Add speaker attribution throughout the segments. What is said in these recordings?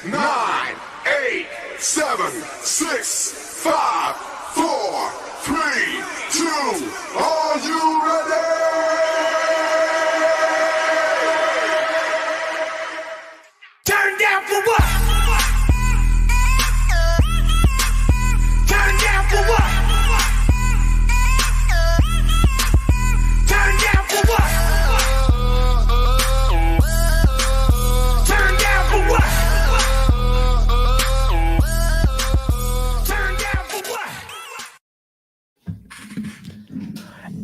Speaker 1: 9, 8, 7, 6, 5, 4, 3, 2. Are you ready?
Speaker 2: Turn down for what? Turn down for what? Turn down for what? Turn down for what? Turn down for what?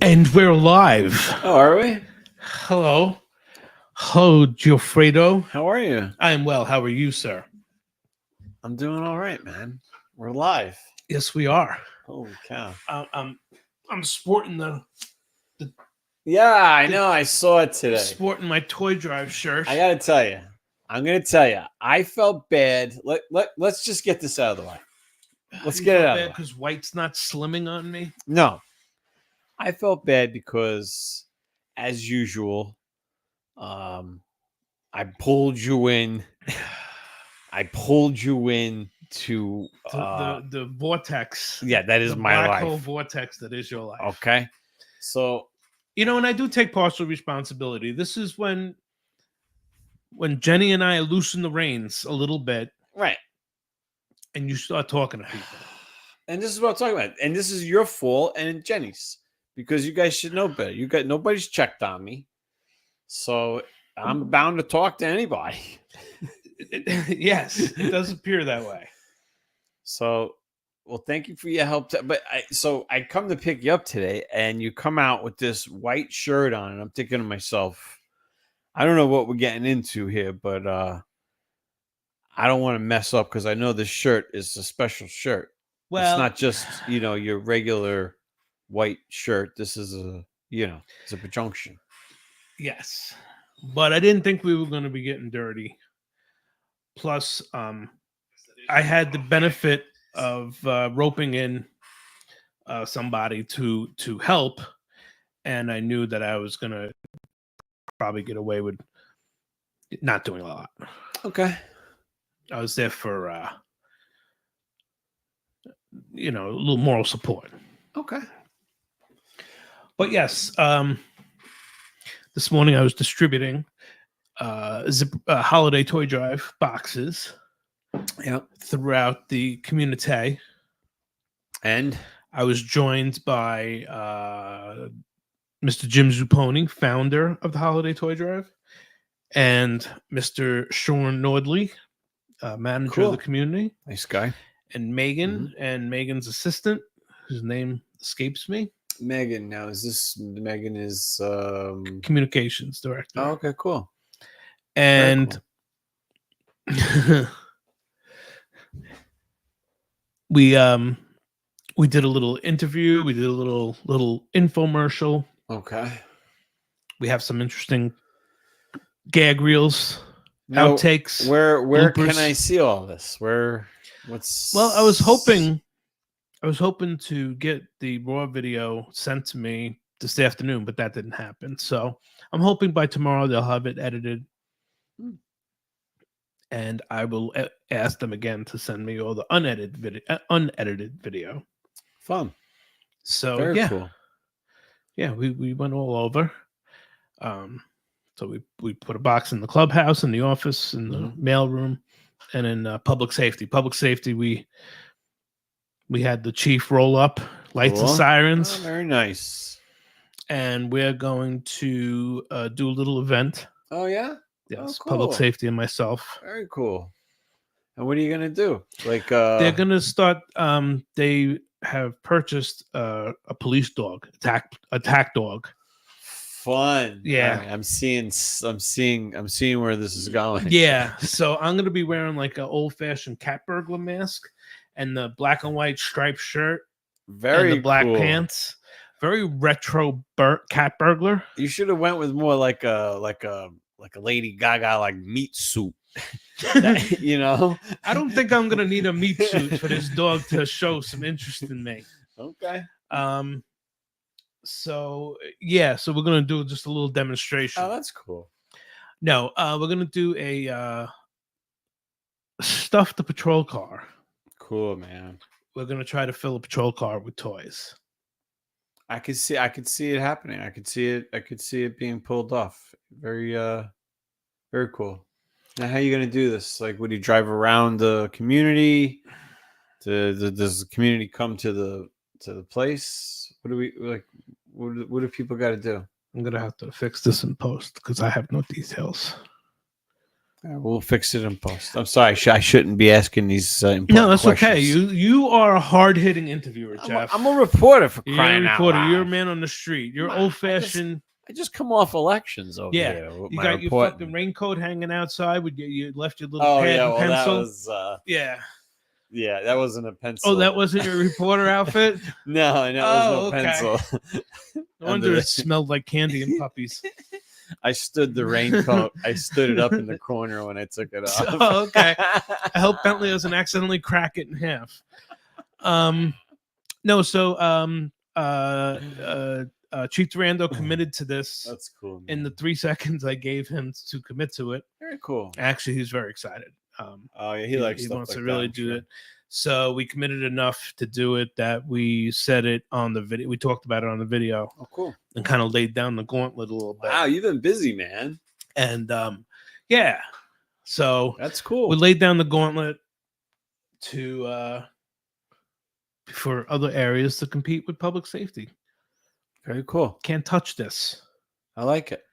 Speaker 3: And we're live.
Speaker 4: Oh, are we?
Speaker 3: Hello. Hello, Giuffredo.
Speaker 4: How are you?
Speaker 3: I am well. How are you, sir?
Speaker 4: I'm doing all right, man. We're live.
Speaker 3: Yes, we are.
Speaker 4: Holy cow.
Speaker 3: I'm sporting
Speaker 4: Yeah, I know. I saw it today.
Speaker 3: sporting my toy drive shirt.
Speaker 4: I got to tell you. I'm going to tell you. I felt bad. Let's just get this out of the way. Let's get it out of the way.
Speaker 3: because White's not slimming on me.
Speaker 4: No. I felt bad because, as usual, I pulled you in. I pulled you in to
Speaker 3: The vortex.
Speaker 4: yeah, that is
Speaker 3: The
Speaker 4: my
Speaker 3: black
Speaker 4: life.
Speaker 3: hole vortex that is your life.
Speaker 4: Okay. So
Speaker 3: And I do take partial responsibility. This is when Jenny and I loosen the reins a little bit
Speaker 4: right.
Speaker 3: and you start talking to people.
Speaker 4: And this is what I'm talking about. And this is your fault and Jenny's because you guys should know better. Nobody's checked on me. So I'm bound to talk to anybody.
Speaker 3: Yes, it does appear that way.
Speaker 4: So, well, thank you for your help. But I come to pick you up today and you come out with this white shirt on and I'm thinking to myself, I don't know what we're getting into here, but I don't want to mess up because I know this shirt is a special shirt.
Speaker 3: Well,
Speaker 4: It's not just, your regular white shirt. This is it's a conjunction.
Speaker 3: yes, but I didn't think we were going to be getting dirty. Plus, I had the benefit of roping in somebody to help, and I knew that I was going to probably get away with not doing a lot.
Speaker 4: Okay.
Speaker 3: I was there for a little moral support.
Speaker 4: Okay.
Speaker 3: But yes, this morning I was distributing holiday toy drive boxes throughout the community.
Speaker 4: And
Speaker 3: I was joined by Mr. Jim Zupponi, founder of the Holiday Toy Drive, and Mr. Sean Nordley, manager of the community.
Speaker 4: Nice guy.
Speaker 3: And Megan and Megan's assistant, whose name escapes me.
Speaker 4: Megan. Now, Megan is
Speaker 3: Communications director.
Speaker 4: Oh, okay, cool.
Speaker 3: And we did a little interview. We did a little infomercial.
Speaker 4: Okay.
Speaker 3: We have some interesting gag reels, outtakes.
Speaker 4: Where
Speaker 3: bloopers.
Speaker 4: can I see all this? Well,
Speaker 3: I was hoping to get the raw video sent to me this afternoon, but that didn't happen. So I'm hoping by tomorrow they'll have it edited. And I will ask them again to send me all the unedited video.
Speaker 4: Fun.
Speaker 3: So
Speaker 4: Very cool.
Speaker 3: Yeah, we went all over. So we put a box in the clubhouse, in the office, in the mail room, and in public safety. Public safety, we had the chief roll up, lights and sirens.
Speaker 4: Oh, very nice.
Speaker 3: And we're going to do a little event.
Speaker 4: Oh yeah.
Speaker 3: Yes,
Speaker 4: cool.
Speaker 3: public safety and myself.
Speaker 4: Very cool. And what are you gonna do?
Speaker 3: They're gonna start. They have purchased a police dog, attack dog.
Speaker 4: Fun.
Speaker 3: Yeah,
Speaker 4: I'm seeing where this is going.
Speaker 3: Yeah, so I'm gonna be wearing like an old-fashioned cat burglar mask and the black and white striped shirt,
Speaker 4: very
Speaker 3: and the black
Speaker 4: cool.
Speaker 3: pants. Very retro cat burglar.
Speaker 4: You should have went with more like a Lady Gaga like meat suit.
Speaker 3: I don't think I'm gonna need a meat suit for this dog to show some interest in me.
Speaker 4: Okay.
Speaker 3: So we're gonna do just a little demonstration.
Speaker 4: Oh, that's cool.
Speaker 3: No, we're gonna do a stuffed the patrol car.
Speaker 4: Cool, man.
Speaker 3: We're gonna try to fill a patrol car with toys.
Speaker 4: I could see it happening. I could see it being pulled off. Very very cool. Now, how are you gonna do this? Like, would you drive around the community? Does the community come to the place? What do we like? What do people got to do?
Speaker 3: I'm gonna have to fix this in post because I have no details.
Speaker 4: We'll fix it in post. I'm sorry, I shouldn't be asking these important
Speaker 3: No, that's
Speaker 4: questions.
Speaker 3: okay. You are a hard hitting interviewer, Jeff.
Speaker 4: I'm a reporter for
Speaker 3: You're
Speaker 4: crying
Speaker 3: a
Speaker 4: out
Speaker 3: reporter.
Speaker 4: loud.
Speaker 3: You're a man on the street. You're
Speaker 4: Come on,
Speaker 3: old fashioned.
Speaker 4: I just come off elections over
Speaker 3: Yeah,
Speaker 4: here. With
Speaker 3: you
Speaker 4: my
Speaker 3: got your
Speaker 4: reporting.
Speaker 3: fucking raincoat hanging outside. With you left your little
Speaker 4: Oh
Speaker 3: pad
Speaker 4: yeah,
Speaker 3: and
Speaker 4: well
Speaker 3: pencil.
Speaker 4: that was
Speaker 3: Yeah.
Speaker 4: that wasn't a pencil.
Speaker 3: Oh, that wasn't your reporter outfit.
Speaker 4: No, it was no
Speaker 3: Oh, okay.
Speaker 4: pencil.
Speaker 3: No wonder it smelled like candy and puppies.
Speaker 4: I stood the raincoat. I stood it up in the corner when I took it off.
Speaker 3: Oh, okay. I hope Bentley doesn't accidentally crack it in half. No, so Chief Durando committed to this
Speaker 4: That's cool.
Speaker 3: in the
Speaker 4: man.
Speaker 3: 3 seconds I gave him to commit to it.
Speaker 4: Very cool.
Speaker 3: Actually, he's very excited.
Speaker 4: Oh yeah, he likes.
Speaker 3: He
Speaker 4: stuff
Speaker 3: wants
Speaker 4: like
Speaker 3: to
Speaker 4: that,
Speaker 3: really
Speaker 4: I'm
Speaker 3: do
Speaker 4: sure.
Speaker 3: it. So we committed enough to do it that we said it on the video. We talked about it on the video
Speaker 4: Oh, cool.
Speaker 3: and kind of laid down the gauntlet a little bit.
Speaker 4: Wow, you've been busy, man.
Speaker 3: And yeah, so
Speaker 4: That's cool.
Speaker 3: we laid down the gauntlet to for other areas to compete with public safety.
Speaker 4: Very cool.
Speaker 3: Can't touch this.
Speaker 4: I like it.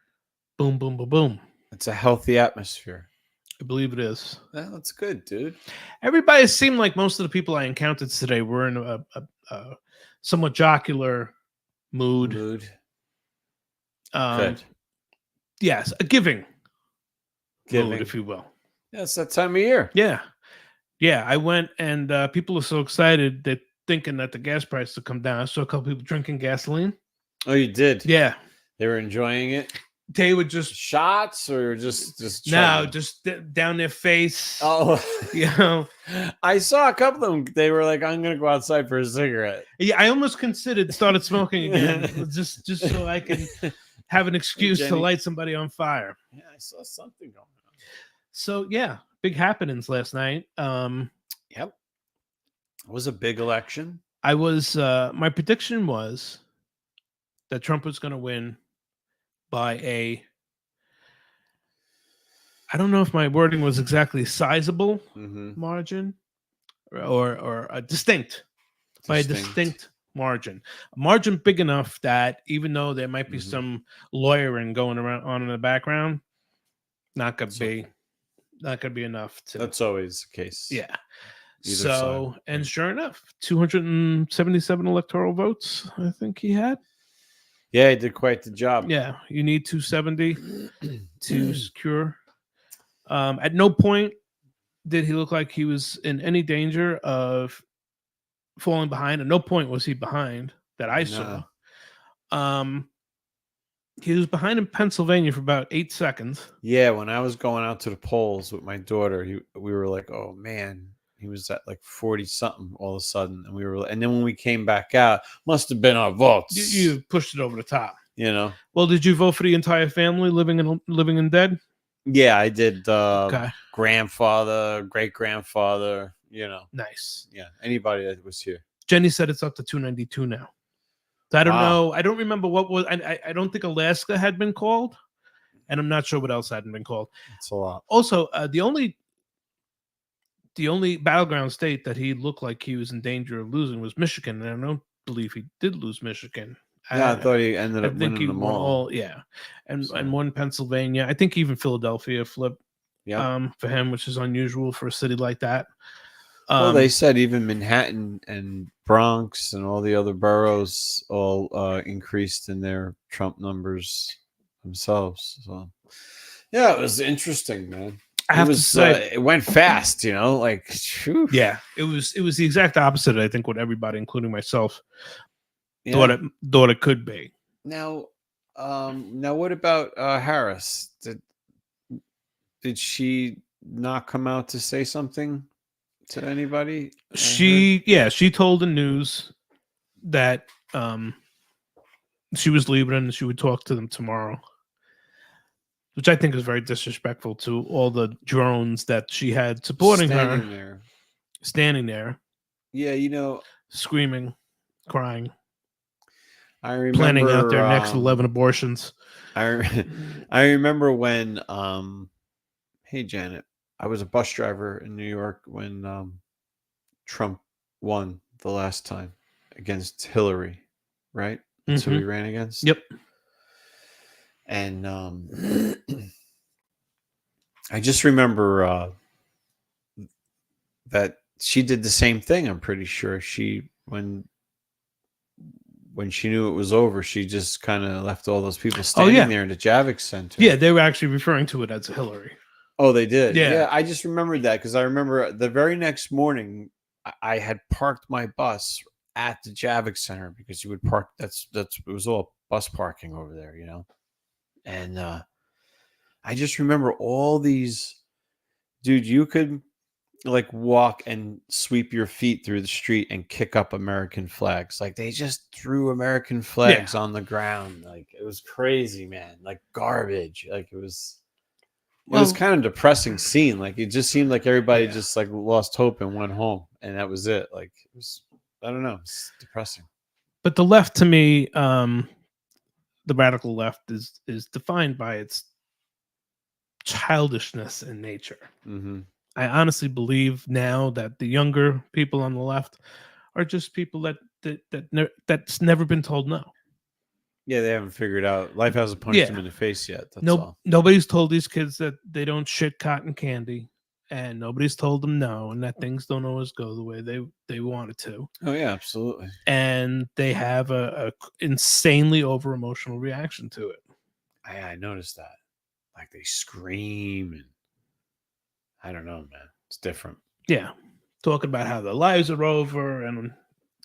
Speaker 3: Boom, boom, boom, boom.
Speaker 4: It's a healthy atmosphere.
Speaker 3: I believe it is.
Speaker 4: Yeah, that's good, dude.
Speaker 3: Everybody seemed like most of the people I encountered today were in a somewhat jocular mood.
Speaker 4: Good.
Speaker 3: Yes, a giving
Speaker 4: Giving.
Speaker 3: mood, if you will.
Speaker 4: Yeah, it's that time of year.
Speaker 3: Yeah. I went and people are so excited that thinking that the gas price would come down. I saw a couple people drinking gasoline.
Speaker 4: Oh, you did?
Speaker 3: Yeah,
Speaker 4: They were enjoying it.
Speaker 3: they would just
Speaker 4: Shots or just
Speaker 3: no,
Speaker 4: chugging?
Speaker 3: just down their face.
Speaker 4: Oh,
Speaker 3: You know,
Speaker 4: I saw a couple of them. They were like, "I'm gonna go outside for a cigarette."
Speaker 3: yeah, I almost considered started smoking again, just so I can have an excuse to
Speaker 4: Jenny.
Speaker 3: light somebody on fire.
Speaker 4: Yeah, I saw something going on.
Speaker 3: So yeah, big happenings last night.
Speaker 4: Yep, it was a big election.
Speaker 3: I was my prediction was that Trump was going to win by I don't know if my wording was exactly sizable
Speaker 4: Mm-hmm.
Speaker 3: margin or a distinct by a distinct margin, a margin big enough that even though there might be
Speaker 4: Mhm.
Speaker 3: some lawyering going around on in the background, not gonna be enough to
Speaker 4: That's always the case.
Speaker 3: yeah.
Speaker 4: Either
Speaker 3: So
Speaker 4: side.
Speaker 3: and sure enough, 277 electoral votes. I think he had.
Speaker 4: Yeah, he did quite the job.
Speaker 3: Yeah, you need 270 to secure. At no point did he look like he was in any danger of falling behind. At no point was he behind that I saw. He was behind in Pennsylvania for about 8 seconds.
Speaker 4: Yeah, when I was going out to the polls with my daughter, we were like, "Oh man." He was at like 40 something all of a sudden, and then when we came back out, must have been our votes.
Speaker 3: You pushed it over the top.
Speaker 4: You know?
Speaker 3: Well, did you vote for the entire family living and dead?
Speaker 4: Yeah, I did.
Speaker 3: Okay,
Speaker 4: Grandfather, great grandfather. You know,
Speaker 3: nice.
Speaker 4: yeah, anybody that was here.
Speaker 3: Jenny said it's up to 292 now. So I don't
Speaker 4: Wow.
Speaker 3: know. I don't remember what was. I don't think Alaska had been called, and I'm not sure what else hadn't been called.
Speaker 4: It's a lot.
Speaker 3: Also, the only battleground state that he looked like he was in danger of losing was Michigan, and I don't believe he did lose Michigan.
Speaker 4: Yeah, I thought he ended
Speaker 3: I
Speaker 4: up
Speaker 3: think
Speaker 4: winning
Speaker 3: he
Speaker 4: them
Speaker 3: won
Speaker 4: all.
Speaker 3: yeah, and
Speaker 4: So-
Speaker 3: one Pennsylvania. I think even Philadelphia flipped
Speaker 4: Yeah.
Speaker 3: for him, which is unusual for a city like that.
Speaker 4: Well, they said even Manhattan and Bronx and all the other boroughs all increased in their Trump numbers themselves. So, yeah, it was interesting, man.
Speaker 3: I have
Speaker 4: it
Speaker 3: to
Speaker 4: was,
Speaker 3: say,
Speaker 4: it went fast, you know, like, phew.
Speaker 3: yeah, it was the exact opposite. I think what everybody, including myself,
Speaker 4: Yeah.
Speaker 3: thought it could be.
Speaker 4: Now, what about Harris? Did she not come out to say something to anybody?
Speaker 3: She told the news that she was leaving and she would talk to them tomorrow. which I think is very disrespectful to all the drones that she had supporting
Speaker 4: Standing
Speaker 3: her,
Speaker 4: there.
Speaker 3: standing there,
Speaker 4: Yeah,
Speaker 3: screaming, crying,
Speaker 4: I remember
Speaker 3: planning out their next 11 abortions.
Speaker 4: I remember when hey Janet, I was a bus driver in New York when Trump won the last time against Hillary, right? That's who he ran against.
Speaker 3: Yep.
Speaker 4: And I just remember that she did the same thing. I'm pretty sure when she knew it was over, she just kind of left all those people standing there in the Javits Center.
Speaker 3: Yeah, they were actually referring to it as Hillary.
Speaker 4: Oh, they did.
Speaker 3: Yeah.
Speaker 4: Yeah, I just remembered that because I remember the very next morning I had parked my bus at the Javits Center because you would park. That's it was all bus parking over there, And I just remember all these, dude. You could like walk and sweep your feet through the street and kick up American flags. Like they just threw American flags on the ground. Like it was crazy, man. Like garbage. Like it was kind of depressing scene. Like it just seemed like everybody just like lost hope and went home, and that was it. Like it was, I don't know, it's depressing.
Speaker 3: But the left, to me, the radical left is defined by its childishness in nature.
Speaker 4: Mm-hmm.
Speaker 3: I honestly believe now that the younger people on the left are just people that's never been told no.
Speaker 4: Yeah, they haven't figured out. Life hasn't punched them in the face yet. That's all.
Speaker 3: Nobody's told these kids that they don't shit cotton candy, and nobody's told them no, and that things don't always go the way they want it to.
Speaker 4: Oh yeah, absolutely.
Speaker 3: And they have a insanely over emotional reaction to it.
Speaker 4: I noticed that. Like they scream and I don't know, man. It's different.
Speaker 3: Yeah, talking about how their lives are over and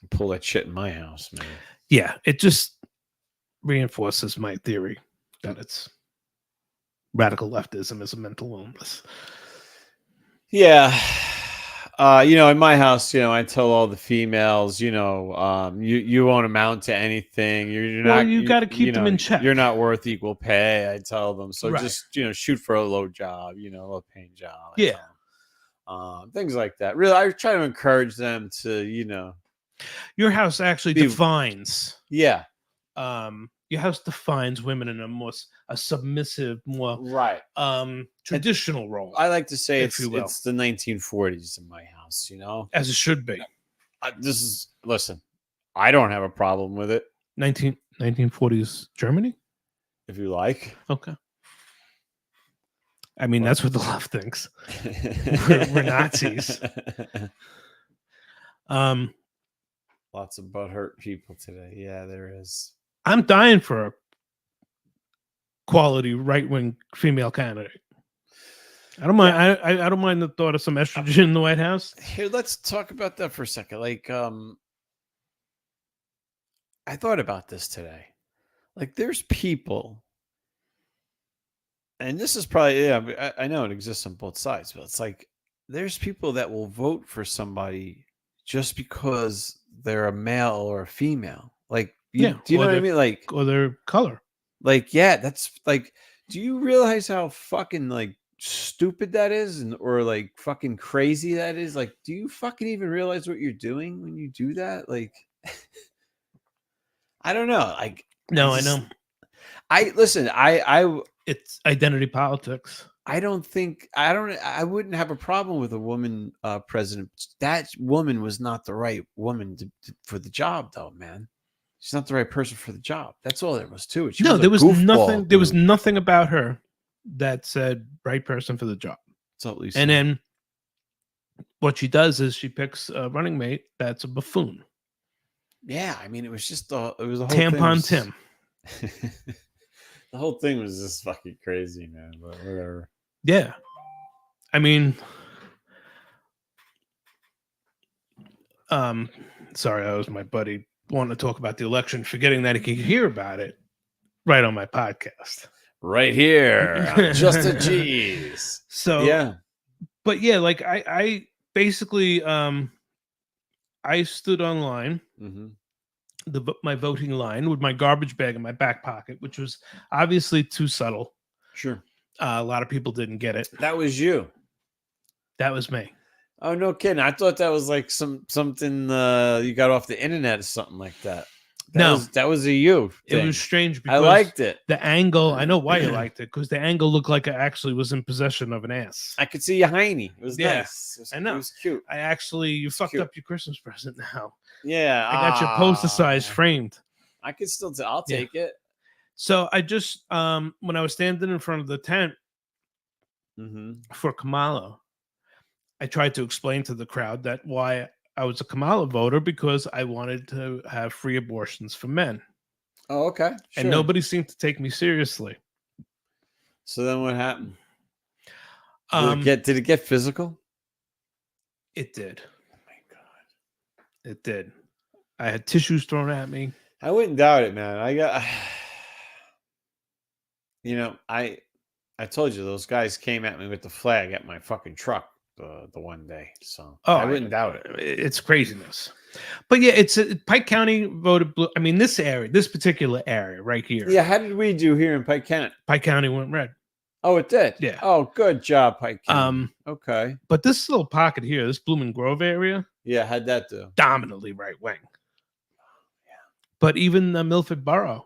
Speaker 4: pull that shit in my house, man.
Speaker 3: Yeah, it just reinforces my theory that it's radical leftism is a mental illness.
Speaker 4: Yeah. In my house, I tell all the females, you won't amount to anything. You're not.
Speaker 3: You got to keep them in check.
Speaker 4: You're not worth equal pay. I tell them. So just shoot for a low job, low paying job. Things like that. Really, I try to encourage them to,
Speaker 3: Your house actually defines.
Speaker 4: Yeah.
Speaker 3: Your house defines women in a submissive, more traditional role.
Speaker 4: I like to say it's the 1940s in my house,
Speaker 3: as it should be.
Speaker 4: Listen, I don't have a problem with it.
Speaker 3: 1940s Germany,
Speaker 4: if you like.
Speaker 3: Okay. I mean, that's what the left thinks. We're Nazis.
Speaker 4: Lots of butthurt people today. Yeah, there is.
Speaker 3: I'm dying for a quality right-wing female candidate. I don't mind. Yeah. I don't mind the thought of some estrogen in the White House.
Speaker 4: Here, let's talk about that for a second. Like, I thought about this today. Like, there's people, and this is probably I know it exists on both sides, but it's like there's people that will vote for somebody just because they're a male or a female. Like, do you know what I mean? Like,
Speaker 3: or their color.
Speaker 4: Like, yeah, that's like, do you realize how fucking like stupid that is or like fucking crazy that is? Like, do you fucking even realize what you're doing when you do that? Like, I don't know. Like,
Speaker 3: no, I know.
Speaker 4: It's
Speaker 3: identity politics.
Speaker 4: I wouldn't have a problem with a woman president. That woman was not the right woman for the job, though, man. She's not the right person for the job. That's all there was to it.
Speaker 3: There was nothing. There was nothing about her that said right person for the job.
Speaker 4: So at least,
Speaker 3: and then what she does is she picks a running mate that's a buffoon.
Speaker 4: Yeah, I mean, it was just the whole
Speaker 3: tampon
Speaker 4: thing Tim. The whole thing was just fucking crazy, man. But whatever.
Speaker 3: Yeah, I mean, sorry, that was my buddy wanting to talk about the election, forgetting that he could hear about it right on my podcast.
Speaker 4: Right here. Just a G's.
Speaker 3: So,
Speaker 4: yeah.
Speaker 3: But yeah, like I basically, I stood online, my voting line with my garbage bag in my back pocket, which was obviously too subtle.
Speaker 4: Sure.
Speaker 3: A lot of people didn't get it.
Speaker 4: That was you.
Speaker 3: That was me.
Speaker 4: Oh, no kidding. I thought that was like something you got off the internet or something like that.
Speaker 3: No.
Speaker 4: That was a you
Speaker 3: It
Speaker 4: thing.
Speaker 3: was strange
Speaker 4: I
Speaker 3: because
Speaker 4: liked it.
Speaker 3: the angle. I know why you liked it, because the angle looked like I actually was in possession of an ass.
Speaker 4: I could see your hiney. It was
Speaker 3: Yeah,
Speaker 4: nice.
Speaker 3: I know.
Speaker 4: It was cute.
Speaker 3: You fucked
Speaker 4: cute.
Speaker 3: up your Christmas present now.
Speaker 4: Yeah.
Speaker 3: I got your poster size framed.
Speaker 4: I could still I'll
Speaker 3: Yeah.
Speaker 4: take it.
Speaker 3: So I just when I was standing in front of the tent for Kamala, I tried to explain to the crowd that why I was a Kamala voter, because I wanted to have free abortions for men.
Speaker 4: Oh, okay. Sure.
Speaker 3: And nobody seemed to take me seriously.
Speaker 4: So then what happened? Did it get physical?
Speaker 3: It did.
Speaker 4: Oh my God.
Speaker 3: It did. I had tissues thrown at me.
Speaker 4: I wouldn't doubt it, man. I got I told you those guys came at me with the flag at my fucking truck the one day. So I wouldn't doubt it.
Speaker 3: It's craziness. But yeah, it's Pike County voted blue. I mean, this particular area right here.
Speaker 4: Yeah, how did we do here in Pike County?
Speaker 3: Pike County went red.
Speaker 4: Oh, it did?
Speaker 3: Yeah.
Speaker 4: Oh, good job, Pike County. Okay.
Speaker 3: But this little pocket here, this Blooming Grove area,
Speaker 4: Yeah, how'd that do?
Speaker 3: dominantly right wing. Yeah. But even the Milford Borough.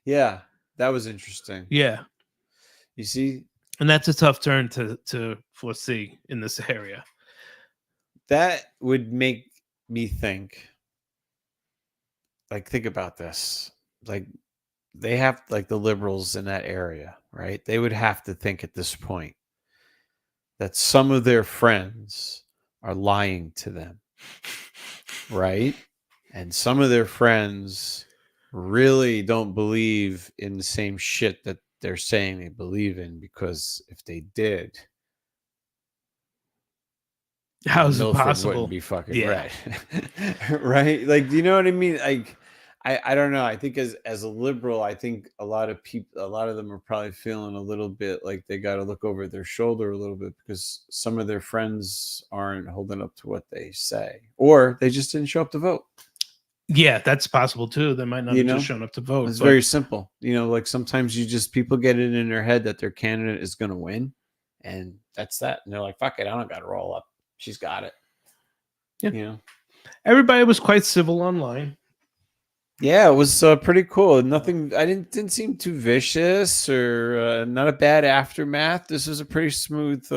Speaker 4: Yeah, that was interesting.
Speaker 3: Yeah.
Speaker 4: You see?
Speaker 3: And that's a tough turn to foresee in this area.
Speaker 4: That would make me think about this. Like, they have, like, the liberals in that area, right? They would have to think at this point that some of their friends are lying to them, right? And some of their friends really don't believe in the same shit that they're saying they believe in, because if they did,
Speaker 3: how is it
Speaker 4: Milford
Speaker 3: possible?
Speaker 4: Wouldn't be fucking red, right? Like, do you know what I mean? Like, I don't know. I think as a liberal, I think a lot of them are probably feeling a little bit like they got to look over their shoulder a little bit, because some of their friends aren't holding up to what they say, or they just didn't show up to vote.
Speaker 3: Yeah, that's possible too. They might not have just shown up to vote.
Speaker 4: It's very simple. Like sometimes people get it in their head that their candidate is going to win, and that's that. And they're like, fuck it, I don't got to roll up. She's got it.
Speaker 3: Yeah. Everybody was quite civil online.
Speaker 4: Yeah, it was pretty cool. Nothing. I didn't seem too vicious, or not a bad aftermath. This was a pretty smooth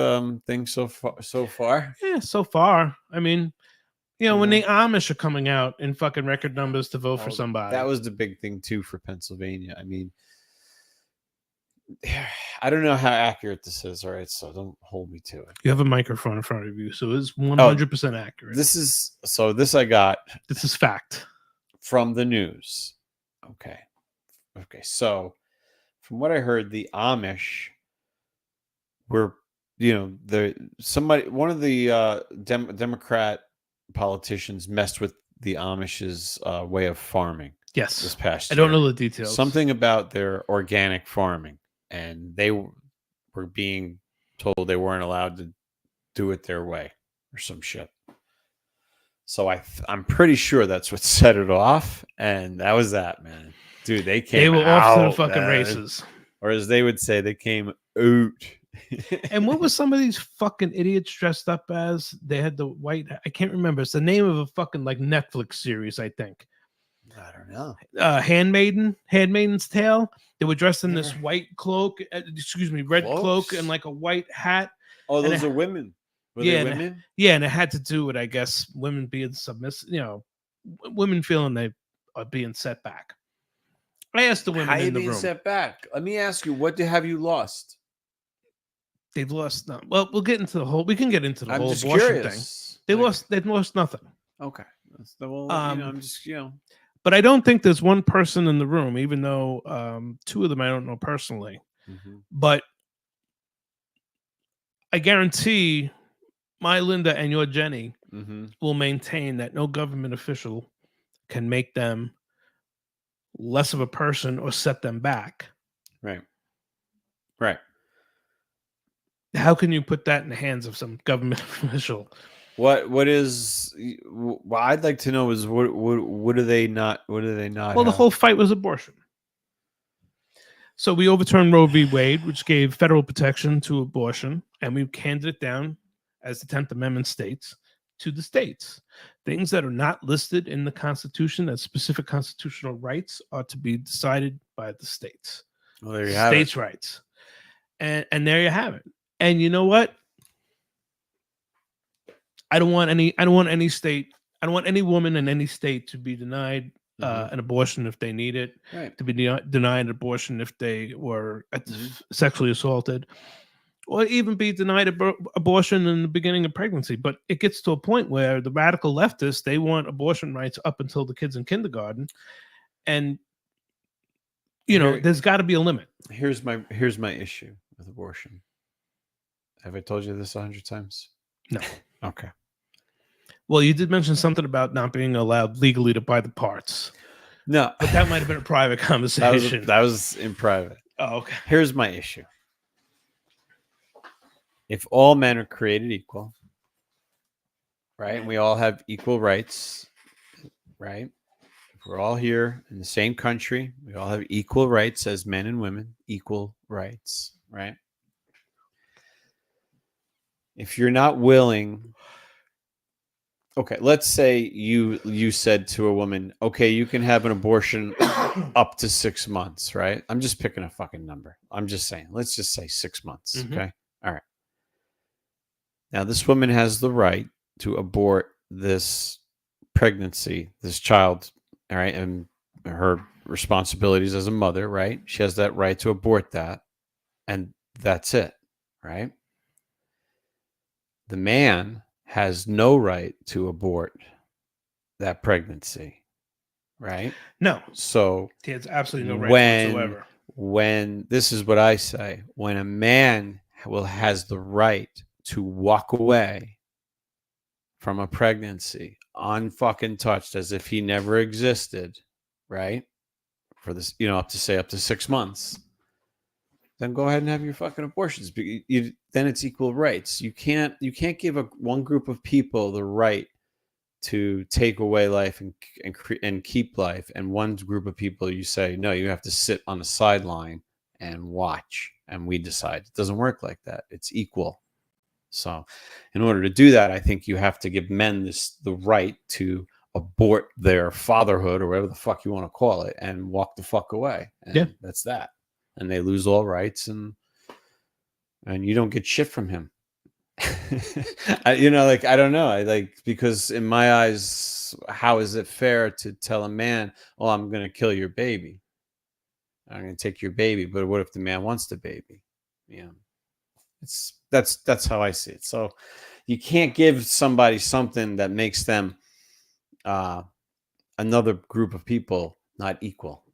Speaker 4: thing so far.
Speaker 3: Yeah, so far. I mean, when the Amish are coming out in fucking record numbers to vote for somebody.
Speaker 4: That was the big thing too for Pennsylvania. I mean, I don't know how accurate this is. All right, so don't hold me to it.
Speaker 3: You have a microphone in front of you, so it's 100% accurate.
Speaker 4: This I got.
Speaker 3: This is fact. From
Speaker 4: the news. Okay. So from what I heard, the Amish were, one of the Democrat politicians messed with the Amish's way of farming.
Speaker 3: Yes.
Speaker 4: This past year.
Speaker 3: I don't know the details.
Speaker 4: Something about their organic farming, and they were being told they weren't allowed to do it their way or some shit. So I'm pretty sure that's what set it off, and that was that, man. Dude, they were
Speaker 3: off to the fucking races,
Speaker 4: or as they would say, they came out.
Speaker 3: And what was some of these fucking idiots dressed up as? They had the white. I can't remember. It's the name of a fucking like Netflix series, I think.
Speaker 4: I don't know.
Speaker 3: Handmaiden's Tale. They were dressed in this white cloak. Red cloak and like a white hat.
Speaker 4: Oh, those are women. Were they women?
Speaker 3: And it had to do with, I guess, women being submissive. Women feeling they are being set back. I asked the women
Speaker 4: How
Speaker 3: in the
Speaker 4: being
Speaker 3: room.
Speaker 4: Set back? Let me ask you, what have you lost?
Speaker 3: They've lost nothing. Well, we'll get into the whole. We can get into the
Speaker 4: I'm
Speaker 3: whole
Speaker 4: just
Speaker 3: abortion
Speaker 4: curious.
Speaker 3: thing. They've lost nothing.
Speaker 4: Okay. I'm just
Speaker 3: But I don't think there's one person in the room, even though two of them I don't know personally.
Speaker 4: Mm-hmm.
Speaker 3: But I guarantee my Linda and your Jenny will maintain that no government official can make them less of a person or set them back.
Speaker 4: Right.
Speaker 3: How can you put that in the hands of some government official?
Speaker 4: What I'd like to know is what do they not?
Speaker 3: Well, the whole fight was abortion. So we overturned Roe v. Wade, which gave federal protection to abortion, and we handed it down, as the 10th Amendment states, to the states. Things that are not listed in the Constitution as specific constitutional rights are to be decided by the states.
Speaker 4: Well, there you have it.
Speaker 3: States' rights. And there you have it. And you know what? I don't want any state, I don't want any woman in any state to be denied an abortion if they need it,
Speaker 4: Right.
Speaker 3: to be denied an abortion if they were
Speaker 4: Mhm.
Speaker 3: sexually assaulted, or even be denied abortion in the beginning of pregnancy. But it gets to a point where the radical leftists, they want abortion rights up until the kids in kindergarten, and there's got to be a limit.
Speaker 4: Here's my issue with abortion. Have I told you this 100 times?
Speaker 3: No.
Speaker 4: Okay.
Speaker 3: Well, you did mention something about not being allowed legally to buy the parts.
Speaker 4: No,
Speaker 3: But that might have been a private conversation.
Speaker 4: that was in private.
Speaker 3: Oh, okay.
Speaker 4: Here's my issue. If all men are created equal, right, and we all have equal rights, right? If we're all here in the same country, we all have equal rights as men and women, equal rights, right? If you're not willing, okay, let's say you said to a woman, okay, you can have an abortion up to 6 months, right? I'm just picking a fucking number. I'm just saying, let's just say 6 months, okay? All right. Now, this woman has the right to abort this pregnancy, this child, all right, and her responsibilities as a mother, right? She has that right to abort that, and that's it, right? The man has no right to abort that pregnancy, right?
Speaker 3: No,
Speaker 4: So
Speaker 3: he has absolutely no right whatsoever.
Speaker 4: when this is what I say, when a man has the right to walk away from a pregnancy unfucking touched as if he never existed, right? For this, up to 6 months, then go ahead and have your fucking abortions. Then it's equal rights. You can't give one group of people the right to take away life and keep life, and one group of people you say no, you have to sit on the sideline and watch, and we decide. It doesn't work like that. It's equal. So, in order to do that, I think you have to give men the right to abort their fatherhood or whatever the fuck you want to call it, and walk the fuck away. And that's that. And they lose all rights, and you don't get shit from him. I don't know. Because in my eyes, how is it fair to tell a man, "Oh, I'm going to kill your baby. I'm going to take your baby." But what if the man wants the baby? That's how I see it. So you can't give somebody something that makes them another group of people not equal.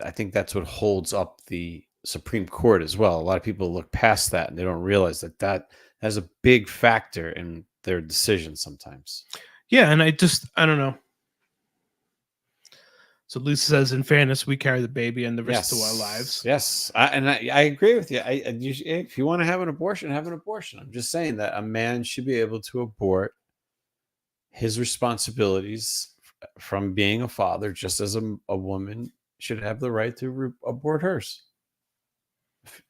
Speaker 4: I think that's what holds up the Supreme Court as well. A lot of people look past that and they don't realize that has a big factor in their decisions sometimes.
Speaker 3: Yeah, and I don't know. So Lisa says, in fairness, we carry the baby and the risk to our lives.
Speaker 4: Yes, I agree with you. If you want to have an abortion, have an abortion. I'm just saying that a man should be able to abort his responsibilities from being a father, just as a woman should have the right to abort hers.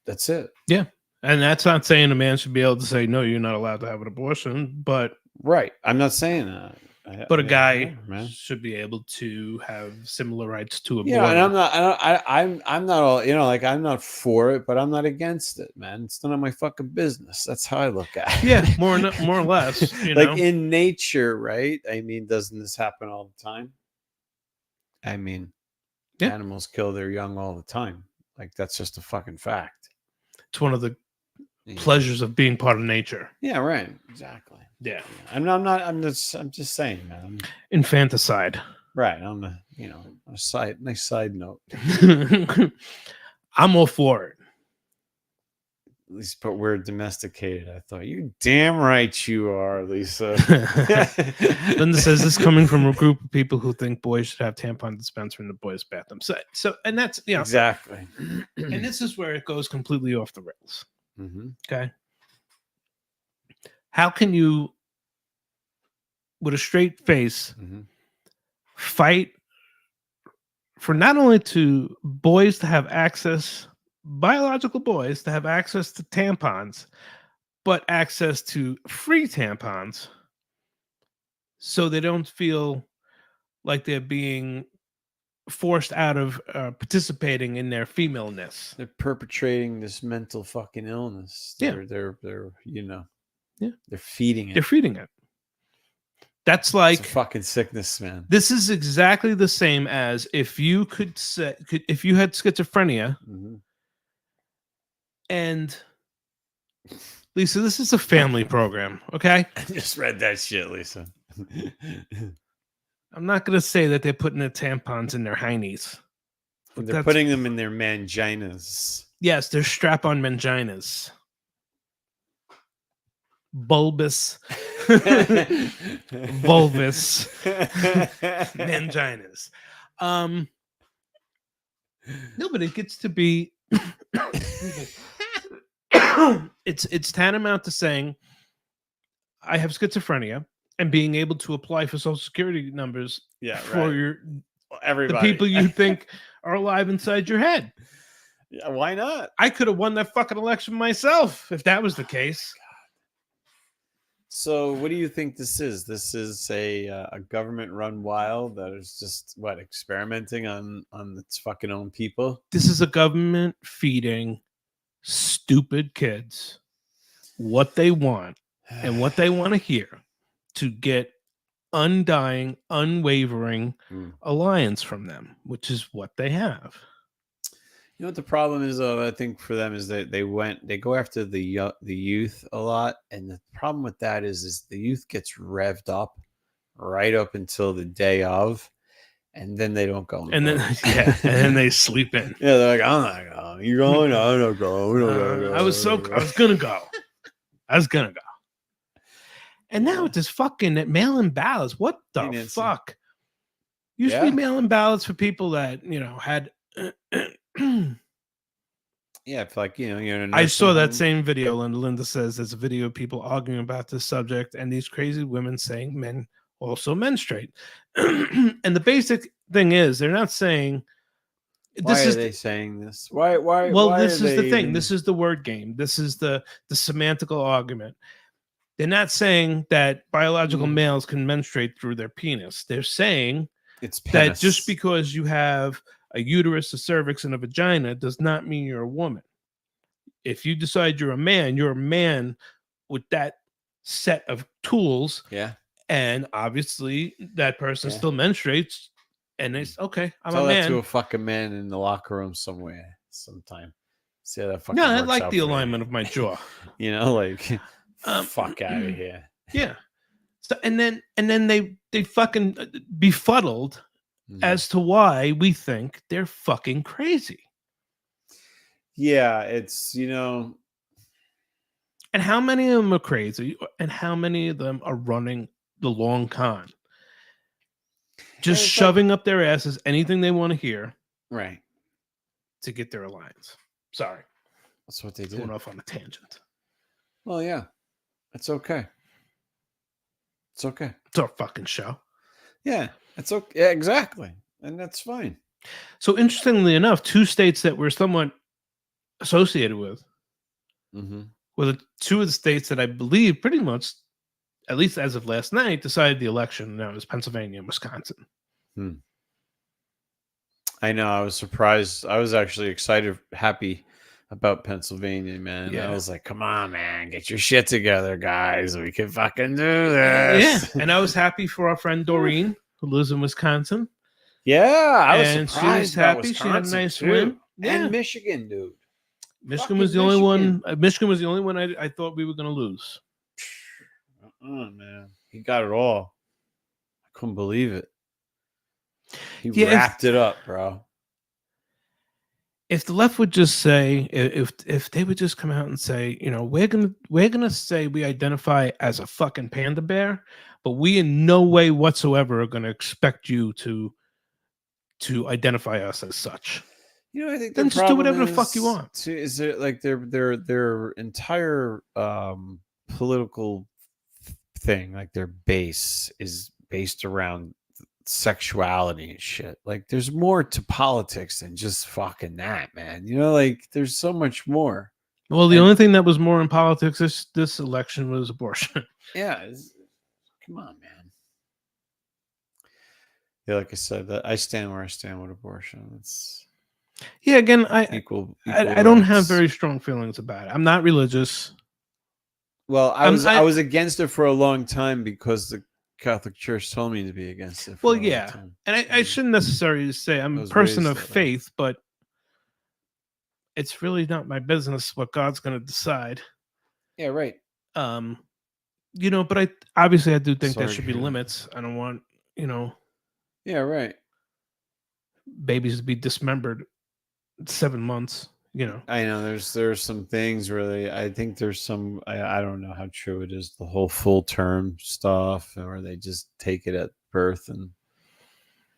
Speaker 4: That's it.
Speaker 3: Yeah, and that's not saying a man should be able to say, no, you're not allowed to have an abortion, but...
Speaker 4: Right, I'm not saying that.
Speaker 3: But a guy should be able to have similar rights to abort.
Speaker 4: Yeah, and I'm not all, I'm not for it, but I'm not against it, man. It's none of my fucking business. That's how I look at it.
Speaker 3: Yeah, more or less.
Speaker 4: In nature, right? I mean, doesn't this happen all the time? I mean, animals kill their young all the time. That's just a fucking fact.
Speaker 3: It's one of the pleasures of being part of nature.
Speaker 4: Yeah, right. Exactly.
Speaker 3: Yeah.
Speaker 4: I'm just saying, man.
Speaker 3: Infanticide.
Speaker 4: Right. On the, a nice side note.
Speaker 3: I'm all for it.
Speaker 4: At least, but we're domesticated. I thought, you're damn right you are, Lisa.
Speaker 3: Linda says, this coming from a group of people who think boys should have tampon dispenser in the boys' bathroom. So and that's
Speaker 4: exactly.
Speaker 3: And this is where it goes completely off the rails.
Speaker 4: Mm-hmm.
Speaker 3: Okay. How can you, with a straight face, fight for not only to boys to have access, biological boys to have access to tampons, but access to free tampons so they don't feel like they're being forced out of participating in their femaleness.
Speaker 4: They're perpetrating this mental fucking illness.
Speaker 3: Yeah.
Speaker 4: They're you know,
Speaker 3: Yeah.
Speaker 4: they're feeding it.
Speaker 3: They're feeding it. That's
Speaker 4: It's
Speaker 3: like
Speaker 4: a fucking sickness, man.
Speaker 3: this is exactly the same as if you could say if you had schizophrenia
Speaker 4: Mhm.
Speaker 3: and Lisa, this is a family program, okay?
Speaker 4: I just read that shit, Lisa.
Speaker 3: I'm not gonna say that they're putting the tampons in their heinies. But
Speaker 4: They're
Speaker 3: that's-
Speaker 4: putting them in their manginas.
Speaker 3: Yes, they're strap-on manginas. Bulbous, vulvous manginas. No, but it gets to be it's tantamount to saying I have schizophrenia and being able to apply for social security numbers
Speaker 4: Yeah,
Speaker 3: for
Speaker 4: right.
Speaker 3: your the
Speaker 4: Everybody.
Speaker 3: people you think are alive inside your head.
Speaker 4: Yeah, why not?
Speaker 3: I could have won that fucking election myself if that was the case.
Speaker 4: So, what do you think this is? This is a government-run wild that is just experimenting on its fucking own people.
Speaker 3: This is a government feeding stupid kids what they want and what they want to hear to get undying, unwavering
Speaker 4: Mm.
Speaker 3: alliance from them, which is what they have.
Speaker 4: You know what the problem is, though? I think for them is that they go after the youth a lot, and the problem with that is the youth gets revved up right up until the day of, and then they don't go.
Speaker 3: And then and then they sleep in.
Speaker 4: Yeah, they're like, I'm not going. You going? No, I'm not going. We don't go.
Speaker 3: I was gonna go. I was gonna go. And now it's this fucking mail-in ballots. What the
Speaker 4: Hey, Nancy.
Speaker 3: fuck? Used to
Speaker 4: Yeah.
Speaker 3: be mail-in ballots for people that had.
Speaker 4: Yeah, it's like you're in a
Speaker 3: I saw
Speaker 4: nursing
Speaker 3: that
Speaker 4: home.
Speaker 3: same video, and Linda says there's a video of people arguing about this subject, and these crazy women saying men also menstruate. And the basic thing is, they're not saying
Speaker 4: Why
Speaker 3: this
Speaker 4: are
Speaker 3: is
Speaker 4: they saying this? Why? Well,
Speaker 3: well, this is the thing. This is the word game. This is the semantical argument. They're not saying that biological
Speaker 4: Mm.
Speaker 3: males can menstruate through their penis. They're saying
Speaker 4: it's
Speaker 3: that just because you have a uterus, a cervix, and a vagina does not mean you're a woman. If you decide you're a man with that set of tools,
Speaker 4: yeah,
Speaker 3: and obviously that person
Speaker 4: Yeah.
Speaker 3: still menstruates, and it's okay, I'm
Speaker 4: tell
Speaker 3: a
Speaker 4: that
Speaker 3: man.
Speaker 4: to a fucking man in the locker room somewhere, sometime. See how that fucking.
Speaker 3: No, I
Speaker 4: works
Speaker 3: like
Speaker 4: out
Speaker 3: the
Speaker 4: for you.
Speaker 3: alignment of my jaw.
Speaker 4: Like
Speaker 3: Um,
Speaker 4: fuck out of here.
Speaker 3: Yeah. So and then they fucking befuddled
Speaker 4: Mhm.
Speaker 3: as to why we think they're fucking crazy.
Speaker 4: Yeah, it's
Speaker 3: And how many of them are crazy, and how many of them are running the long con? Just
Speaker 4: it's
Speaker 3: shoving up their asses anything they want to hear
Speaker 4: right.
Speaker 3: to get their alliance. Sorry,
Speaker 4: That's what they
Speaker 3: going
Speaker 4: do.
Speaker 3: off on a tangent.
Speaker 4: Well, yeah, it's okay. It's okay.
Speaker 3: It's our fucking show.
Speaker 4: Yeah, it's okay. Yeah, exactly, and that's fine.
Speaker 3: So interestingly enough, two states that we're somewhat associated with
Speaker 4: Mm-hmm.
Speaker 3: were the two of the states that I believe pretty much, at least as of last night, decided the election. That was Pennsylvania and Wisconsin.
Speaker 4: I know. I was surprised. I was actually excited, happy about Pennsylvania, man.
Speaker 3: Yeah.
Speaker 4: I was like, "Come on, man, get your shit together, guys. We can fucking do this."
Speaker 3: Yeah, and I was happy for our friend Doreen, who lives in Wisconsin.
Speaker 4: Yeah, I was
Speaker 3: And she
Speaker 4: surprised.
Speaker 3: was
Speaker 4: about
Speaker 3: happy. She had a
Speaker 4: Wisconsin,
Speaker 3: nice
Speaker 4: too.
Speaker 3: win. Yeah.
Speaker 4: And Michigan, dude.
Speaker 3: Michigan was the
Speaker 4: fucking
Speaker 3: only
Speaker 4: Michigan.
Speaker 3: one. Michigan was the only one I thought we were going to lose.
Speaker 4: Man, he got it all. I couldn't believe it. He
Speaker 3: Yeah, if-
Speaker 4: wrapped it up, bro.
Speaker 3: If the left would just say, if they would just come out and say, we're gonna say we identify as a fucking panda bear, but we in no way whatsoever are going to expect you to identify us as such.
Speaker 4: I think
Speaker 3: Then
Speaker 4: their
Speaker 3: just do whatever
Speaker 4: problem
Speaker 3: the fuck you
Speaker 4: is
Speaker 3: want.
Speaker 4: Is it like their entire political thing, like their base is based around sexuality and shit. Like, there's more to politics than just fucking that, man. You know, like, there's so much more.
Speaker 3: Well, the
Speaker 4: And-
Speaker 3: only thing that was more in politics this election was abortion.
Speaker 4: Yeah, come on, man. Yeah, like I said, that I stand where I stand with abortion. It's
Speaker 3: Yeah, again,
Speaker 4: equal.
Speaker 3: I don't have
Speaker 4: rights.
Speaker 3: very strong feelings about it. I'm not religious.
Speaker 4: Well, I
Speaker 3: I'm-
Speaker 4: was against it for a long time because the Catholic Church told me to be against it. For
Speaker 3: Well,
Speaker 4: a long
Speaker 3: yeah,
Speaker 4: time.
Speaker 3: and I shouldn't necessarily say I'm a
Speaker 4: was
Speaker 3: person
Speaker 4: raised
Speaker 3: of
Speaker 4: that way.
Speaker 3: faith, but it's really not my business what God's going to decide.
Speaker 4: Yeah, right.
Speaker 3: You know, but I obviously I do think
Speaker 4: Sorry
Speaker 3: there
Speaker 4: to
Speaker 3: should be
Speaker 4: hear that.
Speaker 3: limits. I don't want, you know,
Speaker 4: Yeah, right.
Speaker 3: babies to be dismembered at 7 months. You know,
Speaker 4: I know there's some things where I think there's some I don't know how true it is, the whole full term stuff, or they just take it at birth and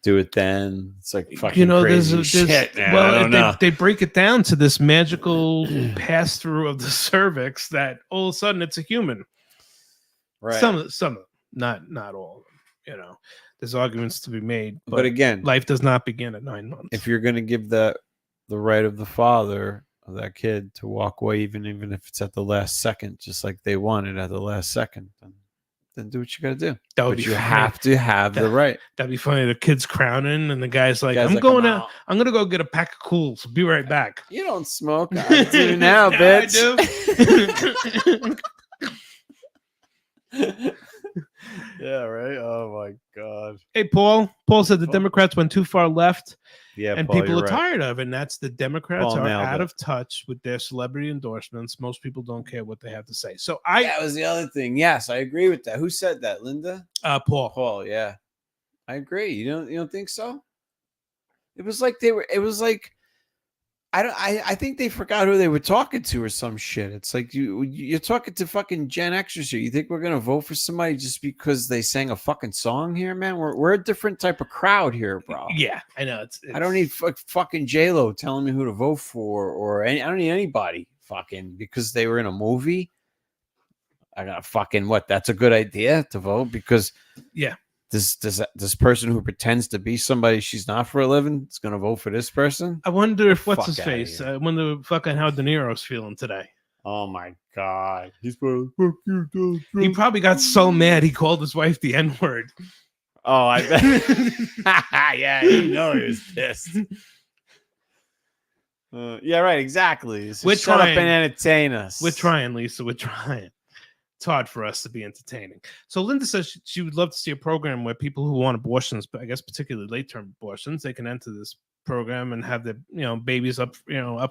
Speaker 4: do it then. It's like fucking
Speaker 3: you know,
Speaker 4: crazy shit, man. I don't know.
Speaker 3: they break it down to this magical pass through of the cervix that all of a sudden it's a human.
Speaker 4: Right.
Speaker 3: Some, not all of them. You know, there's arguments to be made,
Speaker 4: but again,
Speaker 3: life does not begin at 9 months.
Speaker 4: if you're going to give the right of the father of that kid to walk away, even if it's at the last second, just like they wanted at the last second, then do what you got to do.
Speaker 3: That would
Speaker 4: But
Speaker 3: be
Speaker 4: you
Speaker 3: funny.
Speaker 4: have to have the right.
Speaker 3: That'd be funny. The kid's crowning, and the guy's like,
Speaker 4: Guy's
Speaker 3: "I'm
Speaker 4: like,
Speaker 3: going
Speaker 4: "I'm
Speaker 3: out.
Speaker 4: out."
Speaker 3: I'm gonna go get a pack of Cools. Be right back."
Speaker 4: You don't smoke. I do now,
Speaker 3: Yeah,
Speaker 4: bitch.
Speaker 3: I
Speaker 4: Yeah, right. Oh my god.
Speaker 3: Hey, Paul. Paul said the
Speaker 4: Paul.
Speaker 3: Democrats went too far left,
Speaker 4: Yeah,
Speaker 3: and
Speaker 4: Paul,
Speaker 3: people
Speaker 4: you're
Speaker 3: are
Speaker 4: right.
Speaker 3: tired of it. And that's the Democrats
Speaker 4: Paul
Speaker 3: are
Speaker 4: nailed
Speaker 3: out
Speaker 4: it.
Speaker 3: of touch with their celebrity endorsements. Most people don't care what they have to say. So
Speaker 4: That was the other thing. Yes, I agree with that. Who said that? Linda?
Speaker 3: Paul.
Speaker 4: Paul, yeah. I agree. You don't think so? It was like I think they forgot who they were talking to or some shit. It's like you're talking to fucking Gen Xers here. You think we're gonna vote for somebody just because they sang a fucking song here, man? We're a different type of crowd here, bro.
Speaker 3: Yeah, I know.
Speaker 4: I don't need fucking J-Lo telling me who to vote for, or I don't need anybody fucking because they were in a movie. I got fucking what? That's a good idea to vote because
Speaker 3: Yeah.
Speaker 4: This person who pretends to be somebody she's not for a living is going to vote for this person.
Speaker 3: I wonder if what's
Speaker 4: Fuck
Speaker 3: his
Speaker 4: outta
Speaker 3: face.
Speaker 4: here.
Speaker 3: I wonder fucking how De Niro's feeling today.
Speaker 4: Oh my god, he's going fuck you, Donald
Speaker 3: He
Speaker 4: Trump.
Speaker 3: probably got so mad he called his wife the N word.
Speaker 4: Oh, I bet. Yeah, you know he was pissed. Yeah, right. Exactly. So
Speaker 3: We're
Speaker 4: shut up
Speaker 3: trying.
Speaker 4: and entertain us.
Speaker 3: We're trying, Lisa. We're trying. It's hard for us to be entertaining. So Linda says she would love to see a program where people who want abortions, but I guess particularly late-term abortions, they can enter this program and have their babies up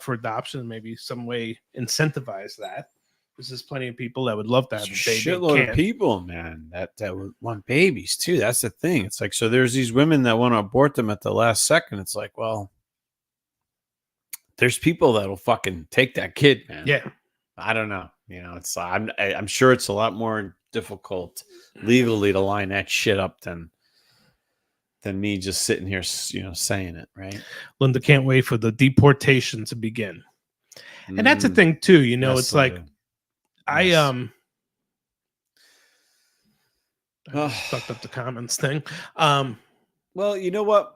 Speaker 3: for adoption. Maybe some way incentivize that. There's plenty of people that would love to have a baby.
Speaker 4: Shitload of people, man, that would want babies too. That's the thing. It's like, so there's these women that want to abort them at the last second. It's like, well, there's people that'll fucking take that kid, man.
Speaker 3: Yeah.
Speaker 4: I don't know. It's I'm sure it's a lot more difficult legally to line that shit up than me just sitting here, saying it, right?
Speaker 3: Linda can't wait for the deportation to begin. And that's the thing too,
Speaker 4: Yes,
Speaker 3: it's like
Speaker 4: Yes.
Speaker 3: I fucked up the comments thing.
Speaker 4: Well, you know what?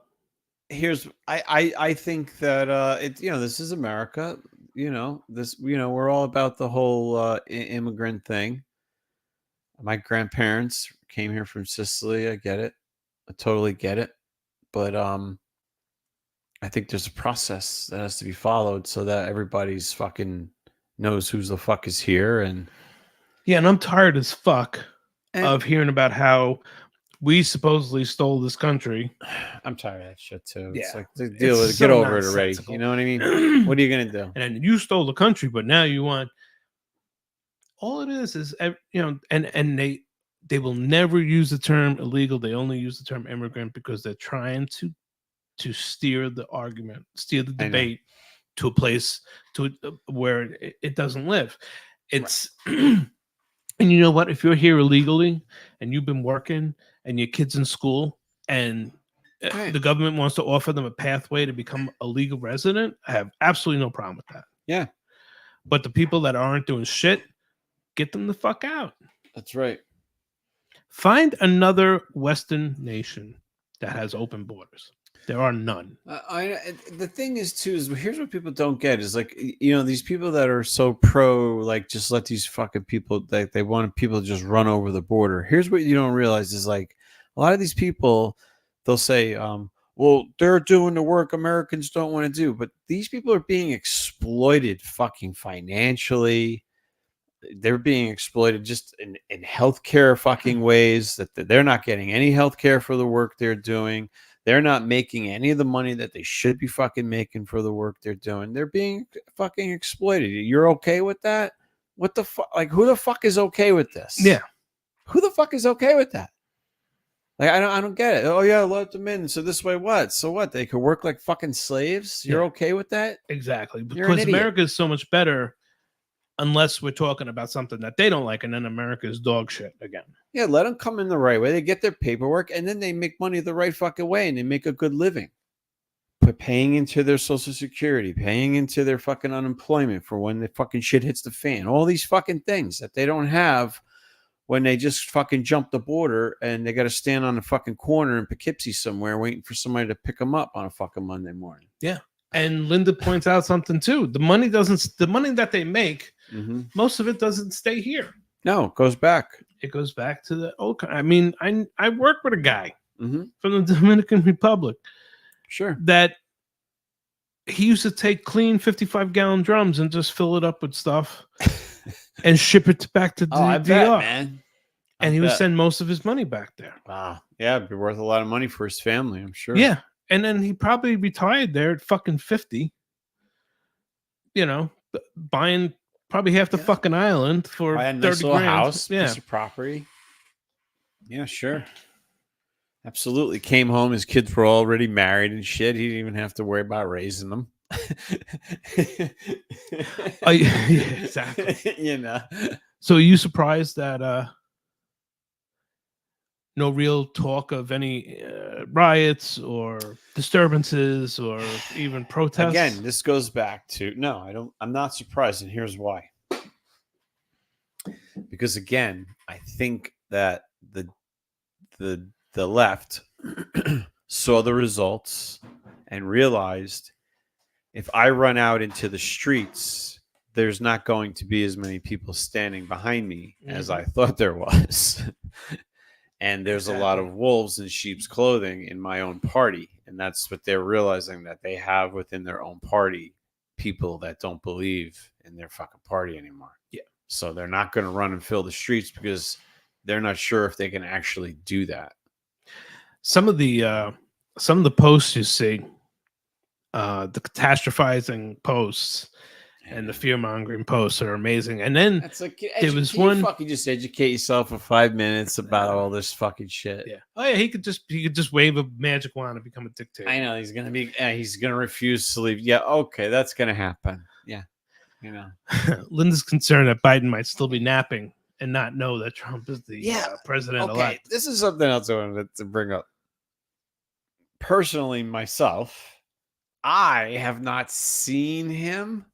Speaker 4: I think that this is America. We're all about the whole immigrant thing. My grandparents came here from Sicily. I get it. I totally get it. But I think there's a process that has to be followed so that everybody's fucking knows who's the fuck is here. And
Speaker 3: yeah, and I'm tired as fuck of hearing about how we supposedly stole this country.
Speaker 4: I'm tired of that shit too.
Speaker 3: Yeah.
Speaker 4: It's like, deal with it.
Speaker 3: so
Speaker 4: Get over it already.
Speaker 3: nonsensical.
Speaker 4: You know what I mean? What are you gonna do?
Speaker 3: And then you stole the country, but now you want all it is and they will never use the term illegal. They only use the term immigrant because they're trying to steer the argument, steer the debate to a place where it doesn't live. It's and you know what? If you're here illegally and you've been working and your kid's in school and the government wants to offer them a pathway to become a legal resident, I have absolutely no problem with that.
Speaker 4: Yeah.
Speaker 3: But the people that aren't doing shit, get them the fuck out.
Speaker 4: That's right.
Speaker 3: Find another Western nation that has open borders. There are none.
Speaker 4: The thing is too is here's what people don't get is like these people that are so pro like just let these fucking people they want people to just run over the border. Here's what you don't realize is like a lot of these people they'll say well they're doing the work Americans don't want to do, but these people are being exploited fucking financially. They're being exploited just in healthcare fucking ways that they're not getting any healthcare for the work they're doing. They're not making any of the money that they should be fucking making for the work they're doing. They're being fucking exploited. You're okay with that? What the fuck? Like, who the fuck is okay with this?
Speaker 3: Yeah.
Speaker 4: Who the fuck is okay with that? Like, I don't get it. Oh yeah, let them in. So this way, what? So what? They could work like fucking slaves. You're okay with that?
Speaker 3: Exactly.
Speaker 4: You're an
Speaker 3: Because
Speaker 4: idiot.
Speaker 3: America is so much better unless we're talking about something that they don't like, and then America is dog shit again.
Speaker 4: Yeah, let them come in the right way. They get their paperwork, and then they make money the right fucking way, and they make a good living. But paying into their Social Security, paying into their fucking unemployment for when the fucking shit hits the fan. All these fucking things that they don't have when they just fucking jump the border and they got to stand on the fucking corner in Poughkeepsie somewhere waiting for somebody to pick them up on a fucking Monday morning.
Speaker 3: Yeah. And Linda points out something too. The money that they make, most of it doesn't stay here.
Speaker 4: No, it goes back.
Speaker 3: It goes back to the old. I mean, I work with a guy
Speaker 4: Mhm.
Speaker 3: from the Dominican Republic
Speaker 4: Sure.
Speaker 3: that he used to take clean 55-gallon drums and just fill it up with stuff and ship it back to
Speaker 4: Oh, I
Speaker 3: DR.
Speaker 4: bet, man.
Speaker 3: And he would send most of his money back there.
Speaker 4: Wow. Yeah, it'd be worth a lot of money for his family, I'm sure.
Speaker 3: Yeah. And then he probably retired there at fucking 50. Buying probably half the fucking island for
Speaker 4: Buy a
Speaker 3: 30
Speaker 4: nice little
Speaker 3: grand.
Speaker 4: house,
Speaker 3: Yeah.
Speaker 4: piece of property. Yeah, sure. Absolutely. Came home, his kids were already married and shit. He didn't even have to worry about raising them.
Speaker 3: Oh, yeah, exactly. So are you surprised that no real talk of any riots or disturbances or even protests?
Speaker 4: Again, this goes back to I'm not surprised, and here's why. Because again, I think that the left saw the results and realized if I run out into the streets, there's not going to be as many people standing behind me as I thought there was. And there's a lot of wolves in sheep's clothing in my own party. And that's what they're realizing, that they have within their own party people that don't believe in their fucking party anymore.
Speaker 3: Yeah.
Speaker 4: So they're not going to run and fill the streets because they're not sure if they can actually do that.
Speaker 3: Some of the posts you see, the catastrophizing posts and the fear-mongering posts are amazing. And then
Speaker 4: That's like
Speaker 3: there was one
Speaker 4: fucking just educate yourself for 5 minutes about all this fucking shit.
Speaker 3: Yeah. Oh yeah, he could just wave a magic wand and become a dictator.
Speaker 4: I know he's gonna refuse to leave. Yeah, okay, that's gonna happen. Yeah,
Speaker 3: Linda's concerned that Biden might still be napping and not know that Trump is the president-elect.
Speaker 4: Okay, this is something else I wanted to bring up. Personally, myself, I have not seen him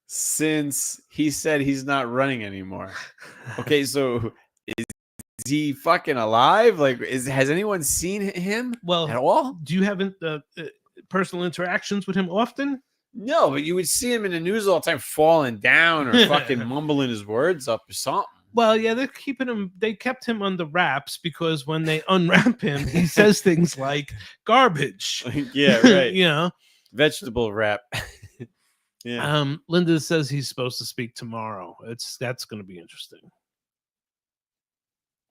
Speaker 4: since he said he's not running anymore. Okay, so is he fucking alive? Like, has anyone seen him at all?
Speaker 3: Do you have personal interactions with him often?
Speaker 4: No, but you would see him in the news all the time falling down or fucking mumbling his words up or something.
Speaker 3: Well, yeah, they kept him under wraps because when they unwrap him, he says things like garbage.
Speaker 4: Yeah, right. Vegetable wrap.
Speaker 3: Yeah. Linda says he's supposed to speak tomorrow. That's going to be interesting.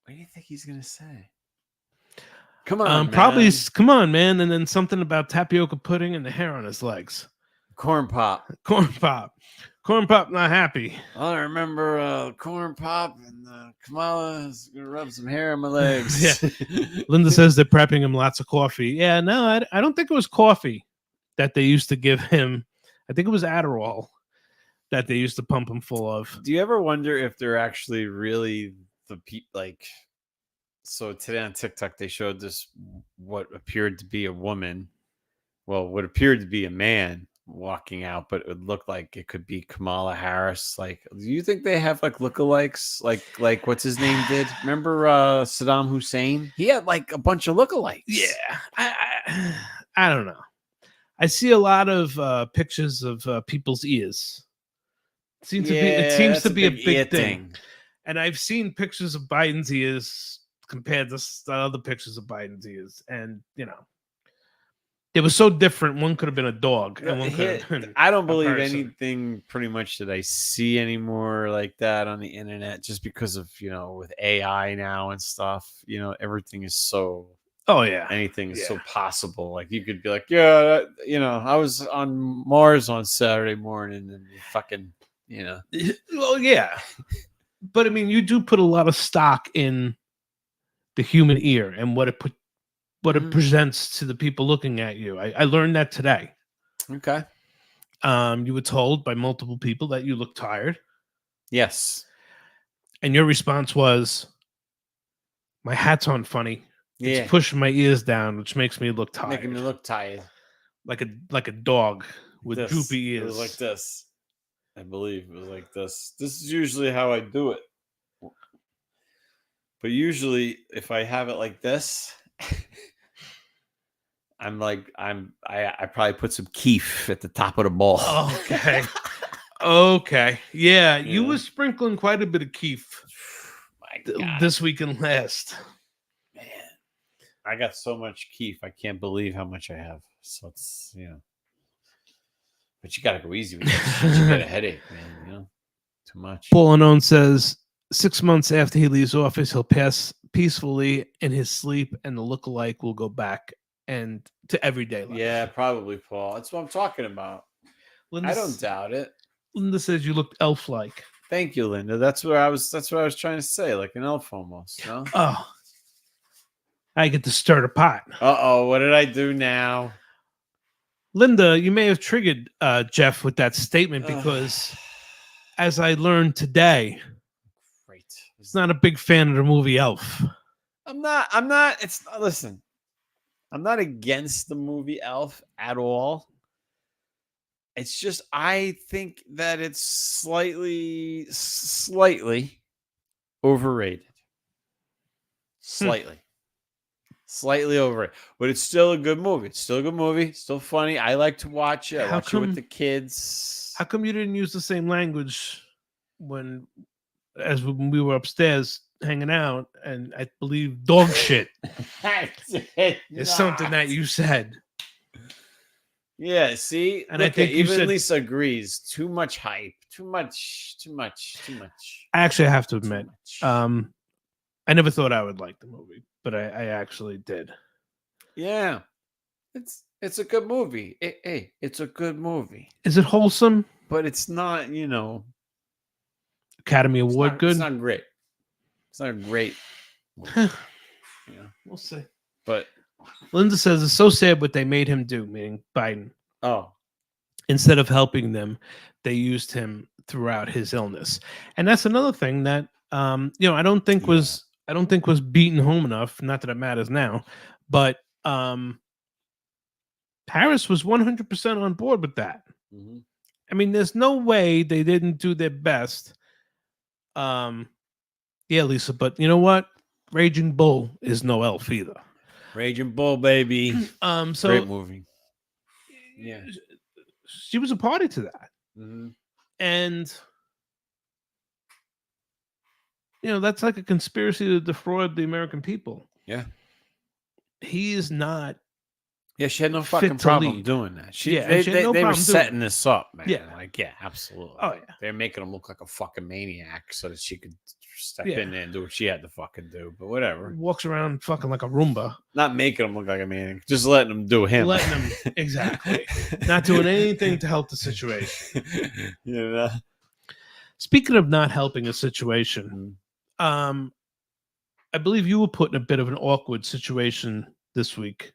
Speaker 4: What do you think he's going to say? Come on,
Speaker 3: probably come on, man, and then something about tapioca pudding and the hair on his legs.
Speaker 4: Corn pop,
Speaker 3: not happy.
Speaker 4: I remember corn pop and Kamala is gonna rub some hair on my legs.
Speaker 3: Yeah. Linda says they're prepping him lots of coffee. Yeah, no, I don't think it was coffee that they used to give him. I think it was Adderall that they used to pump him full of.
Speaker 4: Do you ever wonder if they're actually really the people like? So today on TikTok they showed this what appeared to be a woman, well, what appeared to be a man walking out, but it would look like it could be Kamala Harris. Like, do you think they have like lookalikes? Like what's his name did? Remember Saddam Hussein? He had like a bunch of lookalikes.
Speaker 3: Yeah, I don't know. I see a lot of pictures of people's ears. It seems
Speaker 4: that's
Speaker 3: to be a
Speaker 4: ear
Speaker 3: big thing. And I've seen pictures of Biden's ears compared to other pictures of Biden's ears, and it was so different. One could have been a dog, and one could have been
Speaker 4: I don't
Speaker 3: a
Speaker 4: believe
Speaker 3: person.
Speaker 4: anything pretty much that I see anymore like that on the internet, just because of with AI now and stuff. Everything is so.
Speaker 3: Oh yeah,
Speaker 4: Anything is so possible. Like you could be like, yeah, I was on Mars on Saturday morning, and you fucking,
Speaker 3: Well, yeah, but I mean, you do put a lot of stock in the human ear and what it presents to the people looking at you. I learned that today.
Speaker 4: Okay.
Speaker 3: You were told by multiple people that you look tired.
Speaker 4: Yes.
Speaker 3: And your response was, "My hat's on funny.
Speaker 4: Yeah.
Speaker 3: It's pushing my ears down, which makes me look tired.
Speaker 4: Making me look tired.
Speaker 3: Like a dog with droopy ears."
Speaker 4: It was like this. I believe it was like this. This is usually how I do it. But usually if I have it like this, I probably put some keef at the top of the bowl.
Speaker 3: Okay. Okay. Yeah, you were sprinkling quite a bit of keef this week and last.
Speaker 4: Man, I got so much keef. I can't believe how much I have. So it's but you gotta go easy with that. You get a headache, man. Too much.
Speaker 3: Paul Unknown says 6 months after he leaves office, he'll pass peacefully in his sleep, and the lookalike will go back and to everyday life.
Speaker 4: Yeah, probably, Paul. That's what I'm talking about. I don't doubt it.
Speaker 3: Linda says you looked elf-like.
Speaker 4: Thank you, Linda. That's what I was trying to say, like an elf almost. No?
Speaker 3: Oh, I get to stir the pot.
Speaker 4: Uh-oh, what did I do now?
Speaker 3: Linda, you may have triggered Jeff with that statement because, as I learned today, he's not a big fan of the movie Elf.
Speaker 4: I'm not. Listen, I'm not against the movie Elf at all. It's just I think that it's slightly overrated. Slightly overrated, but it's still a good movie. It's still a good movie. Still funny. I like to watch it. I watch it with the kids.
Speaker 3: How come you didn't use the same language when we were upstairs hanging out? And I believe dog shit is something that you said.
Speaker 4: Yeah, see,
Speaker 3: and I think
Speaker 4: even Lisa agrees. Too much hype. Too much.
Speaker 3: I actually have to admit, I never thought I would like the movie, but I actually did.
Speaker 4: Yeah, it's a good movie. Hey, it's a good movie.
Speaker 3: Is it wholesome?
Speaker 4: But it's not,
Speaker 3: Academy Award good.
Speaker 4: It's not great. It's not a great movie.
Speaker 3: We'll see.
Speaker 4: But
Speaker 3: Linda says it's so sad what they made him do, meaning Biden.
Speaker 4: Oh.
Speaker 3: Instead of helping them, they used him throughout his illness. And that's another thing that I don't think was beaten home enough. Not that it matters now, but Harris was 100% on board with that.
Speaker 4: Mm-hmm.
Speaker 3: I mean, there's no way they didn't do their best. Yeah, Lisa, but you know what? Raging Bull is no elf either.
Speaker 4: Raging Bull, baby.
Speaker 3: So
Speaker 4: great movie. Yeah,
Speaker 3: she was a party to that, and that's like a conspiracy to defraud the American people.
Speaker 4: Yeah,
Speaker 3: he is not.
Speaker 4: Yeah, she had no fucking problem doing that. They were setting this up, man.
Speaker 3: Yeah,
Speaker 4: absolutely.
Speaker 3: Oh yeah,
Speaker 4: they're making him look like a fucking maniac so that she could step in there and do what she had to fucking do. But whatever.
Speaker 3: Walks around fucking like a Roomba.
Speaker 4: Not making him look like a maniac, just letting him do him.
Speaker 3: Letting him exactly. Not doing anything to help the situation. Speaking of not helping a situation, I believe you were put in a bit of an awkward situation this week.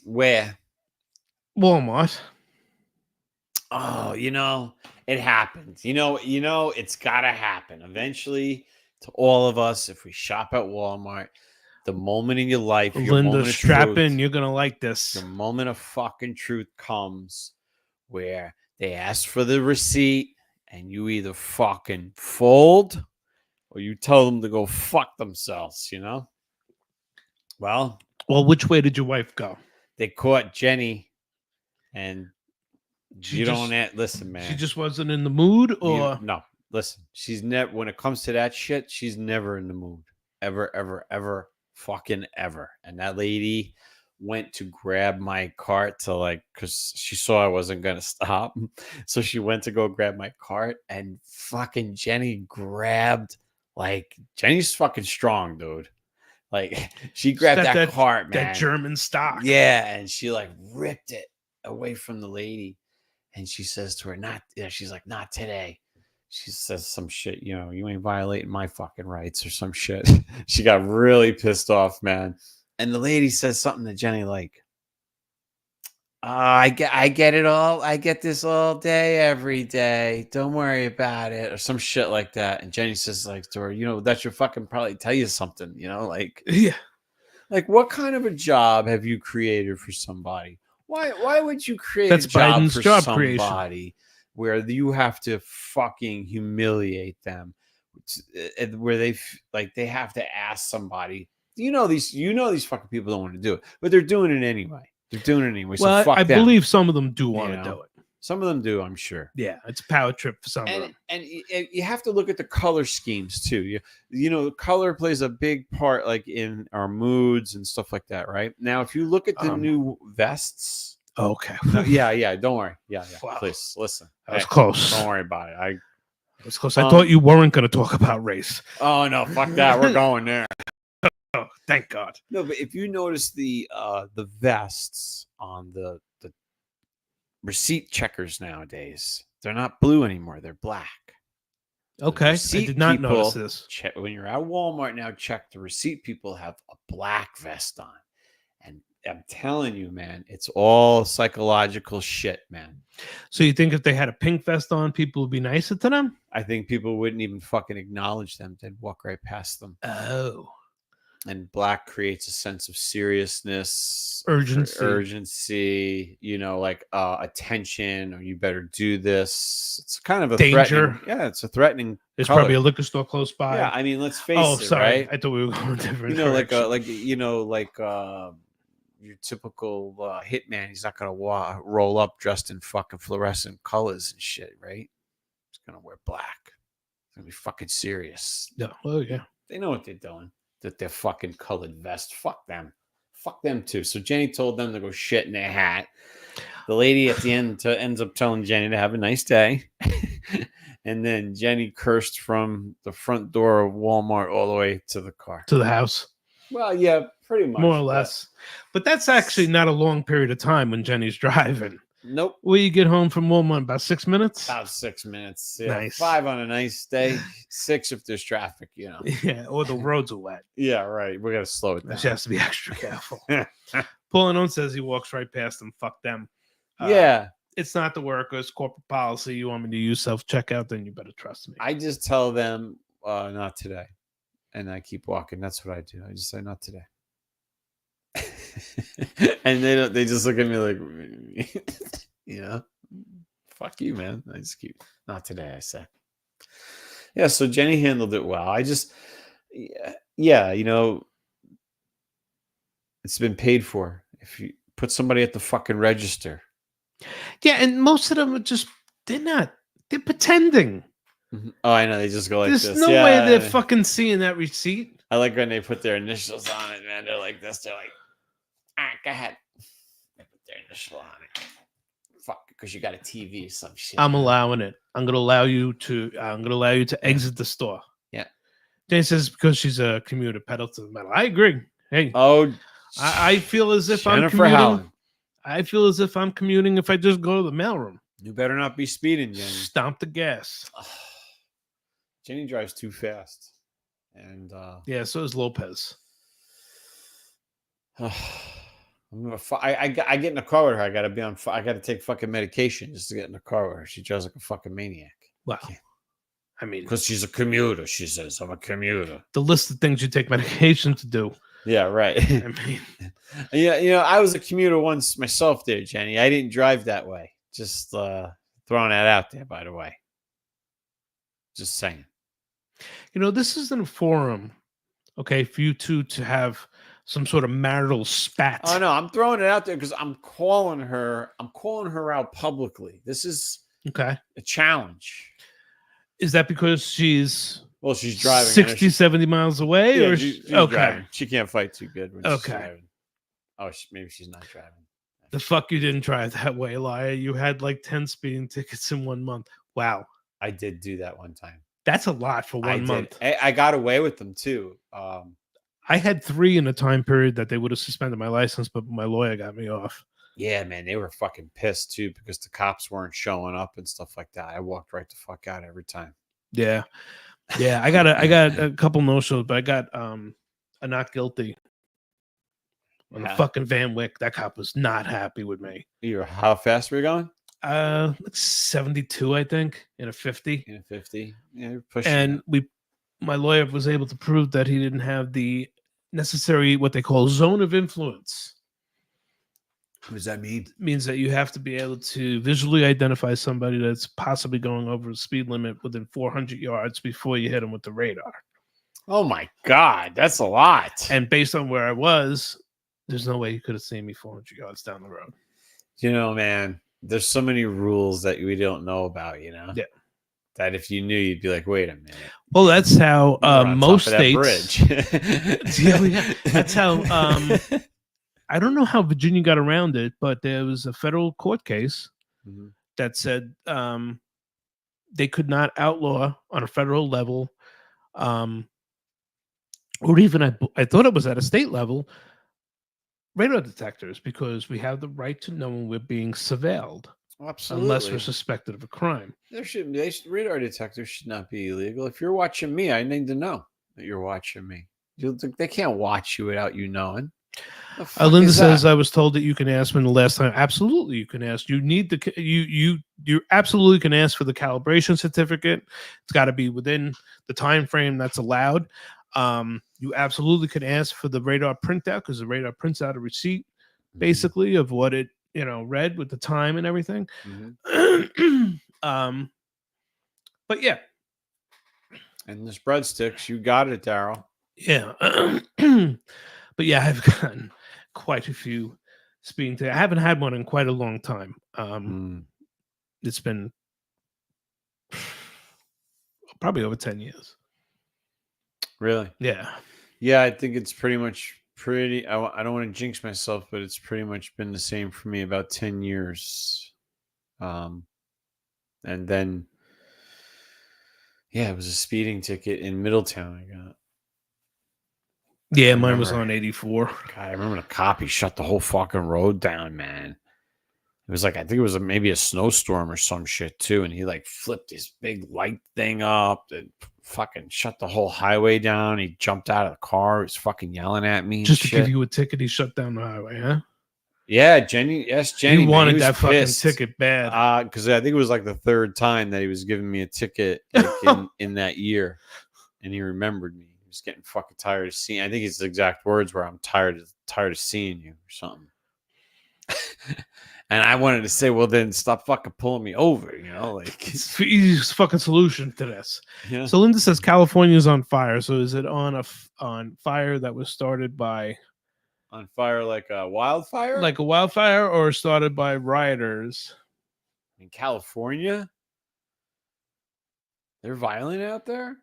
Speaker 4: Where?
Speaker 3: Walmart.
Speaker 4: Oh, it happens. It's gotta happen eventually to all of us. If we shop at Walmart, the moment in your life,
Speaker 3: Linda, strap in. You're gonna like this.
Speaker 4: The moment of fucking truth comes where they ask for the receipt and you either fucking fold or you tell them to go fuck themselves, you know? Well,
Speaker 3: which way did your wife go?
Speaker 4: they caught Jenny and
Speaker 3: She
Speaker 4: you
Speaker 3: just-
Speaker 4: don't listen, man.
Speaker 3: She just wasn't in the mood, or
Speaker 4: No, listen. She's never, when it comes to that shit, she's never in the mood. Ever, ever, ever, fucking ever. And that lady went to grab my cart to like, because she saw I wasn't going to stop. So she went to go grab my cart and fucking Jenny grabbed, like, Jenny's fucking strong, dude. Like, she grabbed that cart, man.
Speaker 3: that German stock.
Speaker 4: Yeah. And she like ripped it away from the lady. And she says to her, she's like, not today. She says some shit, you know, you ain't violating my fucking rights or some shit. She got really pissed off, man. And the lady says something to Jenny like, I get it all. I get this all day, every day. Don't worry about it. Or some shit like that. And Jenny says like to her, you know, that should fucking probably tell you something, you know, like,
Speaker 3: Yeah.
Speaker 4: like what kind of a job have you created for somebody? Why would you create
Speaker 3: That's
Speaker 4: a job
Speaker 3: Biden's
Speaker 4: for
Speaker 3: job
Speaker 4: somebody
Speaker 3: creation.
Speaker 4: where you have to fucking humiliate them, where they have to ask somebody? You know these fucking people don't want to do it, but they're doing it anyway. They're doing it anyway. So
Speaker 3: Well,
Speaker 4: fuck
Speaker 3: I
Speaker 4: them.
Speaker 3: believe some of them do want to
Speaker 4: know?
Speaker 3: do it.
Speaker 4: Some of them do, I'm sure.
Speaker 3: Yeah, it's a power trip for some of them.
Speaker 4: And you have to look at the color schemes too. You know, color plays a big part, like in our moods and stuff like that, right? Now, if you look at the new vests,
Speaker 3: Okay.
Speaker 4: yeah, don't worry, yeah,
Speaker 3: Wow.
Speaker 4: Please listen.
Speaker 3: That was
Speaker 4: Hey,
Speaker 3: close.
Speaker 4: Don't worry about it.
Speaker 3: That was close. I thought you weren't going to talk about race.
Speaker 4: Oh no, fuck that. We're going there.
Speaker 3: Oh, thank God.
Speaker 4: No, but if you notice the vests on the receipt checkers nowadays, they're not blue anymore. They're black.
Speaker 3: Okay. I
Speaker 4: receipt
Speaker 3: did not
Speaker 4: people
Speaker 3: notice this.
Speaker 4: When you're at Walmart now, check the receipt people have a black vest on. And I'm telling you, man, it's all psychological shit, man.
Speaker 3: So you think if they had a pink vest on, people would be nicer to them?
Speaker 4: I think people wouldn't even fucking acknowledge them. They'd walk right past them.
Speaker 3: Oh.
Speaker 4: And black creates a sense of seriousness,
Speaker 3: Urgency.
Speaker 4: you know, like attention, or you better do this. It's kind of a
Speaker 3: Danger.
Speaker 4: It's a threatening.
Speaker 3: There's
Speaker 4: color.
Speaker 3: probably a liquor store close by.
Speaker 4: Yeah, I mean, let's face
Speaker 3: Oh,
Speaker 4: it,
Speaker 3: sorry.
Speaker 4: right?
Speaker 3: I thought we were going different.
Speaker 4: You know,
Speaker 3: directions.
Speaker 4: Your typical hitman. He's not gonna roll up dressed in fucking fluorescent colors and shit, right? He's gonna wear black. He's gonna be fucking serious.
Speaker 3: Yeah. Oh, yeah.
Speaker 4: They know what they're doing. That they're fucking colored vest. Fuck them. Fuck them too. So Jenny told them to go shit in their hat. The lady at the end ends up telling Jenny to have a nice day. And then Jenny cursed from the front door of Walmart all the way to the car.
Speaker 3: To the house.
Speaker 4: Well, yeah, pretty much.
Speaker 3: More or less. But that's actually not a long period of time when Jenny's driving.
Speaker 4: Nope.
Speaker 3: Will you get home from Walmart in about 6 minutes?
Speaker 4: About 6 minutes. Yeah.
Speaker 3: Nice.
Speaker 4: 5 on a nice day. 6 if there's traffic, you know.
Speaker 3: Yeah, or the roads are wet.
Speaker 4: Yeah, right. We got to slow it down.
Speaker 3: She has to be extra careful. Paul says he walks right past them. Fuck them.
Speaker 4: Yeah.
Speaker 3: It's not the workers' corporate policy. You want me to use self-checkout, then you better trust me.
Speaker 4: I just tell them, not today. And I keep walking. That's what I do. I just say, not today. And they just look at me like, you know, fuck you, man. I just keep, not today, I say. Yeah, so Jenny handled it well. Yeah, you know, it's been paid for. If you put somebody at the fucking register.
Speaker 3: Yeah, and most of them are just, they're pretending.
Speaker 4: Oh, I know. They just go like
Speaker 3: There's
Speaker 4: this.
Speaker 3: no way they're fucking seeing that receipt.
Speaker 4: I like when they put their initials on it, man. They're like this. They're like, go ahead. They put their initial on it. Fuck, because you got a TV or some shit.
Speaker 3: I'm allowing it. I'm gonna allow you to exit the store.
Speaker 4: Yeah.
Speaker 3: Jane says because she's a commuter, pedal to the metal. I agree. Hey,
Speaker 4: Oh,
Speaker 3: I feel as if I'm
Speaker 4: Jennifer
Speaker 3: commuting.
Speaker 4: Howland.
Speaker 3: I feel as if I'm commuting if I just go to the mailroom.
Speaker 4: You better not be speeding, Jenny.
Speaker 3: Stomp the gas.
Speaker 4: Jenny drives too fast, and
Speaker 3: Yeah, so is Lopez.
Speaker 4: I get in the car with her. I gotta take fucking medication just to get in the car with her. She drives like a fucking maniac.
Speaker 3: Well, I mean,
Speaker 4: Because she's a commuter. She says, I'm a commuter.
Speaker 3: the list of things you take medication to do.
Speaker 4: Yeah, right.
Speaker 3: I mean,
Speaker 4: Yeah, you know, I was a commuter once myself there, Jenny. I didn't drive that way. Just throwing that out there, by the way. Just saying.
Speaker 3: This isn't a forum, okay, for you two to have some sort of marital spat.
Speaker 4: Oh no, I'm throwing it out there because I'm calling her out publicly. This is
Speaker 3: Okay.
Speaker 4: a challenge.
Speaker 3: Is that because she's
Speaker 4: She's driving
Speaker 3: 60, 70 miles away?
Speaker 4: Yeah,
Speaker 3: or
Speaker 4: she's
Speaker 3: okay.
Speaker 4: driving. She can't fight too good when she's
Speaker 3: Okay.
Speaker 4: driving. Oh, maybe she's not driving.
Speaker 3: The fuck you didn't drive that way, liar. You had like 10 speeding tickets in 1 month. Wow.
Speaker 4: I did do that one time.
Speaker 3: That's a lot for 1 month.
Speaker 4: I got away with them too.
Speaker 3: I had 3 in a time period that they would have suspended my license, but my lawyer got me off.
Speaker 4: Yeah, man, they were fucking pissed too because the cops weren't showing up and stuff like that. I walked right the fuck out every time.
Speaker 3: Yeah. Yeah, I got a couple no-shows, but I got a not guilty on the fucking Van Wyck. That cop was not happy with me.
Speaker 4: How fast were you going?
Speaker 3: Like 72, I think, in a 50.
Speaker 4: In a 50. Yeah, you're pushing.
Speaker 3: And my lawyer was able to prove that he didn't have the necessary, what they call zone of influence.
Speaker 4: What does that mean?
Speaker 3: It means that you have to be able to visually identify somebody that's possibly going over the speed limit within 400 yards before you hit them with the radar.
Speaker 4: Oh my God, that's a lot.
Speaker 3: And based on where I was, there's no way you could have seen me 400 yards down the road.
Speaker 4: Man, there's so many rules that we don't know about,
Speaker 3: Yeah.
Speaker 4: That if you knew, you'd be like, wait a minute.
Speaker 3: Well, that's how most states.
Speaker 4: Bridge.
Speaker 3: Yeah, that's how. I don't know how Virginia got around it, but there was a federal court case that said they could not outlaw on a federal level, or even I thought it was at a state level, radar detectors, because we have the right to know when we're being surveilled.
Speaker 4: Absolutely.
Speaker 3: Unless we're suspected of a crime.
Speaker 4: Radar detectors should not be illegal. If you're watching me, I need to know that you're watching me. They can't watch you without you knowing.
Speaker 3: Linda says, I was told that you can ask when the last time. Absolutely, you can ask. You need you absolutely can ask for the calibration certificate. It's got to be within the time frame that's allowed. You absolutely can ask for the radar printout, because the radar prints out a receipt, basically, of what it read with the time and everything. But yeah.
Speaker 4: And this breadsticks, you got it, Daryl.
Speaker 3: Yeah. But yeah, I've gotten quite a few speeding tickets. I haven't had one in quite a long time. It's been probably over 10 years.
Speaker 4: Really?
Speaker 3: Yeah.
Speaker 4: Yeah, I think it's pretty much I don't want to jinx myself, but it's pretty much been the same for me, about 10 years. And then, yeah, it was a speeding ticket in Middletown I got.
Speaker 3: Yeah, mine was on 84.
Speaker 4: God, I remember the cop, he shut the whole fucking road down, man. It was like, I think it was maybe a snowstorm or some shit too. And he like flipped his big light thing up and fucking shut the whole highway down. He jumped out of the car. He was fucking yelling at me.
Speaker 3: Just to give you a ticket, he shut down the highway, huh?
Speaker 4: Yeah, Jenny. Yes, Jenny.
Speaker 3: He wanted that fucking ticket bad.
Speaker 4: Because I think it was like the third time that he was giving me a ticket like in that year. And he remembered me. He was getting fucking tired of seeing. I think his exact words were, "I'm tired of seeing you," or something. And I wanted to say, well, then stop fucking pulling me over, like
Speaker 3: it's the easiest fucking solution to this.
Speaker 4: Yeah.
Speaker 3: So Linda says California's on fire. So is it on on fire that was started by
Speaker 4: on fire like a wildfire?
Speaker 3: Like a wildfire, or started by rioters?
Speaker 4: In California? They're violent out there?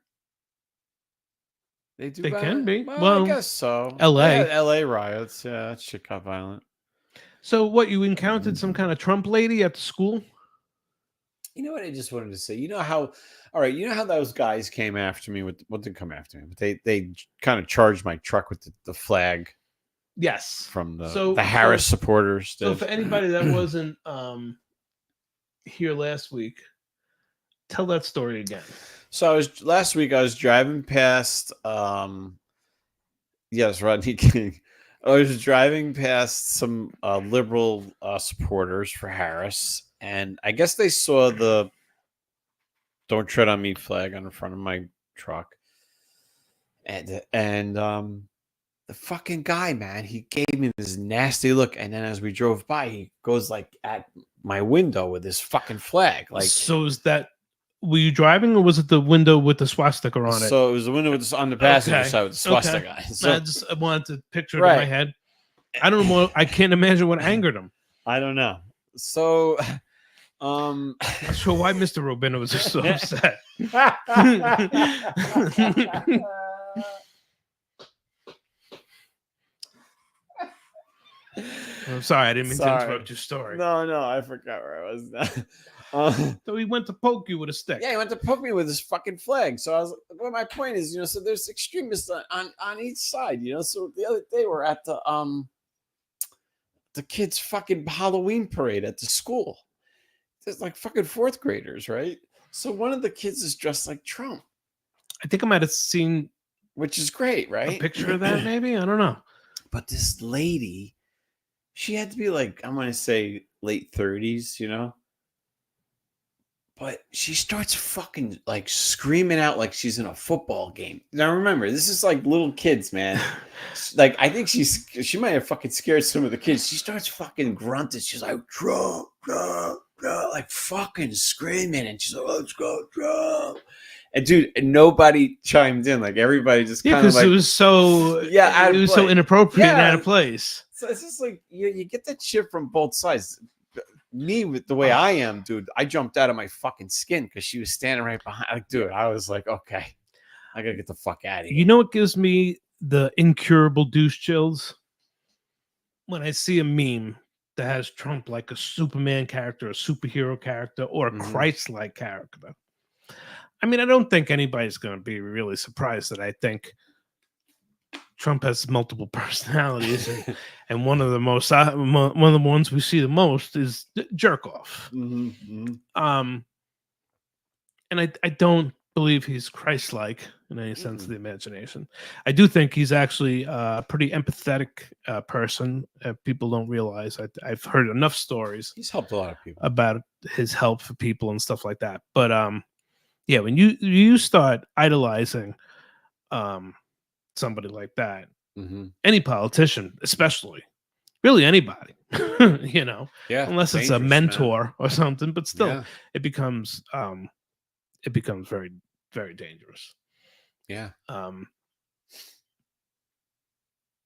Speaker 4: They
Speaker 3: can be.
Speaker 4: Well, I guess so.
Speaker 3: LA.
Speaker 4: Yeah, LA riots. Yeah, that shit got violent.
Speaker 3: So what, you encountered some kind of Trump lady at the school?
Speaker 4: You know what I just wanted to say? You know how those guys came after me with, what didn't come after me, but they kind of charged my truck with the flag.
Speaker 3: Yes.
Speaker 4: From the Harris supporters.
Speaker 3: So for anybody that wasn't here last week, tell that story again.
Speaker 4: So last week I was driving past yes, Rodney King. I was driving past some liberal supporters for Harris, and I guess they saw the "Don't Tread on Me" flag on the front of my truck, and the fucking guy, man, he gave me this nasty look, and then as we drove by, he goes like at my window with this fucking flag. Like,
Speaker 3: so is that? Were you driving, or was it the window with the swastika on it?
Speaker 4: so it was the window with on the passenger
Speaker 3: Okay.
Speaker 4: side with the swastika.
Speaker 3: Okay.
Speaker 4: So
Speaker 3: I wanted to picture it in my
Speaker 4: Right.
Speaker 3: head. I don't know. I can't imagine what angered him.
Speaker 4: I don't know. So,
Speaker 3: I'm not sure why Mr. Robina was so upset. I'm sorry, I didn't mean to
Speaker 4: Sorry.
Speaker 3: interrupt your story.
Speaker 4: no, I forgot where I was.
Speaker 3: So he went to poke you with a stick.
Speaker 4: Yeah, he went to poke me with his fucking flag. So I was. Well, my point is, so there's extremists on each side. So the other day we're at the kids' fucking Halloween parade at the school. There's like fucking fourth graders, right? So one of the kids is dressed like Trump,
Speaker 3: I think I might have seen
Speaker 4: which is great,
Speaker 3: a
Speaker 4: right?
Speaker 3: picture of that, maybe. I don't know.
Speaker 4: But this lady, she had to be like, I'm gonna say late 30s, But she starts fucking like screaming out like she's in a football game. Now remember, this is like little kids, man. Like I think she might have fucking scared some of the kids. She starts fucking grunting. She's like, Trump, Trump, Trump, like fucking screaming, and she's like, let's go, Trump. And dude, and nobody chimed in. Like everybody just
Speaker 3: Yeah,
Speaker 4: kind of
Speaker 3: because
Speaker 4: like,
Speaker 3: it was so
Speaker 4: out
Speaker 3: it
Speaker 4: of
Speaker 3: was so
Speaker 4: place.
Speaker 3: inappropriate and
Speaker 4: Yeah.
Speaker 3: out of place.
Speaker 4: So it's just like you get that shit from both sides. Me with the way I am, dude, I jumped out of my fucking skin because she was standing right behind. Like, dude, I was like, okay, I gotta get the fuck out of here.
Speaker 3: You know what gives me the incurable douche chills? When I see a meme that has Trump like a Superman character, a superhero character, or a
Speaker 4: Mhm.
Speaker 3: Christ-like character. I mean, I don't think anybody's going to be really surprised that I think Trump has multiple personalities, and one of the most one of the ones we see the most is jerk off.
Speaker 4: Mhm.
Speaker 3: And I don't believe he's Christ-like in any sense of the imagination. I do think he's actually a pretty empathetic person. People don't realize. I've heard enough stories
Speaker 4: He's helped a lot of people.
Speaker 3: about his help for people and stuff like that. But yeah, when you start idolizing somebody like that, any politician, especially, really anybody,
Speaker 4: Yeah,
Speaker 3: unless it's a
Speaker 4: dangerous,
Speaker 3: mentor or something, but still,
Speaker 4: Yeah.
Speaker 3: it becomes very, very dangerous.
Speaker 4: Yeah.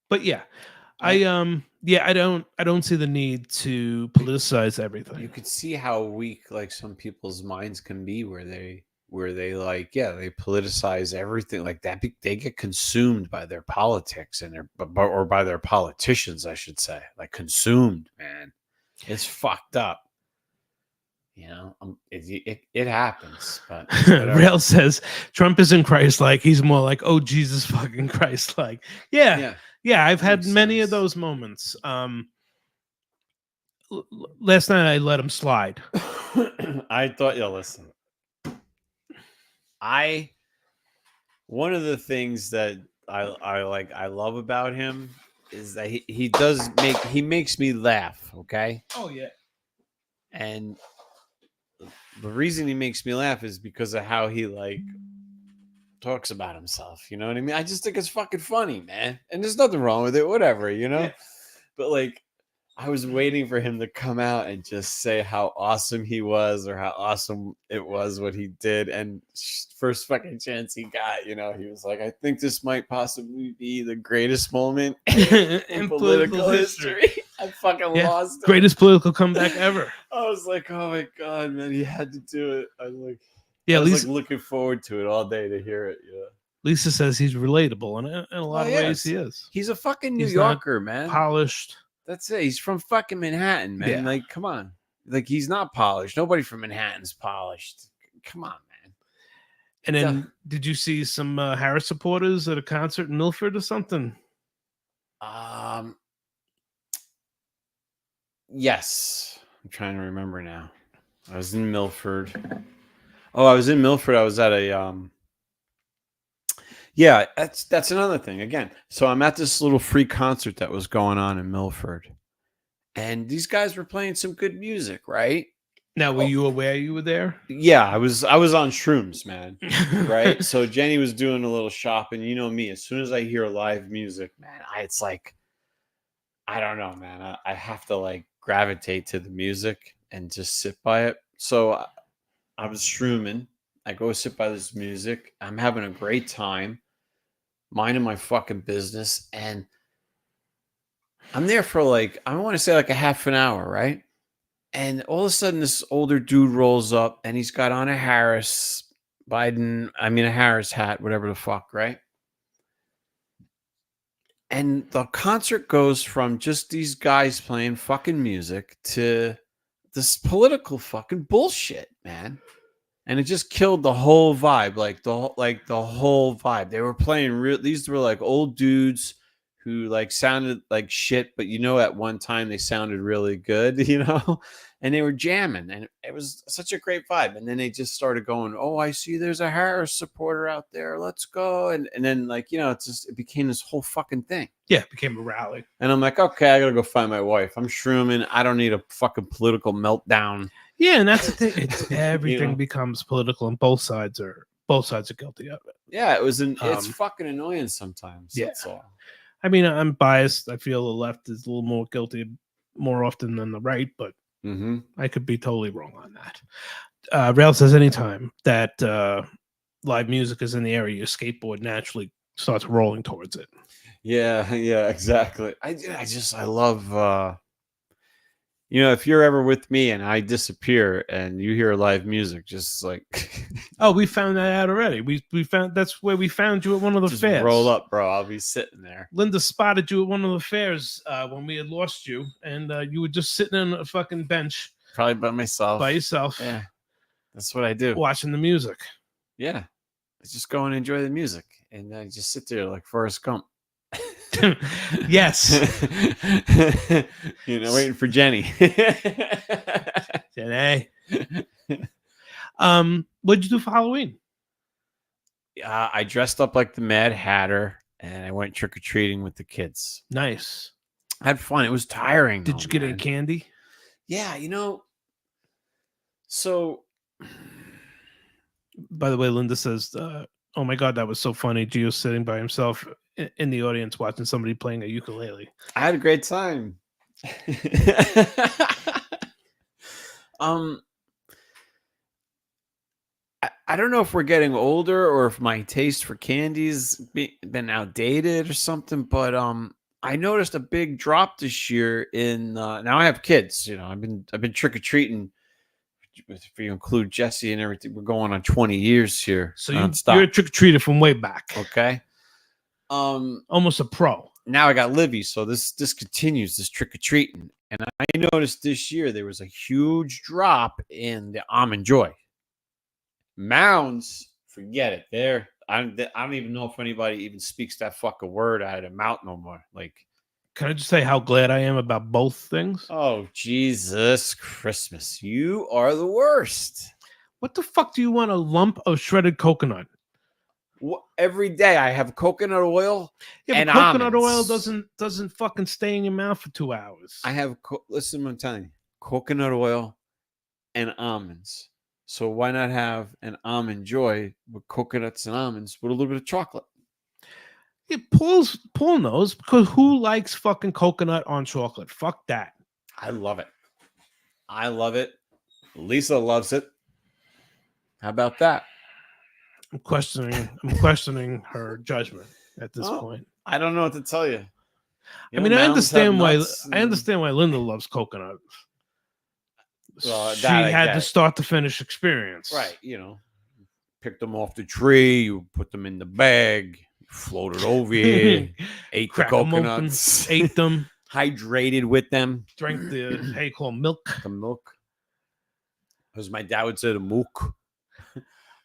Speaker 3: But yeah, I don't see the need to politicize everything.
Speaker 4: You could see how weak like some people's minds can be where they like, yeah, they politicize everything like that. They get consumed by their politics and or by their politicians, I should say. Like consumed, man. It's fucked up. It happens. But
Speaker 3: Rail says Trump isn't Christ-like. He's more like, oh Jesus fucking Christ-like. Yeah. I've had
Speaker 4: Makes
Speaker 3: many of
Speaker 4: sense.
Speaker 3: those moments. Last night I let him slide.
Speaker 4: I thought, listen. One of the things that I love about him is that he makes me laugh, okay?
Speaker 3: Oh yeah.
Speaker 4: And the reason he makes me laugh is because of how he like talks about himself. You know what I mean? I just think it's fucking funny, man. And there's nothing wrong with it, whatever,
Speaker 3: Yeah.
Speaker 4: But like, I was waiting for him to come out and just say how awesome he was or how awesome it was what he did. And first fucking chance he got, he was like, I think this might possibly be the greatest moment in political history. I fucking lost it.
Speaker 3: Greatest political comeback ever.
Speaker 4: I was like, oh my God, man, he had to do it. I was
Speaker 3: Lisa,
Speaker 4: like looking forward to it all day to hear it. Yeah.
Speaker 3: Lisa says he's relatable, and in a lot of ways he is.
Speaker 4: He's a fucking New
Speaker 3: He's not
Speaker 4: Yorker, man.
Speaker 3: Polished.
Speaker 4: That's it. He's from fucking Manhattan, man.
Speaker 3: Yeah.
Speaker 4: Like, come on. Like, he's not polished. Nobody from Manhattan's polished. Come on, man.
Speaker 3: And then, did you see some Harris supporters at a concert in Milford or something?
Speaker 4: Yes. I'm trying to remember now. I was in Milford. Oh, I was in Milford. I was at a yeah, that's another thing. Again, so I'm at this little free concert that was going on in Milford. And these guys were playing some good music, right?
Speaker 3: Now, were you aware you were there?
Speaker 4: Yeah, I was on shrooms, man. Right? So Jenny was doing a little shopping. You know me, as soon as I hear live music, man, it's like, I don't know, man. I have to like gravitate to the music. and just sit by it. So I was shrooming. I go sit by this music. I'm having a great time, minding my fucking business, and I'm there for like, I want to say like a half an hour, right? And all of a sudden, this older dude rolls up, and he's got on a Harris a Harris hat, whatever the fuck, right? And the concert goes from just these guys playing fucking music to this political fucking bullshit, man. And it just killed the whole vibe, like the whole vibe. They were playing real. These were like old dudes who like sounded like shit, but at one time they sounded really good, and they were jamming, and it was such a great vibe. And then they just started going, "Oh, I see, there's a Harris supporter out there. Let's go!" And then it became this whole fucking thing.
Speaker 3: Yeah, it became a rally.
Speaker 4: And I'm like, okay, I gotta go find my wife. I'm shrooming. I don't need a fucking political meltdown.
Speaker 3: Yeah, and that's the thing. It's everything becomes political, and both sides are guilty of it.
Speaker 4: Yeah, it's fucking annoying sometimes.
Speaker 3: Yeah.
Speaker 4: That's all.
Speaker 3: I mean, I'm biased. I feel the left is a little more guilty more often than the right, but I could be totally wrong on that. Rail says anytime that live music is in the area, your skateboard naturally starts rolling towards it.
Speaker 4: Yeah, exactly. I love if you're ever with me and I disappear and you hear live music, just like
Speaker 3: oh, we found that out already. We found that's where we found you at one of the
Speaker 4: just
Speaker 3: fairs.
Speaker 4: Roll up, bro. I'll be sitting there.
Speaker 3: Linda spotted you at one of the fairs when we had lost you, and you were just sitting on a fucking bench,
Speaker 4: probably by yourself. Yeah, that's what I do.
Speaker 3: Watching the music.
Speaker 4: Yeah, I just go and enjoy the music, and I just sit there like Forrest Gump.
Speaker 3: Yes.
Speaker 4: Waiting for Jenny.
Speaker 3: Jenny. What'd you do for Halloween?
Speaker 4: I dressed up like the Mad Hatter, and I went trick-or-treating with the kids.
Speaker 3: Nice.
Speaker 4: I had fun. It was tiring.
Speaker 3: Did you get any candy?
Speaker 4: Yeah, so
Speaker 3: by the way, Linda says, oh my God, that was so funny. Gio's sitting by himself in the audience watching somebody playing a ukulele.
Speaker 4: I had a great time. I don't know if we're getting older or if my taste for candy's been outdated or something, but I noticed a big drop this year in now I have kids, I've been trick-or-treating. If you include Jesse and everything, we're going on 20 years here.
Speaker 3: So you're a trick-or-treater from way back.
Speaker 4: Okay.
Speaker 3: Almost a pro.
Speaker 4: Now I got Livy, so this continues, this trick-or-treating. And I noticed this year there was a huge drop in the Almond Joy. Mounds, forget it. I don't even know if anybody even speaks that fucking word out of their mouth no more. Like,
Speaker 3: can I just say how glad I am about both things?
Speaker 4: Oh, Jesus Christmas. You are the worst.
Speaker 3: What the fuck do you want a lump of shredded coconut?
Speaker 4: Every day I have coconut oil.
Speaker 3: Yeah,
Speaker 4: and
Speaker 3: but coconut
Speaker 4: almonds.
Speaker 3: oil doesn't fucking stay in your mouth for 2 hours.
Speaker 4: I have listen, what I'm telling you, coconut oil and almonds. So why not have an Almond Joy with coconuts and almonds with a little bit of chocolate?
Speaker 3: Yeah, Paul knows, because who likes fucking coconut on chocolate? Fuck that.
Speaker 4: I love it. Lisa loves it. How about that?
Speaker 3: I'm questioning her judgment at this point.
Speaker 4: I don't know what to tell you.
Speaker 3: I mean, I understand why Linda loves coconut.
Speaker 4: Well,
Speaker 3: she had the start to finish experience.
Speaker 4: Right, picked them off the tree, you put them in the bag, floated over here, ate the coconuts,
Speaker 3: ate them,
Speaker 4: hydrated with them,
Speaker 3: drank the how you call milk.
Speaker 4: The milk. As my dad would say, the mook.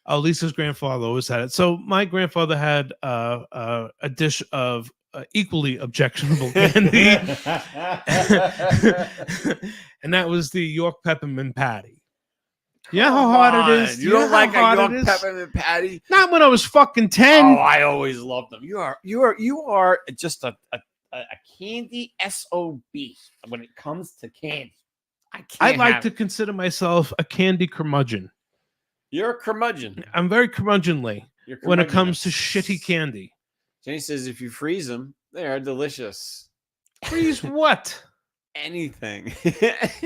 Speaker 3: Oh, Lisa's grandfather always had it. So my grandfather had a dish of equally objectionable candy, and that was the York peppermint patty. Yeah, how hard it is.
Speaker 4: You don't like a York peppermint patty?
Speaker 3: Not when I was fucking 10.
Speaker 4: Oh, I always loved them. You are just a candy SOB when it comes to candy.
Speaker 3: I like to consider myself a candy curmudgeon.
Speaker 4: You're a curmudgeon.
Speaker 3: I'm very curmudgeonly when it comes to shitty candy.
Speaker 4: Jenny says if you freeze them, they are delicious.
Speaker 3: Freeze what?
Speaker 4: anything.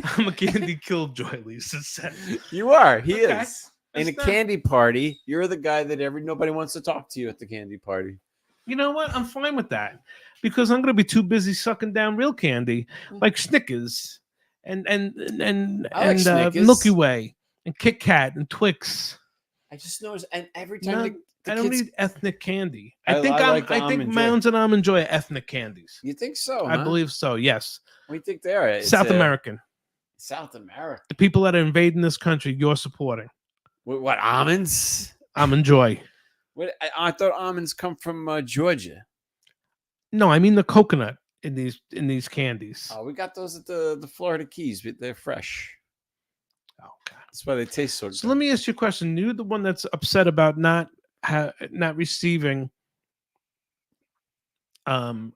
Speaker 3: I'm a candy killjoy, Lisa said.
Speaker 4: You are. He
Speaker 3: Okay.
Speaker 4: is. In a
Speaker 3: That's not-
Speaker 4: candy party, you're the guy that nobody wants to talk to you at the candy party.
Speaker 3: You know what? I'm fine with that because I'm going to be too busy sucking down real candy like Snickers and
Speaker 4: I like Snickers.
Speaker 3: Milky Way and Kit Kat and Twix.
Speaker 4: I just noticed, and every time
Speaker 3: No,
Speaker 4: the
Speaker 3: I don't
Speaker 4: kids,
Speaker 3: need ethnic candy.
Speaker 4: I
Speaker 3: I think
Speaker 4: like the
Speaker 3: I think
Speaker 4: Almond Joy.
Speaker 3: Mounds and Almond Joy are ethnic candies.
Speaker 4: you think so?
Speaker 3: I
Speaker 4: huh?
Speaker 3: believe so. Yes,
Speaker 4: What do you think they are? It's
Speaker 3: South American.
Speaker 4: South America.
Speaker 3: The people that are invading this country, you're supporting.
Speaker 4: What almonds?
Speaker 3: Almond Joy.
Speaker 4: What I thought almonds come from Georgia.
Speaker 3: No, I mean the coconut in these candies.
Speaker 4: Oh, we got those at the Florida Keys, but they're fresh.
Speaker 3: Oh God.
Speaker 4: That's why they taste so good.
Speaker 3: So let me ask you a question. You're the one that's upset about not receiving Mars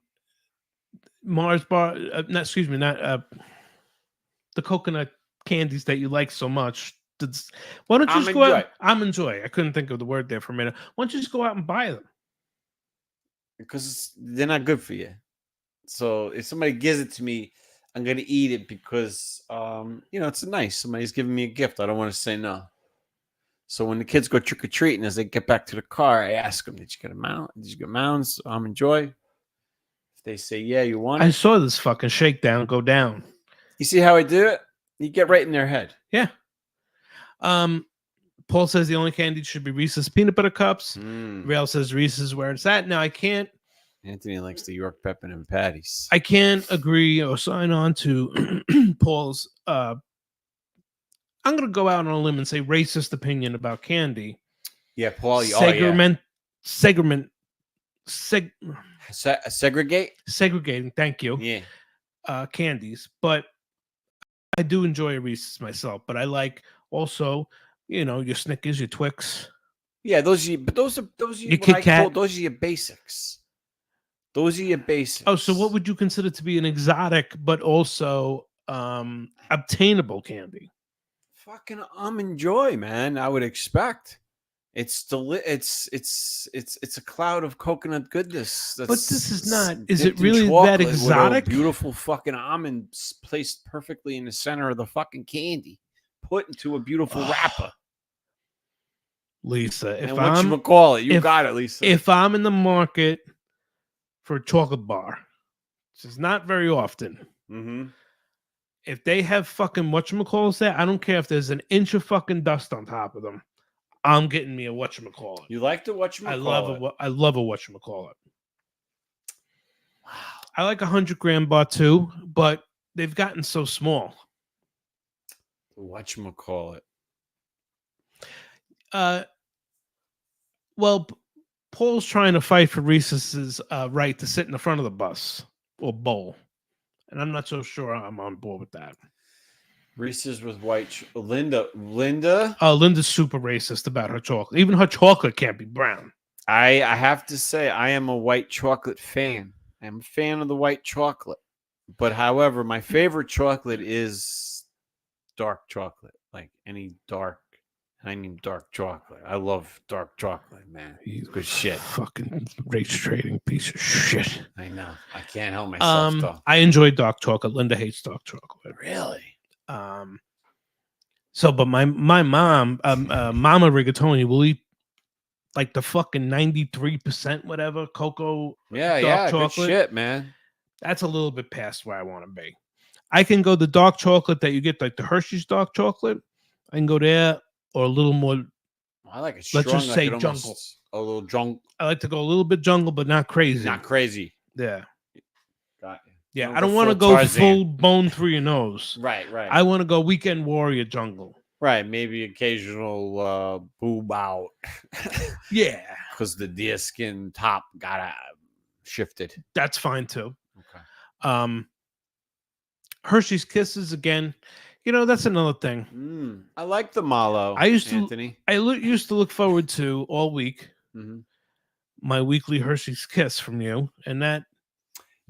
Speaker 3: bar. Not the coconut candies that you like so much. Why don't you just go out? Almond Joy. I couldn't think of the word there for a minute. Why don't you just go out and buy them?
Speaker 4: Because they're not good for you. So if somebody gives it to me, I'm gonna eat it because it's nice. Somebody's giving me a gift. I don't want to say no. So when the kids go trick or treating, as they get back to the car, I ask them, "Did you get a mount? Did you get mounds? Almond Joy?" If they say, "Yeah, you want it,"
Speaker 3: I saw this fucking shakedown go down.
Speaker 4: you see how I do it? You get right in their head.
Speaker 3: Yeah. Paul says the only candy should be Reese's peanut butter cups. Rail says Reese's where it's at. Now I can't.
Speaker 4: Anthony likes the York peppermint and patties.
Speaker 3: I can't agree or sign on to Paul's. I'm going to go out on a limb and say racist opinion about candy.
Speaker 4: Yeah, Paul.
Speaker 3: Segregate. Segregating. Thank you.
Speaker 4: Yeah.
Speaker 3: Candies, but I do enjoy a Reese's myself. But I like also, your Snickers, your Twix.
Speaker 4: Yeah, those are
Speaker 3: Your Kit Kat.
Speaker 4: Those are your basics. Those are your basics.
Speaker 3: Oh, so what would you consider to be an exotic but also obtainable candy?
Speaker 4: Fucking Almond Joy, man. I would expect. It's a cloud of coconut goodness.
Speaker 3: But this is not. Is
Speaker 4: dipped
Speaker 3: it
Speaker 4: in
Speaker 3: really
Speaker 4: chocolate
Speaker 3: that
Speaker 4: with a
Speaker 3: exotic?
Speaker 4: beautiful fucking almond placed perfectly in the center of the fucking candy, put into a beautiful wrapper.
Speaker 3: Lisa,
Speaker 4: And you got it, Lisa.
Speaker 3: If I'm in the market for a chocolate bar, which is not very often, if they have fucking whatchamacalls there, I don't care if there's an inch of fucking dust on top of them. I'm getting me a whatchamacallit.
Speaker 4: You like the whatchamacallit?
Speaker 3: I love a whatchamacallit. Wow. I like 100-gram bar too, but they've gotten so small.
Speaker 4: Whatchamacallit?
Speaker 3: Well, Paul's trying to fight for Reese's right to sit in the front of the bus or bowl, and I'm not so sure I'm on board with that.
Speaker 4: Reese's with white. Linda.
Speaker 3: Linda's super racist about her chocolate. Even her chocolate can't be brown.
Speaker 4: I have to say, I am a white chocolate fan. I'm a fan of the white chocolate. But however, my favorite chocolate is dark chocolate. Like any dark. I mean dark chocolate. I love dark chocolate, man.
Speaker 3: You
Speaker 4: good shit.
Speaker 3: Fucking race trading piece of shit.
Speaker 4: I know. I can't help myself though.
Speaker 3: I enjoy dark chocolate. Linda hates dark chocolate.
Speaker 4: Really?
Speaker 3: But my mom, Mama Rigatoni, will eat like the fucking 93% whatever cocoa.
Speaker 4: Yeah,
Speaker 3: chocolate.
Speaker 4: Good shit, man.
Speaker 3: That's a little bit past where I want to be. I can go the dark chocolate that you get, like the Hershey's dark chocolate. I can go there or a little more.
Speaker 4: I like it strong.
Speaker 3: Let's just say jungle.
Speaker 4: A little jungle.
Speaker 3: I like to go a little bit jungle, but not crazy.
Speaker 4: Not crazy.
Speaker 3: Yeah.
Speaker 4: Got you.
Speaker 3: Yeah, I don't want to go full bone through your nose.
Speaker 4: Right.
Speaker 3: I want to go weekend warrior jungle.
Speaker 4: Right, maybe occasional boob out.
Speaker 3: Yeah.
Speaker 4: Because the deer skin top got shifted.
Speaker 3: That's fine too.
Speaker 4: Okay.
Speaker 3: Hershey's Kisses again. That's another thing.
Speaker 4: I like the mallow.
Speaker 3: I used to look forward to all week my weekly Hershey's Kiss from you, and that.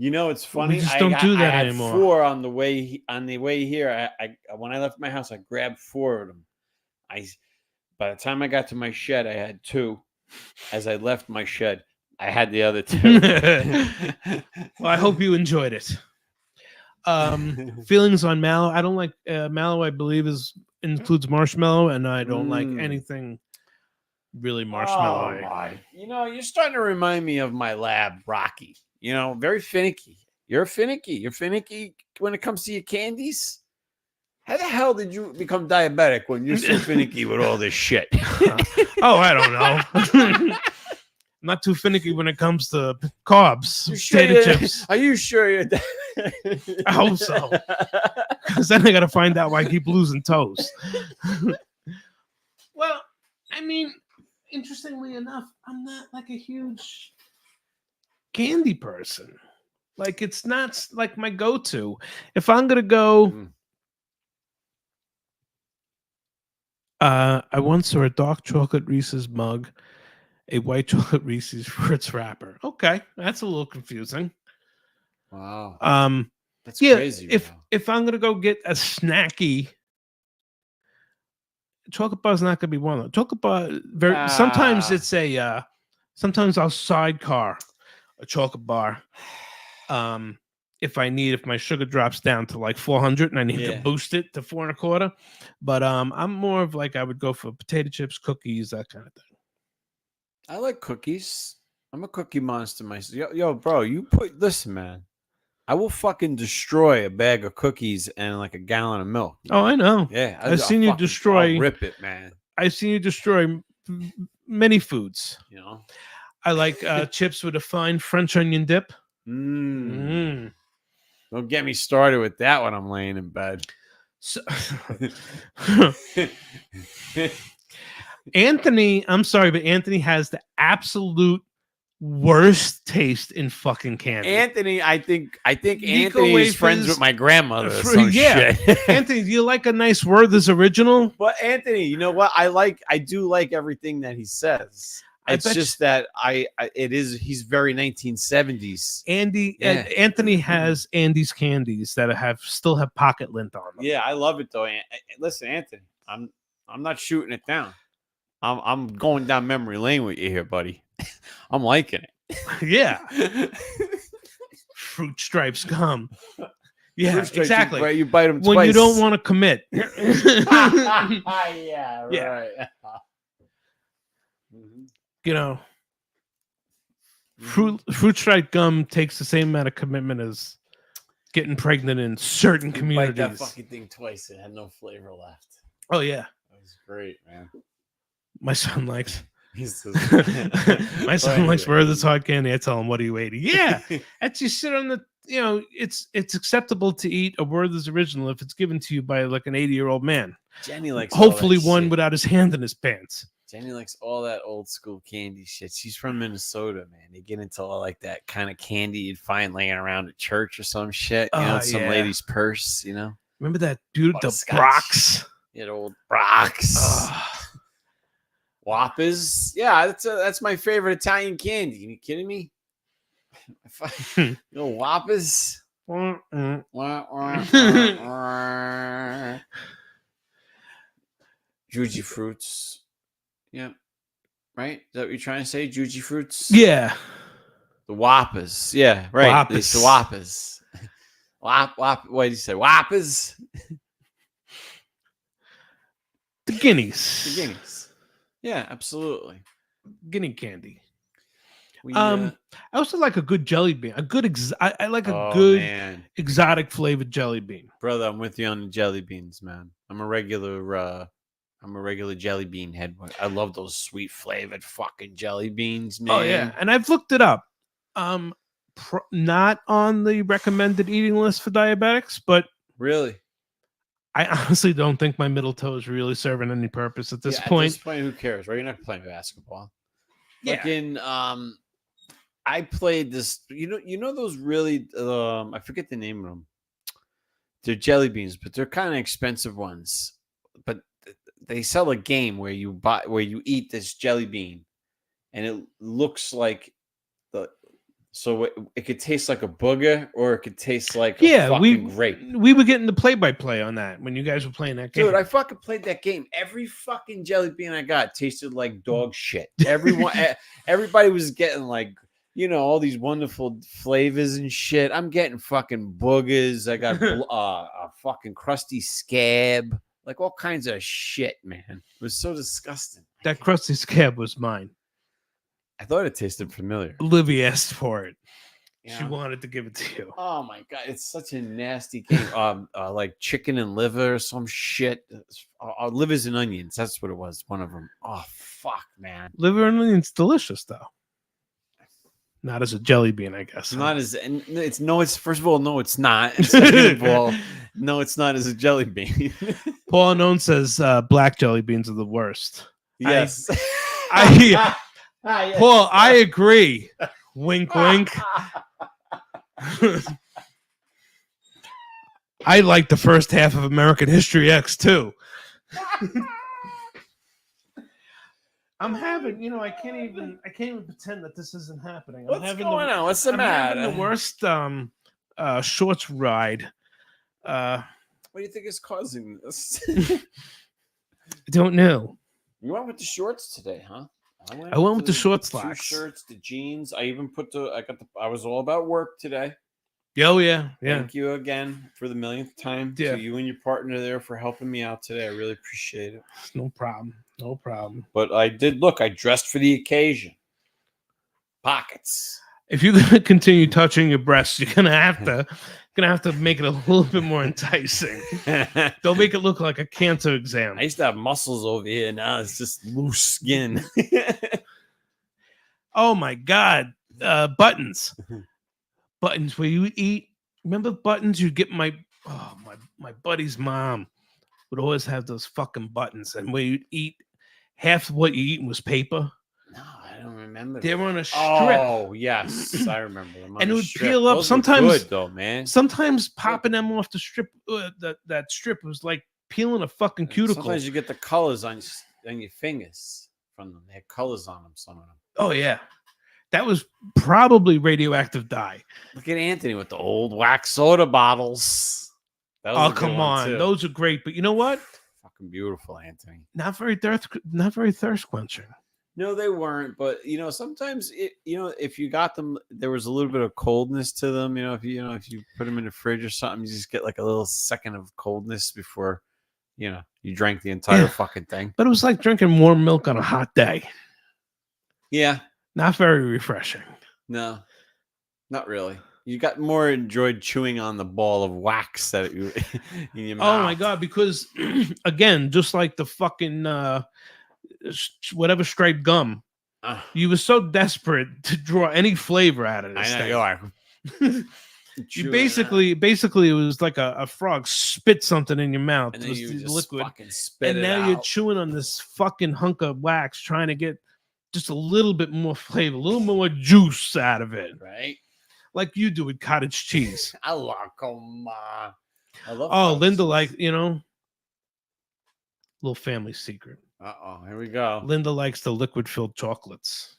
Speaker 4: It's funny.
Speaker 3: We just don't do that
Speaker 4: I had
Speaker 3: anymore.
Speaker 4: 4 on the way here. I when I left my house, I grabbed 4 of them. By the time I got to my shed, I had 2. As I left my shed, I had the other 2.
Speaker 3: Well, I hope you enjoyed it. Feelings on mallow. I don't like mallow. I believe includes marshmallow, and I don't like
Speaker 4: Mm.
Speaker 3: anything really marshmallow.
Speaker 4: Oh my! You know, you're starting to remind me of my lab, Rocky. You know, very finicky. You're finicky. You're finicky when it comes to your candies. How the hell did you become diabetic when you're so finicky with all this shit?
Speaker 3: Oh, I don't know. Not too finicky when it comes to carbs, potato chips.
Speaker 4: Are you sure you're?
Speaker 3: I hope so. Because then I got to find out why I keep losing toes. Well, I mean, interestingly enough, I'm not like a huge candy person. Like, it's not like my go-to. If I'm gonna go, I once saw a dark chocolate Reese's mug, a white chocolate Reese's Fritz wrapper. Okay, that's a little confusing.
Speaker 4: Wow. That's
Speaker 3: Yeah,
Speaker 4: crazy.
Speaker 3: if I'm gonna go get a snacky, chocolate bar is not gonna be one of them. Chocolate bar, sometimes it's a, sometimes I'll sidecar a chocolate bar. If my sugar drops down to like 400 and I need to boost it to 4.25, but I'm more of like I would go for potato chips, cookies, that kind of thing.
Speaker 4: I like cookies. I'm a cookie monster myself. Yo, bro, listen, man. I will fucking destroy a bag of cookies and like a gallon of milk.
Speaker 3: Oh, I know.
Speaker 4: Yeah,
Speaker 3: I've seen you destroy.
Speaker 4: I'll rip it, man.
Speaker 3: I've seen you destroy many foods.
Speaker 4: You know,
Speaker 3: I like chips with a fine French onion dip.
Speaker 4: Don't get me started with that when I'm laying in bed.
Speaker 3: So, Anthony, I'm sorry, but Anthony has the absolute worst taste in fucking candy.
Speaker 4: Anthony, I think
Speaker 3: Nico
Speaker 4: Anthony is friends
Speaker 3: wafers
Speaker 4: with my grandmother. Or some shit.
Speaker 3: Anthony, do you like a nice Werther's original?
Speaker 4: But Anthony, you know what? I do like everything that he says. It's just that he's very 1970s.
Speaker 3: Anthony has Andy's candies that still have pocket lint on them.
Speaker 4: Yeah, I love it though. Listen, Anthony, I'm not shooting it down. I'm going down memory lane with you here, buddy. I'm liking it.
Speaker 3: Yeah. Fruit stripes gum. Yeah,
Speaker 4: Fruit stripes,
Speaker 3: exactly.
Speaker 4: You bite them
Speaker 3: when
Speaker 4: twice.
Speaker 3: you don't want to commit.
Speaker 4: Yeah, right.
Speaker 3: Yeah. You know, fruit stripe gum takes the same amount of commitment as getting pregnant in certain communities.
Speaker 4: Bite that fucking thing twice. It had no flavor left.
Speaker 3: Oh yeah,
Speaker 4: that was great, man.
Speaker 3: My son likes. My son likes Werther's hard candy. I tell him, "What are you eating?" Yeah, that's you sit on the. You know, it's acceptable to eat a Werther's original if it's given to you by like an 80-year-old man.
Speaker 4: Jenny likes
Speaker 3: hopefully one without his hand in his pants.
Speaker 4: Jenny likes all that old school candy shit. She's from Minnesota, man. They get into all like that kind of candy you'd find laying around at church or some shit. You know, some lady's purse, you know.
Speaker 3: Remember that dude, the Brock's?
Speaker 4: Yeah, the old Brock's. Whoppers. Yeah, that's my favorite Italian candy. Are you kidding me? No Whoppers. Juji fruits. Yeah. Right? Is that what you're trying to say? Juji fruits?
Speaker 3: Yeah.
Speaker 4: The Whoppers. Yeah, right.
Speaker 3: Whoppers.
Speaker 4: It's the Whoppers. What did you say? Whoppers?
Speaker 3: The guineas.
Speaker 4: The guineas. Yeah, absolutely.
Speaker 3: Guinea candy. I also like a good jelly bean. I like a good exotic flavored jelly bean.
Speaker 4: Brother, I'm with you on the jelly beans, man. I'm a regular jelly bean head. I love those sweet flavored fucking jelly beans, man.
Speaker 3: Oh yeah, and I've looked it up. Not on the recommended eating list for diabetics, but
Speaker 4: really,
Speaker 3: I honestly don't think my middle toe is really serving any purpose at this point.
Speaker 4: At this point, who cares, right? You're not playing basketball.
Speaker 3: Yeah.
Speaker 4: Fucking, I played this. You know those really. I forget the name of them. They're jelly beans, but they're kind of expensive ones. But they sell a game where you eat this jelly bean, and it looks like so it could taste like a booger, or it could taste like a fucking grape. We
Speaker 3: were getting the play-by-play on that when you guys were playing that game.
Speaker 4: Dude, I fucking played that game. Every fucking jelly bean I got tasted like dog shit. Everybody was getting like you know, all these wonderful flavors and shit. I'm getting fucking boogers. I got a fucking crusty scab, like all kinds of shit, man. It was so disgusting.
Speaker 3: That crusty scab was mine.
Speaker 4: I thought it tasted familiar.
Speaker 3: Olivia asked for it.
Speaker 4: Yeah.
Speaker 3: She wanted to give it to you.
Speaker 4: Oh my god, it's such a nasty game. Like chicken and liver or some shit. Livers and onions. That's what it was. One of them. Oh fuck, man.
Speaker 3: Liver and onions delicious though. Not as a jelly bean, I guess.
Speaker 4: It's not as. And it's first of all, no, it's not. And second of all, no, it's not as a jelly bean.
Speaker 3: Paul Unknown says black jelly beans are the worst.
Speaker 4: Yes.
Speaker 3: Yes. Paul, I agree. Wink, wink. I like the first half of American History X too. I'm having, I can't even pretend that this isn't happening.
Speaker 4: What's going on? What's the matter?
Speaker 3: I'm having the worst shorts ride.
Speaker 4: What do you think is causing this?
Speaker 3: I don't know.
Speaker 4: You went with the shorts today, huh?
Speaker 3: I went with the short
Speaker 4: two
Speaker 3: slacks.
Speaker 4: shirts, the jeans. I even I was all about work today.
Speaker 3: Oh yeah.
Speaker 4: Thank you again for the millionth time
Speaker 3: Yeah.
Speaker 4: to you and your partner there for helping me out today. I really appreciate it.
Speaker 3: No problem.
Speaker 4: But I did look. I dressed for the occasion. Pockets.
Speaker 3: If you're gonna continue touching your breasts, you're gonna have to make it a little bit more enticing. Don't make it look like a cancer exam.
Speaker 4: I used to have muscles over here. Now it's just loose skin.
Speaker 3: Oh my god, buttons where you eat. Remember buttons? You get my buddy's mom would always have those fucking buttons, and where you'd eat, half of what you eat was paper.
Speaker 4: No, I don't remember.
Speaker 3: They were on a strip.
Speaker 4: Oh yes, I remember them.
Speaker 3: And it would peel up.
Speaker 4: Those
Speaker 3: Sometimes
Speaker 4: were good though, man.
Speaker 3: Sometimes popping them off the strip, that strip was like peeling a fucking cuticle.
Speaker 4: Sometimes you get the colors on your fingers from them. They had colors on them. Some of them.
Speaker 3: Oh yeah, that was probably radioactive dye.
Speaker 4: Look at Anthony with the old wax soda bottles. That was a
Speaker 3: Oh
Speaker 4: good
Speaker 3: come
Speaker 4: one,
Speaker 3: on,
Speaker 4: too.
Speaker 3: those are great. But you know what?
Speaker 4: Fucking beautiful, Anthony.
Speaker 3: Not very thirst quenching.
Speaker 4: No, they weren't. But sometimes if you got them, there was a little bit of coldness to them. If you put them in the fridge or something, you just get like a little second of coldness before you drank the entire fucking thing.
Speaker 3: But it was like drinking warm milk on a hot day.
Speaker 4: Yeah.
Speaker 3: Not very refreshing.
Speaker 4: No, not really. You got more enjoyed chewing on the ball of wax that you in your mouth.
Speaker 3: Oh my god! Because again, just like the fucking whatever striped gum, you were so desperate to draw any flavor out of this
Speaker 4: I know,
Speaker 3: thing.
Speaker 4: you're like,
Speaker 3: You basically it was like a frog spit something in your mouth.
Speaker 4: and
Speaker 3: It
Speaker 4: then
Speaker 3: was
Speaker 4: you
Speaker 3: the
Speaker 4: just
Speaker 3: liquid,
Speaker 4: fucking spit
Speaker 3: and
Speaker 4: it
Speaker 3: now
Speaker 4: out.
Speaker 3: you're chewing on this fucking hunk of wax, trying to get just a little bit more flavor, a little more juice out of it,
Speaker 4: Right?
Speaker 3: like you do with cottage cheese.
Speaker 4: I love
Speaker 3: Oh, Linda, little family secret.
Speaker 4: Here we go.
Speaker 3: Linda likes the liquid-filled chocolates.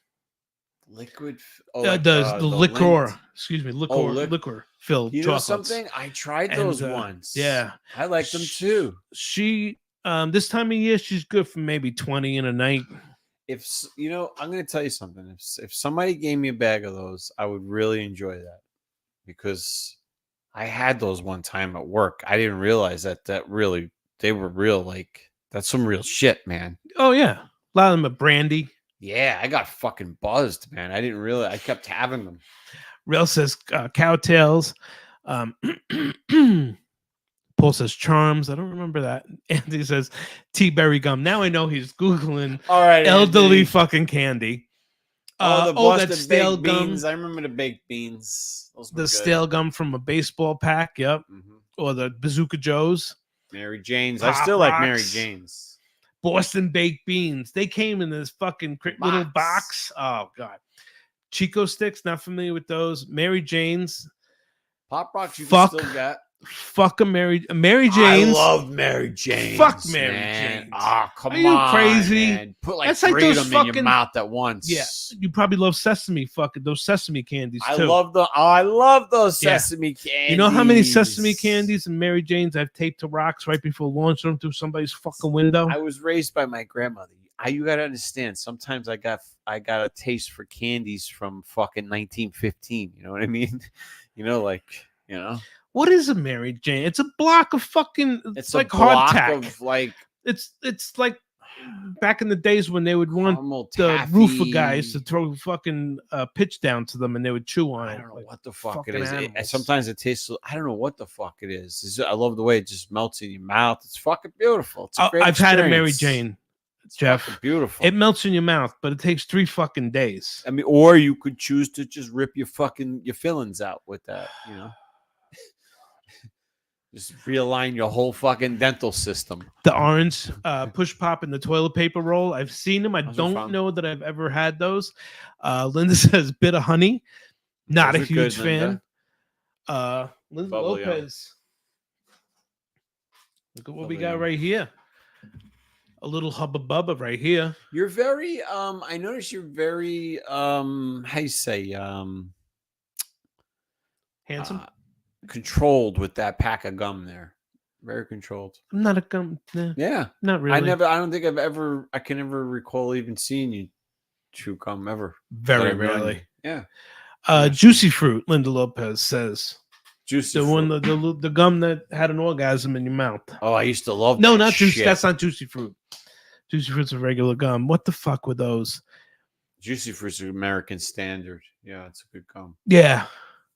Speaker 4: Liquid.
Speaker 3: The liquor.
Speaker 4: Lindt.
Speaker 3: Excuse me,
Speaker 4: Oh,
Speaker 3: liquor-filled
Speaker 4: You know
Speaker 3: chocolates.
Speaker 4: something? I tried those
Speaker 3: And,
Speaker 4: once.
Speaker 3: yeah.
Speaker 4: I like them too.
Speaker 3: She this time of year she's good for maybe 20 in a night.
Speaker 4: If I'm going to tell you something. If somebody gave me a bag of those, I would really enjoy that because I had those one time at work. I didn't realize that they were real. Like that's some real shit, man.
Speaker 3: Oh yeah, a lot of them are brandy.
Speaker 4: Yeah, I got fucking buzzed, man. I didn't realize. I kept having them.
Speaker 3: Rail says cowtails. Paul says charms. I don't remember that. Anthony says tea berry gum. Now I know he's Googling
Speaker 4: All right,
Speaker 3: elderly
Speaker 4: Anthony.
Speaker 3: fucking candy.
Speaker 4: The
Speaker 3: that
Speaker 4: Boston
Speaker 3: stale
Speaker 4: baked
Speaker 3: gum.
Speaker 4: beans. I remember the baked beans. Those were
Speaker 3: The
Speaker 4: good.
Speaker 3: stale gum from a baseball pack. Yep.
Speaker 4: Mhm.
Speaker 3: Or the Bazooka Joes.
Speaker 4: Mary Jane's.
Speaker 3: Pop
Speaker 4: I still like Mary
Speaker 3: Rocks.
Speaker 4: Jane's.
Speaker 3: Boston baked beans. They came in this fucking little box. Oh god. Chico sticks. Not familiar with those. Mary Jane's.
Speaker 4: Pop Rocks you
Speaker 3: Fuck.
Speaker 4: can still get.
Speaker 3: Fuck a Mary Jane's.
Speaker 4: I love Mary Jane's.
Speaker 3: Fuck Mary
Speaker 4: man.
Speaker 3: Jane's.
Speaker 4: Oh, come
Speaker 3: Are you
Speaker 4: on.
Speaker 3: crazy?
Speaker 4: Man. Put like
Speaker 3: That's like
Speaker 4: three of
Speaker 3: those
Speaker 4: them in your
Speaker 3: fucking-
Speaker 4: mouth at once.
Speaker 3: Yeah, you probably love those sesame candies
Speaker 4: I
Speaker 3: too.
Speaker 4: love those
Speaker 3: Yeah.
Speaker 4: sesame candies.
Speaker 3: You know how many sesame candies and Mary Jane's I've taped to rocks right before launching them through somebody's fucking window?
Speaker 4: I was raised by my grandmother. you gotta understand. Sometimes I got a taste for candies from fucking 1915. You know what I mean? Like
Speaker 3: What is a Mary Jane? It's a block of fucking.
Speaker 4: it's
Speaker 3: like
Speaker 4: a block
Speaker 3: hardtack.
Speaker 4: of like
Speaker 3: It's like back in the days when they would want
Speaker 4: caramel
Speaker 3: the
Speaker 4: taffy.
Speaker 3: roofer guys to throw fucking pitch down to them, and they would chew on
Speaker 4: I
Speaker 3: it.
Speaker 4: don't know
Speaker 3: like
Speaker 4: what the fuck it
Speaker 3: fucking
Speaker 4: is.
Speaker 3: animals.
Speaker 4: Sometimes it tastes. I don't know what the fuck it is. I love the way it just melts in your mouth. It's fucking beautiful. It's a great
Speaker 3: I've had a Mary
Speaker 4: experience.
Speaker 3: Jane, Jeff.
Speaker 4: Fucking beautiful.
Speaker 3: It melts in your mouth, but it takes 3 fucking days.
Speaker 4: I mean, or you could choose to just rip your fillings out with that. Just realign your whole fucking dental system.
Speaker 3: The orange push pop and the toilet paper roll. I've seen them. I
Speaker 4: Those are
Speaker 3: don't
Speaker 4: fun.
Speaker 3: know that I've ever had those. Linda says bit of honey. Not
Speaker 4: Those
Speaker 3: a
Speaker 4: are good,
Speaker 3: huge fan. Linda
Speaker 4: Bubble yum.
Speaker 3: Lopez. Look at what we
Speaker 4: Bubble
Speaker 3: got
Speaker 4: yum.
Speaker 3: right here. A little hubba bubba right here.
Speaker 4: You're very I notice you're very how you say
Speaker 3: Handsome.
Speaker 4: controlled with that pack of gum there. Very controlled.
Speaker 3: I'm not a gum. Nah,
Speaker 4: Yeah.
Speaker 3: not really.
Speaker 4: I don't think I can never recall even seeing you chew gum ever.
Speaker 3: Very
Speaker 4: That I've known
Speaker 3: rarely.
Speaker 4: you. Yeah.
Speaker 3: Juicy fruit. Linda Lopez says
Speaker 4: Juicy
Speaker 3: the one,
Speaker 4: fruit.
Speaker 3: the gum that had an orgasm in your mouth.
Speaker 4: Oh, I used to love
Speaker 3: No,
Speaker 4: that
Speaker 3: not juicy.
Speaker 4: shit.
Speaker 3: That's not juicy fruit. Juicy fruit's a regular gum. What the fuck were those?
Speaker 4: Juicy fruit's an American standard. Yeah, it's a good gum.
Speaker 3: Yeah,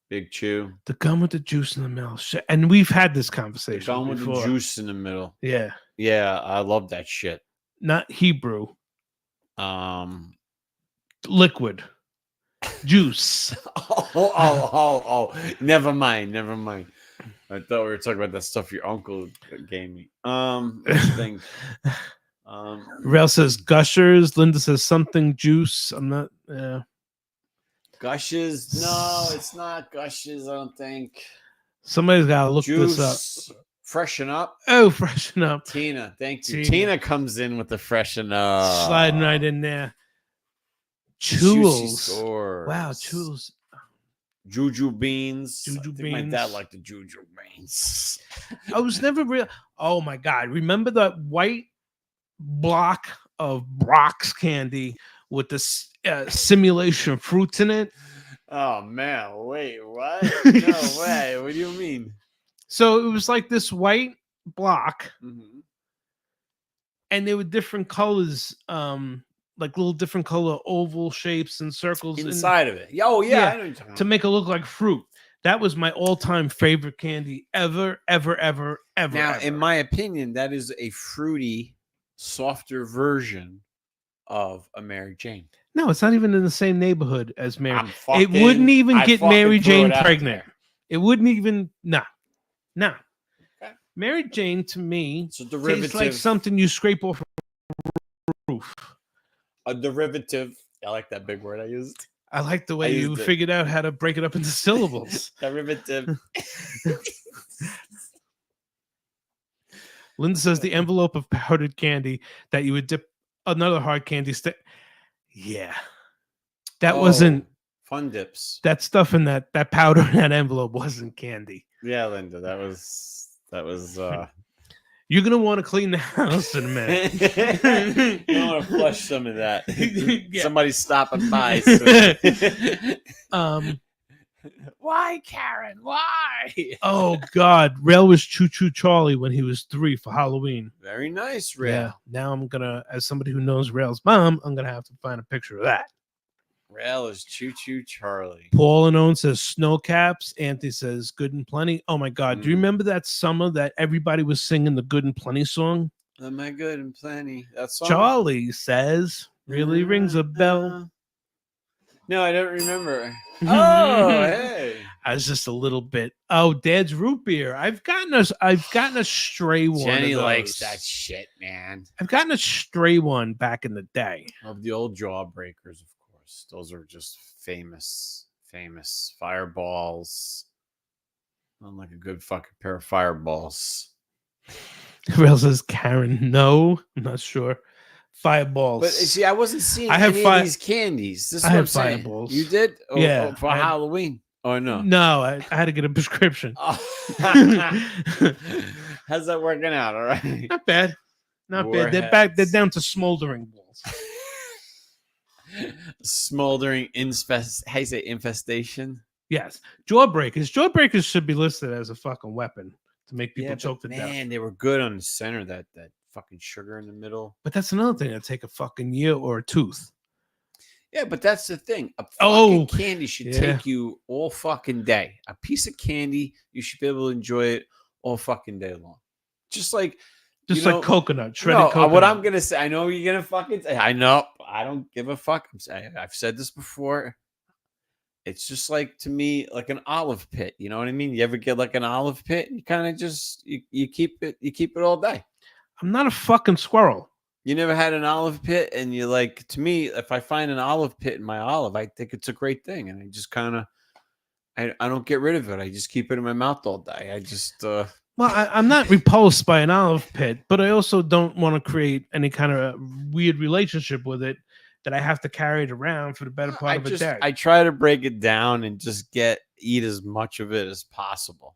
Speaker 4: Big chew.
Speaker 3: the gum with the juice in the middle. Shit. And we've had this conversation
Speaker 4: Gum with
Speaker 3: before.
Speaker 4: the juice in the middle.
Speaker 3: Yeah,
Speaker 4: Yeah, I love that shit.
Speaker 3: not Hebrew.
Speaker 4: Um
Speaker 3: Liquid. Juice.
Speaker 4: oh. Never mind. I thought we were talking about that stuff your uncle gave me. Let's think.
Speaker 3: Rail says gushers. Linda says something juice. I'm not. Yeah.
Speaker 4: Gushes. No, it's not Gushes, I don't think.
Speaker 3: Somebody's got to look
Speaker 4: Juice.
Speaker 3: this up.
Speaker 4: Freshen up.
Speaker 3: Oh, freshen up.
Speaker 4: Tina, thank you.
Speaker 3: Tina.
Speaker 4: Tina comes in with the freshen up.
Speaker 3: Sliding right in there.
Speaker 4: Juicy
Speaker 3: Chules.
Speaker 4: scores.
Speaker 3: Wow, chules.
Speaker 4: Juju beans.
Speaker 3: Juju
Speaker 4: I think my
Speaker 3: beans.
Speaker 4: dad liked the Juju beans.
Speaker 3: I was never real. Oh my God. Remember that white block of Brock's candy with the simulation fruits in it?
Speaker 4: Oh man, wait, what? No way. What do you mean?
Speaker 3: So it was like this white block,
Speaker 4: Mhm.
Speaker 3: and they were different colors, like little different color oval shapes and circles
Speaker 4: Inside of it. Oh yeah,
Speaker 3: Yeah,
Speaker 4: I know what you're talking
Speaker 3: to
Speaker 4: about.
Speaker 3: make it look like fruit. That was my all-time favorite candy ever.
Speaker 4: Now,
Speaker 3: Ever.
Speaker 4: in my opinion, that is a fruity, softer version of a Mary Jane.
Speaker 3: No, it's not even in the same neighborhood as Mary.
Speaker 4: I'm
Speaker 3: It wouldn't even
Speaker 4: I
Speaker 3: get
Speaker 4: fucking
Speaker 3: Mary
Speaker 4: threw
Speaker 3: Jane
Speaker 4: it out
Speaker 3: pregnant.
Speaker 4: there.
Speaker 3: It wouldn't even. Nah.
Speaker 4: Okay.
Speaker 3: Mary Jane to me
Speaker 4: It's a
Speaker 3: tastes
Speaker 4: derivative.
Speaker 3: like something you scrape off a roof.
Speaker 4: A derivative. I like that big word I used.
Speaker 3: I like the
Speaker 4: I
Speaker 3: way you
Speaker 4: used it.
Speaker 3: figured out how to break it up into syllables.
Speaker 4: Derivative.
Speaker 3: Linda says the envelope of powdered candy that you would dip another hard candy stick. Yeah. That wasn't
Speaker 4: Oh, Fun Dips.
Speaker 3: that stuff in that powder in that envelope wasn't candy.
Speaker 4: Yeah, Linda, that was
Speaker 3: You're gonna want to clean the house in a minute.
Speaker 4: You want to flush some of that.
Speaker 3: Yeah.
Speaker 4: Somebody's stopping by soon. Why, Karen? Why?
Speaker 3: Oh God, Rail was Choo Choo Charlie when he was 3 for Halloween.
Speaker 4: Very nice, Ray.
Speaker 3: Yeah. Now I'm gonna, as somebody who knows Rail's mom, I'm gonna have to find a picture of that.
Speaker 4: Rail is Choo Choo Charlie.
Speaker 3: Paul and Owen says snow caps. Anthony says good and plenty. Oh my God, do you
Speaker 4: Mm.
Speaker 3: remember that summer that everybody was singing the Good and Plenty song?
Speaker 4: Am I good and plenty? That song.
Speaker 3: Charlie says really rings a bell.
Speaker 4: No, I don't remember. Oh, hey.
Speaker 3: I was just a little bit. Oh, Dad's root beer. I've gotten a stray one.
Speaker 4: Jenny
Speaker 3: of
Speaker 4: likes
Speaker 3: those.
Speaker 4: that shit, man.
Speaker 3: I've gotten a stray one back in the day.
Speaker 4: Of the old Jawbreakers, of course. Those are just famous fireballs. Unlike a good fucking pair of fireballs.
Speaker 3: Rail says Karen. No, I'm not sure. Fireballs.
Speaker 4: But see, I wasn't seeing
Speaker 3: I have
Speaker 4: any of these candies. This is
Speaker 3: I
Speaker 4: what
Speaker 3: had
Speaker 4: I'm saying.
Speaker 3: Fireballs.
Speaker 4: You did?
Speaker 3: Yeah,
Speaker 4: For
Speaker 3: I had-
Speaker 4: Halloween. Oh no.
Speaker 3: No, I had to get a prescription.
Speaker 4: Oh. How's that working out? All right.
Speaker 3: Not bad. Not bad. They're
Speaker 4: Warheads.
Speaker 3: back. They're down to smoldering balls. balls.
Speaker 4: Smoldering how you say infestation?
Speaker 3: Yes, jawbreakers. Jawbreakers should be listed as a fucking weapon to make people choke to death.
Speaker 4: Man, they were good on the center. That fucking sugar in the middle.
Speaker 3: But that's another thing that take a fucking year or a tooth.
Speaker 4: Yeah, but that's the thing. A
Speaker 3: Oh,
Speaker 4: fucking candy should
Speaker 3: yeah.
Speaker 4: take you all fucking day. A piece of candy, you should be able to enjoy it all fucking day long. Just like
Speaker 3: Like coconut, shredded coconut.
Speaker 4: What I'm gonna say, I know you're gonna fucking say. I know. I don't give a fuck. I've said this before. It's just like, to me, like an olive pit. You know what I mean? You ever get like an olive pit? You kind of just you keep it all day.
Speaker 3: I'm not a fucking squirrel.
Speaker 4: You never had an olive pit, and you like, to me, if I find an olive pit in my olive, I think it's a great thing, and I just kind of, I don't get rid of it. I just keep it in my mouth all day. I just,
Speaker 3: well, I'm not repulsed by an olive pit, but I also don't want to create any kind of weird relationship with it that I have to carry it around for the better part of a day.
Speaker 4: I try to break it down and just eat as much of it as possible,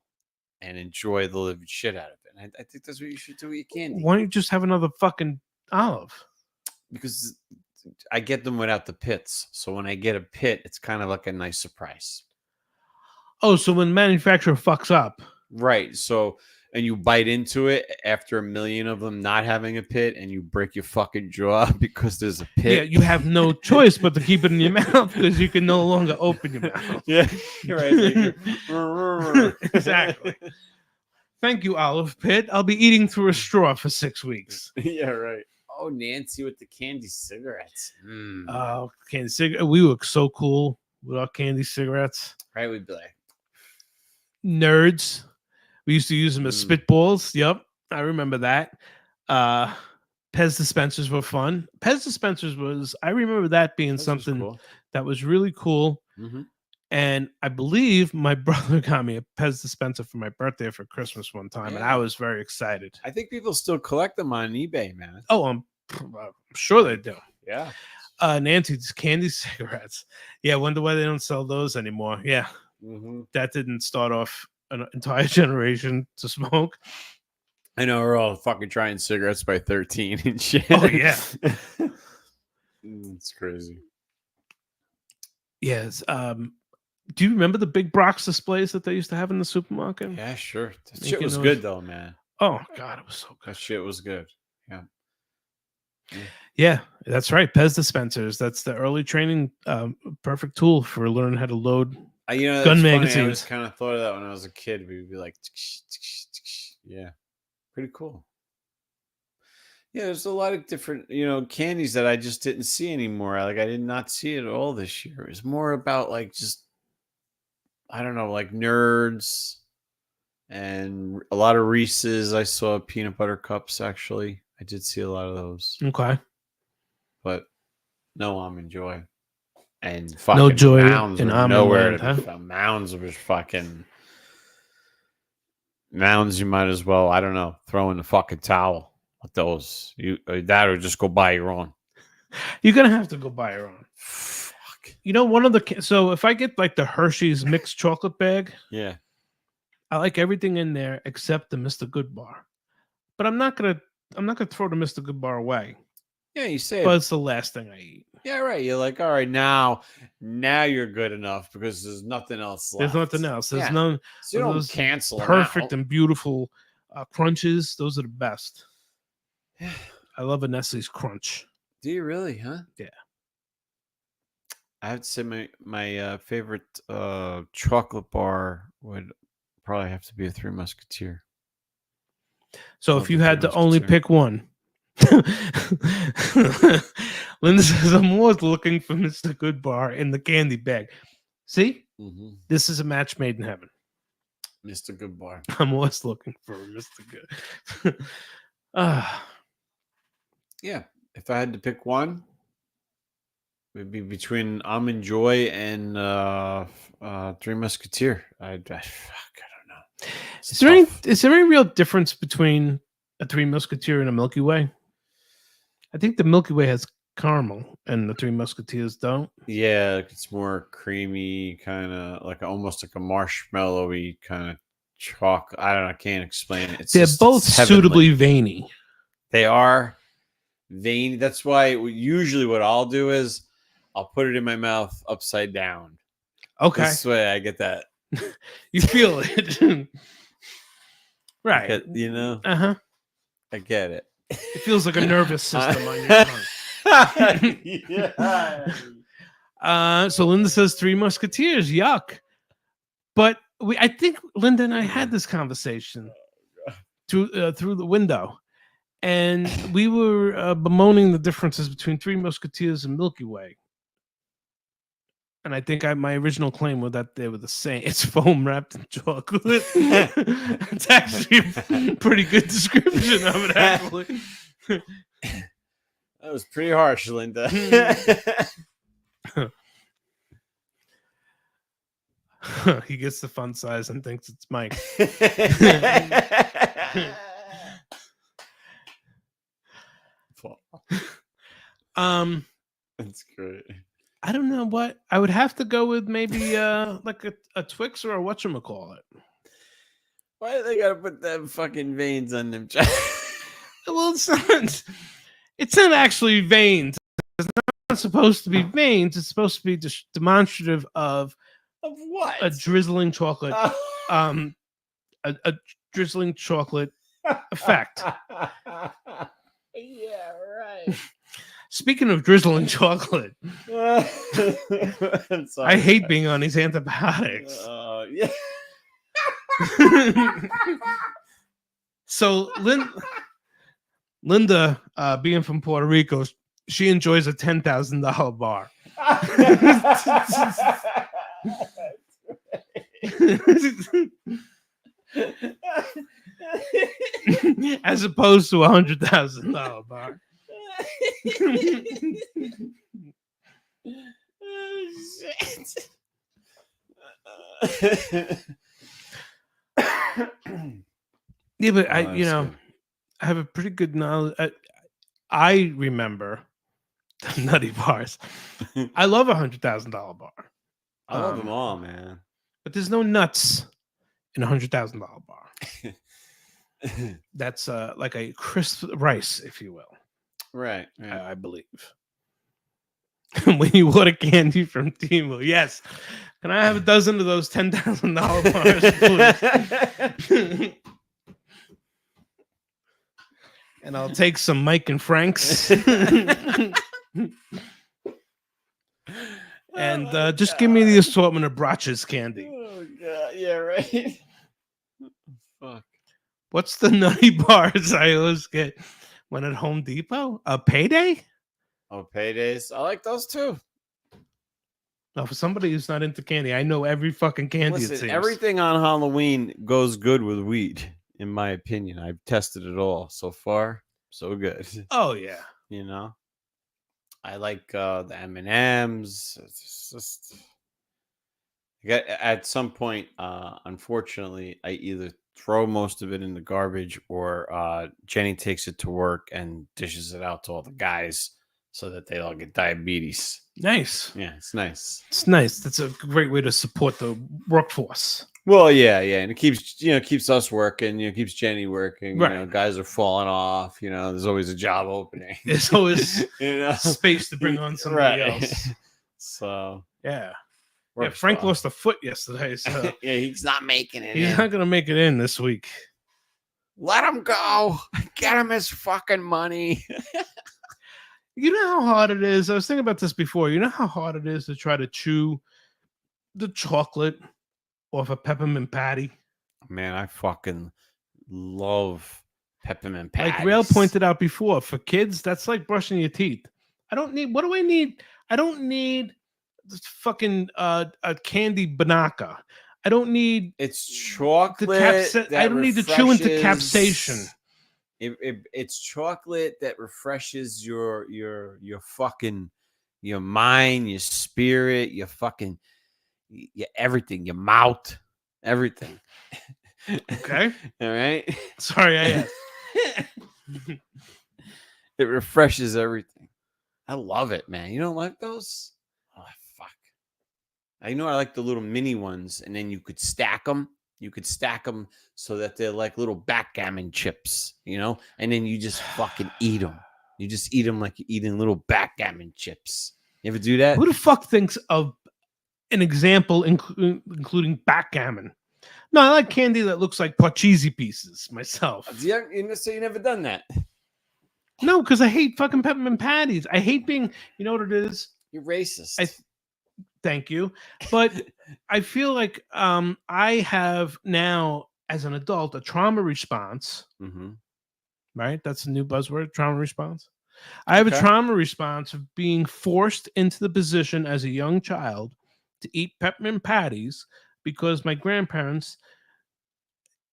Speaker 4: and enjoy the living shit out of it. And I think that's what you should do with your candy.
Speaker 3: Why don't you just have another fucking olive?
Speaker 4: Because I get them without the pits. So when I get a pit, it's kind of like a nice surprise.
Speaker 3: Oh, so when manufacturer fucks up.
Speaker 4: Right. So, and you bite into it after a million of them not having a pit, and you break your fucking jaw because there's a pit.
Speaker 3: Yeah, you have no choice but to keep it in your mouth because you can no longer open your mouth.
Speaker 4: Yeah, you're right.
Speaker 3: Exactly. Thank you, olive pit. I'll be eating through a straw for 6 weeks.
Speaker 4: Yeah, right. Oh, Nancy with the candy cigarettes.
Speaker 3: Oh, candy cigarette. We look so cool with our candy cigarettes.
Speaker 4: Right, we'd be like
Speaker 3: nerds. We used to use them as spitballs. Yep, I remember that. Pez dispensers were fun. Pez dispensers I remember that being something
Speaker 4: cool.
Speaker 3: That was really cool.
Speaker 4: Mm-hmm.
Speaker 3: And I believe my brother got me a Pez dispenser for my birthday for Christmas one time, and I was very excited.
Speaker 4: I think people still collect them on eBay, man.
Speaker 3: Oh, I'm sure they do.
Speaker 4: Yeah.
Speaker 3: Nancy's candy cigarettes. Yeah, I wonder why they don't sell those anymore. Yeah.
Speaker 4: Mm-hmm.
Speaker 3: That didn't start off an entire generation to smoke.
Speaker 4: I know, we're all fucking trying cigarettes by 13 and shit.
Speaker 3: Oh, yeah.
Speaker 4: It's crazy.
Speaker 3: Yes. Do you remember the big Brox displays that they used to have in the supermarket?
Speaker 4: Yeah, sure. That shit was good, though, man.
Speaker 3: Oh, God, it was so good.
Speaker 4: That shit was good. Yeah.
Speaker 3: Yeah, that's right. Pez dispensers. That's the early training, perfect tool for learning how to load gun magazines.
Speaker 4: I always kind of thought of that when I was a kid. We would be like, yeah, pretty cool. Yeah, there's a lot of different, candies that I just didn't see anymore. Like, I did not see it at all this year. It was more about like just, I don't know, like nerds and a lot of Reese's. I saw peanut butter cups, actually. I did see a lot of those.
Speaker 3: Okay.
Speaker 4: But no almond joy. And fucking
Speaker 3: no joy
Speaker 4: Mounds
Speaker 3: in
Speaker 4: were
Speaker 3: almond
Speaker 4: nowhere
Speaker 3: land,
Speaker 4: to be found. Mounds was fucking Mounds. You might as well, I don't know, throw in the fucking towel with those. That or just go buy your own.
Speaker 3: You're gonna have to go buy your own.
Speaker 4: Fuck.
Speaker 3: One of the so if I get like the Hershey's mixed chocolate bag,
Speaker 4: Yeah,
Speaker 3: I like everything in there except the Mr. Good bar. But I'm not gonna throw the Mr. Good bar away.
Speaker 4: yeah. You say,
Speaker 3: But it's the last thing I eat.
Speaker 4: yeah, right. You're like, all right, now you're good enough because there's nothing else left.
Speaker 3: There's nothing else. There's
Speaker 4: Yeah.
Speaker 3: none.
Speaker 4: So you don't
Speaker 3: those
Speaker 4: cancel them
Speaker 3: perfect
Speaker 4: out.
Speaker 3: and beautiful crunches. Those are the best.
Speaker 4: Yeah.
Speaker 3: I love a Nestle's Crunch.
Speaker 4: Do you really, huh?
Speaker 3: Yeah.
Speaker 4: I have to say my favorite chocolate bar would probably have to be a Three Musketeer.
Speaker 3: So
Speaker 4: Love
Speaker 3: if you
Speaker 4: the
Speaker 3: had
Speaker 4: Three
Speaker 3: to only
Speaker 4: Musketeer.
Speaker 3: pick one, Linda says, I'm always looking for Mr. Good bar in the candy bag. See, this is a match made in heaven.
Speaker 4: Mr. Good Bar.
Speaker 3: I'm always looking for Mr. Good.
Speaker 4: Yeah. If I had to pick one, it would be between Almond Joy and Three Musketeer. I don't know.
Speaker 3: Is there any real difference between a Three Musketeer and a Milky Way? I think the Milky Way has caramel and the Three Musketeers don't.
Speaker 4: Yeah, it's more creamy, kind of like almost like a marshmallowy kind of chalk. I don't know. I can't explain it.
Speaker 3: They're both
Speaker 4: it's heavenly.
Speaker 3: suitably veiny.
Speaker 4: They are, veiny. That's why usually what I'll do is I'll put it in my mouth upside down.
Speaker 3: Okay.
Speaker 4: This way I get that.
Speaker 3: You feel it. Right.
Speaker 4: You know,
Speaker 3: Uh-huh.
Speaker 4: I get it.
Speaker 3: It feels like a nervous system on your tongue.
Speaker 4: Yeah.
Speaker 3: So Linda says Three Musketeers. Yuck. But I think Linda and I had this conversation through the window, and we were bemoaning the differences between Three Musketeers and Milky Way. And I think my original claim was that they were the same. It's foam wrapped in chocolate. It's actually a pretty good description of it, actually.
Speaker 4: That was pretty harsh, Linda.
Speaker 3: He gets the fun size and thinks it's Mike.
Speaker 4: That's great.
Speaker 3: I don't know what I would have to go with. Maybe like a Twix or a whatchamacallit.
Speaker 4: Why do they gotta put them fucking veins on them?
Speaker 3: Well, it's not actually veins. It's not supposed to be veins. It's supposed to be demonstrative of
Speaker 4: what?
Speaker 3: a drizzling chocolate. A drizzling chocolate effect.
Speaker 4: Yeah, right.
Speaker 3: Speaking of drizzling chocolate,
Speaker 4: I'm sorry.
Speaker 3: I hate being on these antibiotics.
Speaker 4: Yeah.
Speaker 3: So Linda, being from Puerto Rico, she enjoys a $10,000 bar. As opposed to a $100,000 bar. Yeah, but I have a pretty good knowledge. I remember the nutty bars. I love a $100,000 bar.
Speaker 4: I love them all, man.
Speaker 3: But there's no nuts in a $100,000 bar. That's like a crisp rice, if you will.
Speaker 4: Right.
Speaker 3: I believe. When you order candy from Timo, yes. Can I have a dozen of those $10,000 bars, please? And I'll take some Mike and Frank's. And just give me the assortment of Brach's candy.
Speaker 4: Oh, God. Yeah, right. Fuck.
Speaker 3: What's the nutty bars I always get when at Home Depot? A Payday?
Speaker 4: Oh, paydays. I like those too.
Speaker 3: Now, for somebody who's not into candy, I know every fucking candy.
Speaker 4: Listen,
Speaker 3: it seems.
Speaker 4: everything on Halloween goes good with weed, in my opinion. I've tested it all so far. So good.
Speaker 3: Oh, yeah.
Speaker 4: You know? I like the M&Ms. It's just... At some point, unfortunately, I either throw most of it in the garbage or Jenny takes it to work and dishes it out to all the guys so that they all get diabetes.
Speaker 3: Nice.
Speaker 4: Yeah, it's nice.
Speaker 3: It's nice. That's a great way to support the workforce.
Speaker 4: Well, yeah, and it keeps us working. Keeps Jenny working.
Speaker 3: Right.
Speaker 4: Guys are falling off. There's always a job opening.
Speaker 3: There's always space to bring on somebody else.
Speaker 4: So
Speaker 3: yeah. Yeah, Frank lost a foot yesterday, so
Speaker 4: yeah, he's not making it.
Speaker 3: He's not gonna make it in this week.
Speaker 4: Let him go. Get him his fucking money.
Speaker 3: You know how hard it is? I was thinking about this before. You know how hard it is to try to chew the chocolate off a peppermint patty?
Speaker 4: Man, I fucking love peppermint patties.
Speaker 3: Like Rail pointed out before, for kids, that's like brushing your teeth. What do I need? I don't need this fucking a candy banaka. I don't need
Speaker 4: it's chocolate.
Speaker 3: I don't need to chew into capsaicin.
Speaker 4: It's chocolate that refreshes your fucking your mind, your spirit, your fucking your everything, your mouth, everything.
Speaker 3: Okay.
Speaker 4: All right.
Speaker 3: Sorry, I asked.
Speaker 4: It refreshes everything. I love it, man. You don't like those? Oh, fuck. I like the little mini ones, and then you could stack them. You could stack them so that they're like little backgammon chips, and then you just fucking eat them. You just eat them like you're eating little backgammon chips. You ever do that?
Speaker 3: Who the fuck thinks of an example including backgammon? No, I like candy that looks like parcheesi pieces myself.
Speaker 4: Yeah, so you never done that.
Speaker 3: No, because I hate fucking peppermint patties. I hate being, you know what it is?
Speaker 4: You're racist.
Speaker 3: Thank you. But I feel like I have now, as an adult, a trauma response.
Speaker 4: Mm-hmm.
Speaker 3: Right? That's a new buzzword, trauma response. I have a
Speaker 4: Okay.
Speaker 3: trauma response of being forced into the position as a young child to eat peppermint patties because my grandparents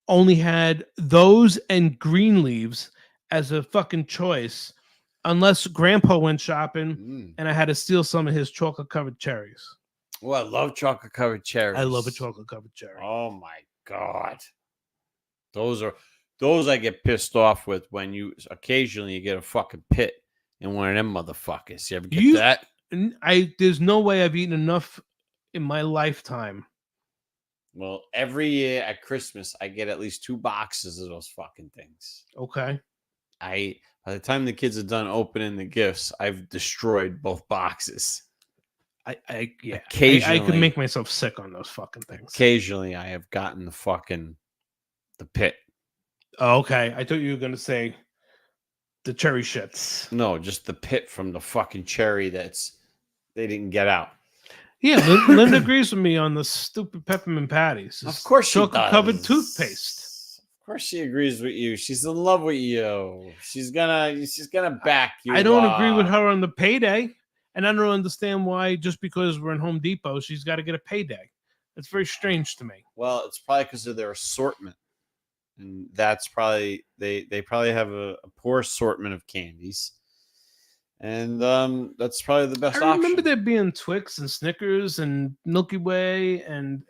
Speaker 3: only had those and green leaves as a fucking choice, unless grandpa went shopping and I had to steal some of his chocolate covered cherries.
Speaker 4: Oh, I love chocolate covered cherries.
Speaker 3: I love a chocolate covered cherry.
Speaker 4: Oh my god. Those I get pissed off with when you occasionally get a fucking pit in one of them motherfuckers. You ever get that?
Speaker 3: There's no way I've eaten enough in my lifetime.
Speaker 4: Well, every year at Christmas, I get at least 2 boxes of those fucking things.
Speaker 3: Okay.
Speaker 4: By the time the kids are done opening the gifts, I've destroyed both boxes.
Speaker 3: I
Speaker 4: Occasionally,
Speaker 3: I could make myself sick on those fucking things.
Speaker 4: Occasionally, I have gotten the pit.
Speaker 3: Oh, okay. I thought you were gonna say the cherry shits.
Speaker 4: No, just the pit from the fucking cherry they didn't get out.
Speaker 3: Yeah, Linda agrees with me on the stupid peppermint patties.
Speaker 4: Of course she does.
Speaker 3: Chocolate-covered toothpaste.
Speaker 4: Of course she agrees with you. She's in love with you. She's gonna back you.
Speaker 3: I don't agree with her on the payday, and I don't understand why just because we're in Home Depot, she's got to get a payday. It's very strange to me.
Speaker 4: Well, it's probably because of their assortment, and that's probably they probably have a poor assortment of candies. And that's probably the best option.
Speaker 3: I remember there being Twix and Snickers and Milky Way and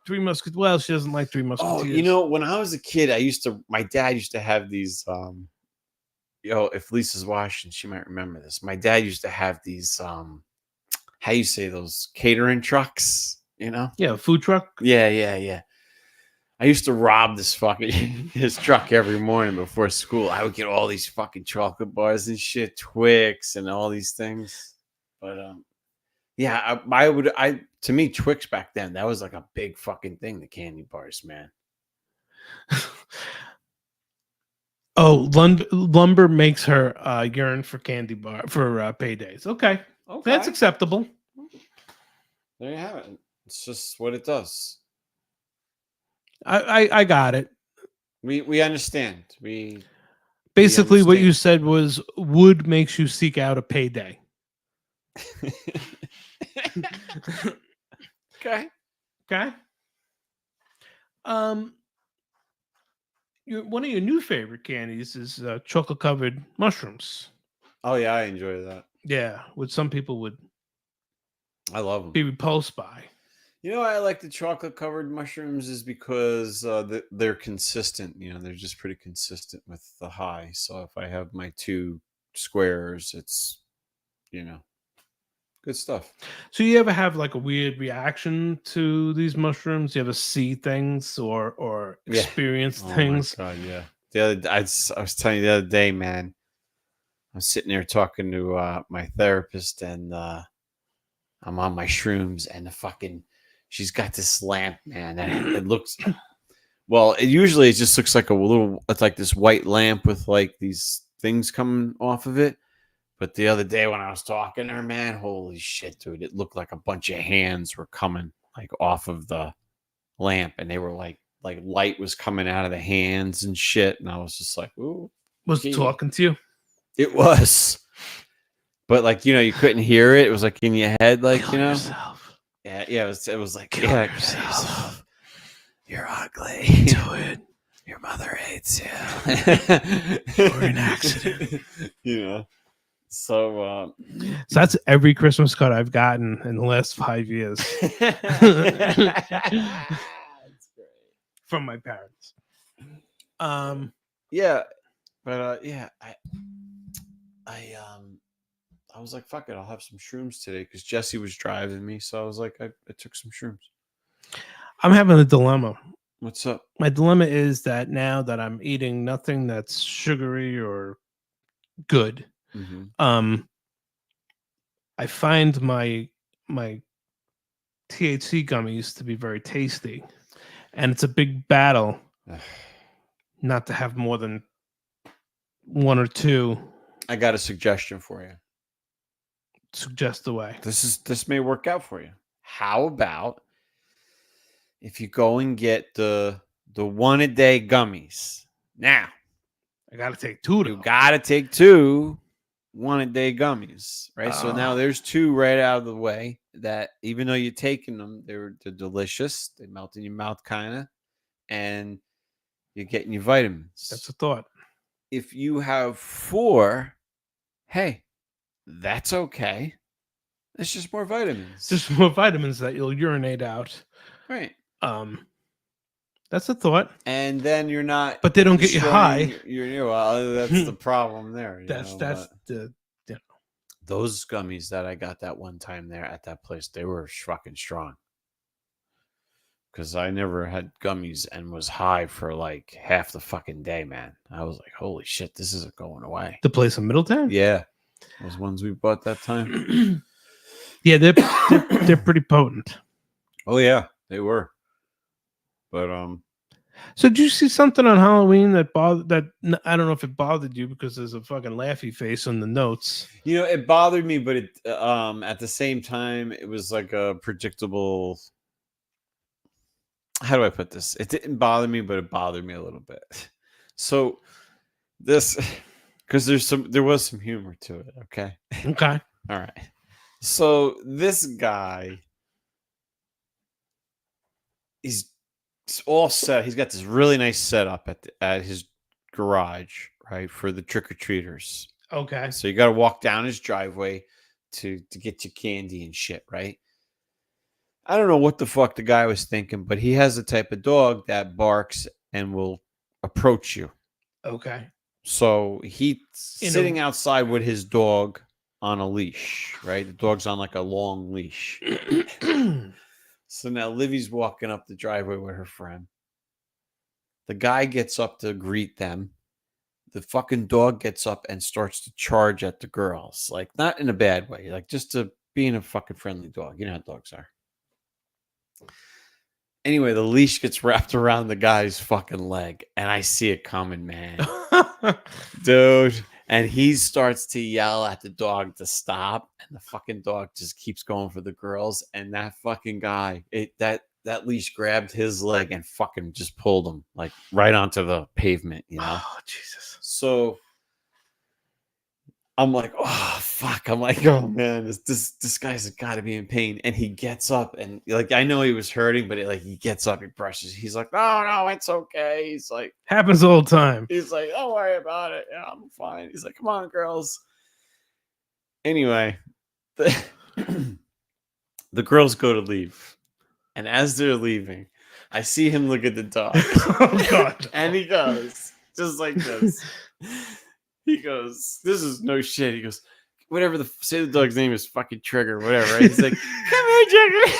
Speaker 3: Three Musketeers. Well, she doesn't like Three Musketeers.
Speaker 4: Oh, you know, when I was a kid, my dad used to have these. If Lisa's watching, she might remember this. My dad used to have these. How you say those catering trucks? You know?
Speaker 3: Yeah, food truck.
Speaker 4: Yeah. I used to rob his truck every morning before school. I would get all these fucking chocolate bars and shit, Twix and all these things. But to me, Twix back then, that was like a big fucking thing, the candy bars, man.
Speaker 3: Oh, Lumber makes her yearn for candy bar for paydays. Okay, that's acceptable.
Speaker 4: There you have it. It's just what it does.
Speaker 3: I got it.
Speaker 4: We understand.
Speaker 3: Basically what you said was wood makes you seek out a payday.
Speaker 4: Okay.
Speaker 3: One of your new favorite candies is chocolate covered mushrooms.
Speaker 4: Oh yeah, I enjoy that.
Speaker 3: Yeah, which some people would.
Speaker 4: I love them.
Speaker 3: Be repulsed by.
Speaker 4: You know why I like the chocolate covered mushrooms is because they're consistent. You know, they're just pretty consistent with the high. So if I have my 2 squares, it's, good stuff.
Speaker 3: So you ever have like a weird reaction to these mushrooms? You ever see things or experience things?
Speaker 4: Oh my God, yeah. I was telling you the other day, man. I was sitting there talking to my therapist, and I'm on my shrooms, and she's got this lamp, man. And it looks, well, it just looks like it's like this white lamp with like these things coming off of it. But the other day when I was talking to her, man, holy shit, dude, it looked like a bunch of hands were coming like off of the lamp, and they were like light was coming out of the hands and shit. And I was just like, ooh.
Speaker 3: Was it talking to you?
Speaker 4: It was. But like, you couldn't hear it. It was like in your head, like,
Speaker 3: Kill yourself.
Speaker 4: Yeah, it was like,
Speaker 3: Kill yourself.
Speaker 4: You're ugly.
Speaker 3: Do it.
Speaker 4: Your mother hates you.
Speaker 3: You're an accident.
Speaker 4: So
Speaker 3: that's every Christmas card I've gotten in the last 5 years.
Speaker 4: That's great.
Speaker 3: From my parents.
Speaker 4: Yeah. But I was like, fuck it, I'll have some shrooms today because Jesse was driving me. So I was like, I took some shrooms.
Speaker 3: I'm having a dilemma.
Speaker 4: What's up?
Speaker 3: My dilemma is that now that I'm eating nothing that's sugary or good, Um, I find my THC gummies to be very tasty, and it's a big battle not to have more than one or two.
Speaker 4: I got a suggestion for you.
Speaker 3: Suggest the way.
Speaker 4: This may work out for you. How about if you go and get the 1-a-day gummies? Now,
Speaker 3: I gotta take two.
Speaker 4: you got to take 2 1-a-day gummies, right? So now
Speaker 3: Oh.
Speaker 4: there's 2 right out of the way that even though you're taking them, they're delicious. They melt in your mouth kind of, and you're getting your vitamins.
Speaker 3: That's a thought.
Speaker 4: If you have 4, hey, that's okay. It's just more vitamins.
Speaker 3: Just more vitamins that you'll urinate out.
Speaker 4: right.
Speaker 3: That's a thought.
Speaker 4: And then you're not,
Speaker 3: But they don't get you high.
Speaker 4: You're well, that's the problem there.
Speaker 3: That's the
Speaker 4: those gummies that I got that one time there at that place. They were fucking strong. Because I never had gummies and was high for like half the fucking day, man. I was like, holy shit, this isn't going away.
Speaker 3: the place in Middletown.
Speaker 4: Yeah, those ones we bought that time.
Speaker 3: Yeah, they're pretty potent.
Speaker 4: Oh yeah, they were. But
Speaker 3: So did you see something on Halloween that I don't know if it bothered you because there's a fucking laughy face on the notes.
Speaker 4: you know, it bothered me, but it at the same time, it was like a predictable. How do I put this? It didn't bother me, but it bothered me a little bit. So this, because there was some humor to it. Okay.
Speaker 3: Okay.
Speaker 4: All right. So this guy, he's all set. He's got this really nice setup at his garage, right, for the trick-or-treaters.
Speaker 3: Okay.
Speaker 4: So you got to walk down his driveway to get your candy and shit, right? I don't know what the fuck the guy was thinking, but he has the type of dog that barks and will approach you.
Speaker 3: Okay.
Speaker 4: So he's sitting outside with his dog on a leash, right? The dog's on like a long leash. So now Livy's walking up the driveway with her friend. The guy gets up to greet them. The fucking dog gets up and starts to charge at the girls. Like, not in a bad way. Like, just to being a fucking friendly dog. You know how dogs are. Anyway, the leash gets wrapped around the guy's fucking leg. And I see it coming, man. Dude. And he starts to yell at the dog to stop. And the fucking dog just keeps going for the girls. And that fucking guy, that leash grabbed his leg and fucking just pulled him like right onto the pavement, you know?
Speaker 3: Oh, Jesus.
Speaker 4: So I'm like, oh fuck. I'm like, oh man, this guy's got to be in pain. And he gets up and like, I know he was hurting, but he gets up, he brushes. He's like, no, it's okay. He's like,
Speaker 3: happens all the time.
Speaker 4: He's like, don't worry about it. Yeah, I'm fine. He's like, come on, girls. Anyway, the girls go to leave. And as they're leaving, I see him look at the dog.
Speaker 3: Oh, God.
Speaker 4: And he goes, just like this. He goes, this is no shit. He goes, whatever say the dog's name is fucking Trigger, whatever, right? He's like, come here, Trigger.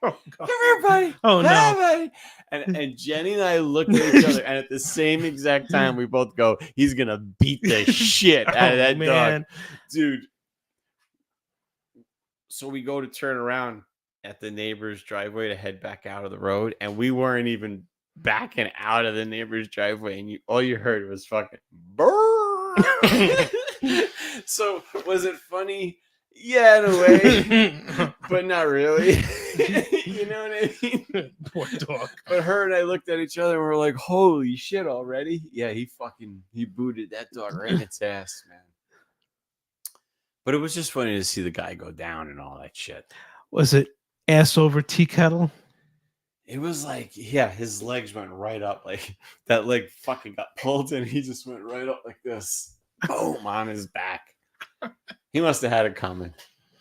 Speaker 3: Oh, God.
Speaker 4: Come here, buddy.
Speaker 3: Oh, no.
Speaker 4: Hi, buddy. And Jenny and I look at each other, and at the same exact time, we both go, he's going to beat the shit out of that dog. Dude. So we go to turn around at the neighbor's driveway to head back out of the road, and we weren't even backing out of the neighbor's driveway, and all you heard was fucking brrr. So was it funny? Yeah, in a way, but not really. You know what I mean?
Speaker 3: Poor dog.
Speaker 4: But her and I looked at each other and we're like, holy shit already. Yeah, he booted that dog right in its ass, man. But it was just funny to see the guy go down and all that shit.
Speaker 3: Was it ass over tea kettle?
Speaker 4: It was like, yeah, his legs went right up. Like that leg fucking got pulled and he just went right up like this. Boom, on his back. He must have had it coming.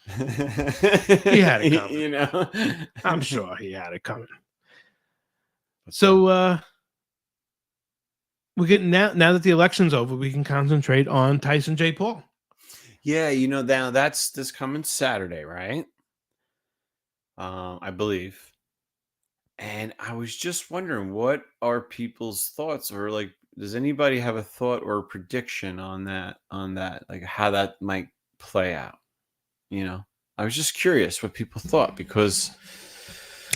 Speaker 3: He had it coming.
Speaker 4: You know?
Speaker 3: I'm sure he had it coming. So we're getting now that the election's over, we can concentrate on Tyson J. Paul.
Speaker 4: Yeah, you know, now that's this coming Saturday, right? I believe. And I was just wondering, what are people's thoughts, or like, Does anybody have a thought or a prediction on that? Like how that might play out? You know, I was just curious what people thought because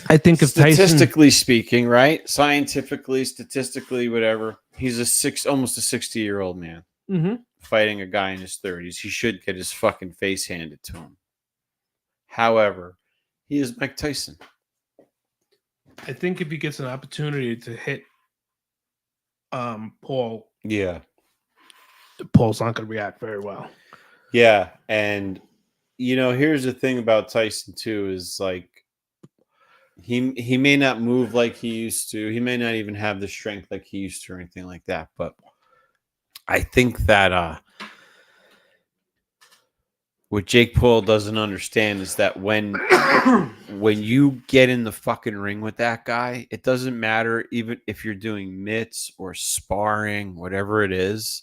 Speaker 3: I think if Tyson,
Speaker 4: statistically speaking, right? Scientifically, statistically, whatever, he's almost a 60-year-old man
Speaker 3: Mhm.
Speaker 4: fighting a guy in his 30s. He should get his fucking face handed to him. However, he is Mike Tyson.
Speaker 3: I think if he gets an opportunity to hit Paul,
Speaker 4: Yeah.
Speaker 3: Paul's not going to react very well.
Speaker 4: Yeah. And, you know, here's the thing about Tyson, too, is like he may not move like he used to. He may not even have the strength like he used to or anything like that. But I think that what Jake Paul doesn't understand is that when you get in the fucking ring with that guy, it doesn't matter even if you're doing mitts or sparring, whatever it is,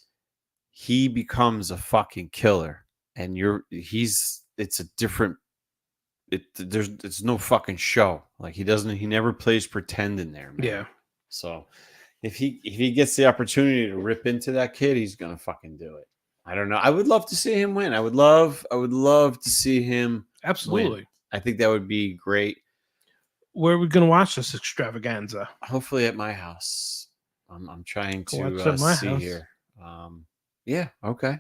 Speaker 4: he becomes a fucking killer. And it's a different it's no fucking show. Like he never plays pretend in there, man.
Speaker 3: Yeah.
Speaker 4: So if he gets the opportunity to rip into that kid, he's gonna fucking do it. I don't know. I would love to see him win. I would love to see him
Speaker 3: Absolutely.
Speaker 4: win. I think that would be great.
Speaker 3: Where are we going to watch this extravaganza?
Speaker 4: Hopefully at my house. I'm trying
Speaker 3: Watch
Speaker 4: to
Speaker 3: at my
Speaker 4: see
Speaker 3: house.
Speaker 4: here. Yeah, okay.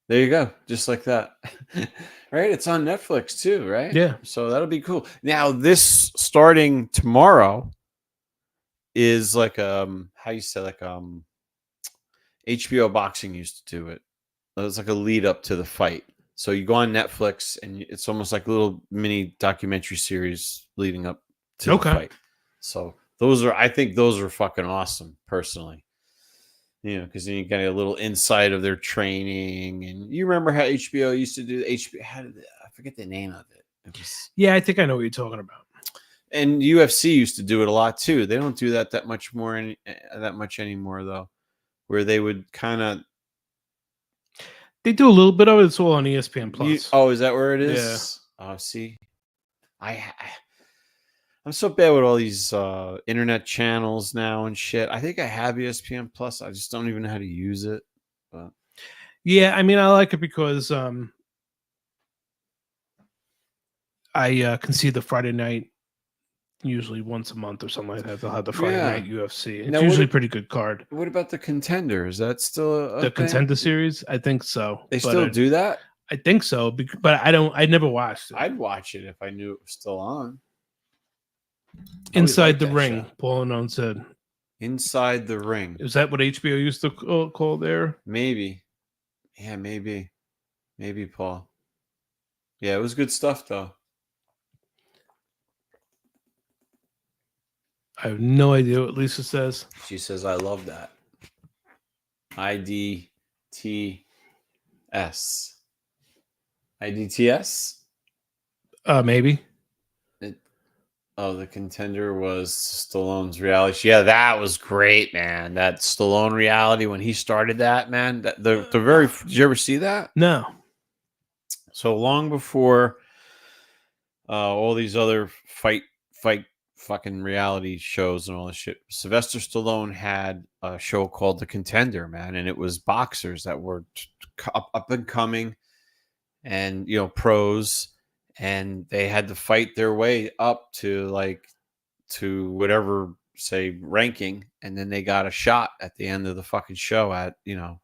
Speaker 4: There you go. Just like that. Right? It's on Netflix too, right?
Speaker 3: Yeah.
Speaker 4: So that'll be cool. Now, this starting tomorrow is like how you say, like HBO Boxing used to do it. It was like a lead up to the fight. So you go on Netflix and it's almost like a little mini documentary series leading up to the fight. So I think those are fucking awesome, personally. You know, because then you get a little insight of their training, and you remember how HBO used to do HBO. I forget the name of it. It was,
Speaker 3: yeah, I think I know what you're talking about.
Speaker 4: And UFC used to do it a lot too. They don't do that much more that much anymore, though. Where they would kind of
Speaker 3: they do a little bit of it. It's all on ESPN Plus.
Speaker 4: Is that where it is? Yeah. Oh, see, I'm so bad with all these internet channels now and shit. I think I have ESPN Plus. I just don't even know how to use it. But
Speaker 3: yeah, I mean, I like it because I can see the Friday night usually once a month or something like that. They'll have the Friday night UFC. It's usually a pretty good card.
Speaker 4: What about the Contender? Is that still
Speaker 3: the Contender series? I think so.
Speaker 4: They still do that?
Speaker 3: I think so, but I never watched it.
Speaker 4: I'd watch it if I knew it was still on.
Speaker 3: Inside the Ring, Paul Unknown said.
Speaker 4: Inside the Ring.
Speaker 3: Is that what HBO used to call there?
Speaker 4: Maybe. Yeah, maybe. Maybe, Paul. Yeah, it was good stuff, though.
Speaker 3: I have no idea what Lisa says.
Speaker 4: She says, I love that. IDTS. IDTS?
Speaker 3: Maybe.
Speaker 4: The Contender was Stallone's reality. Yeah, that was great, man. That Stallone reality when he started that, man. Did you ever see that?
Speaker 3: No.
Speaker 4: So long before all these other fight fucking reality shows and all this shit, Sylvester Stallone had a show called The Contender, man, and it was boxers that were up and coming and, you know, pros, and they had to fight their way up to whatever, say, ranking, and then they got a shot at the end of the fucking show at, you know,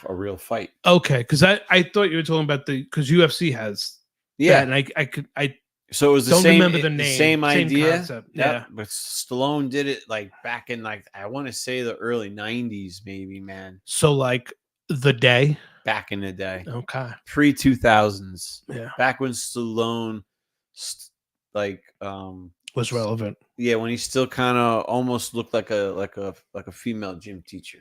Speaker 4: a real fight.
Speaker 3: Okay, because I thought you were talking about because UFC has that, and I
Speaker 4: so it was the
Speaker 3: don't
Speaker 4: same,
Speaker 3: remember the name,
Speaker 4: same idea.
Speaker 3: Concept.
Speaker 4: Yeah, but Stallone did it like back in I want to say the early 90s, maybe, man.
Speaker 3: So like the day.
Speaker 4: Back in the day.
Speaker 3: Okay.
Speaker 4: Pre-2000s.
Speaker 3: Yeah.
Speaker 4: Back when Stallone
Speaker 3: was relevant.
Speaker 4: Yeah, when he still kind of almost looked like a female gym teacher.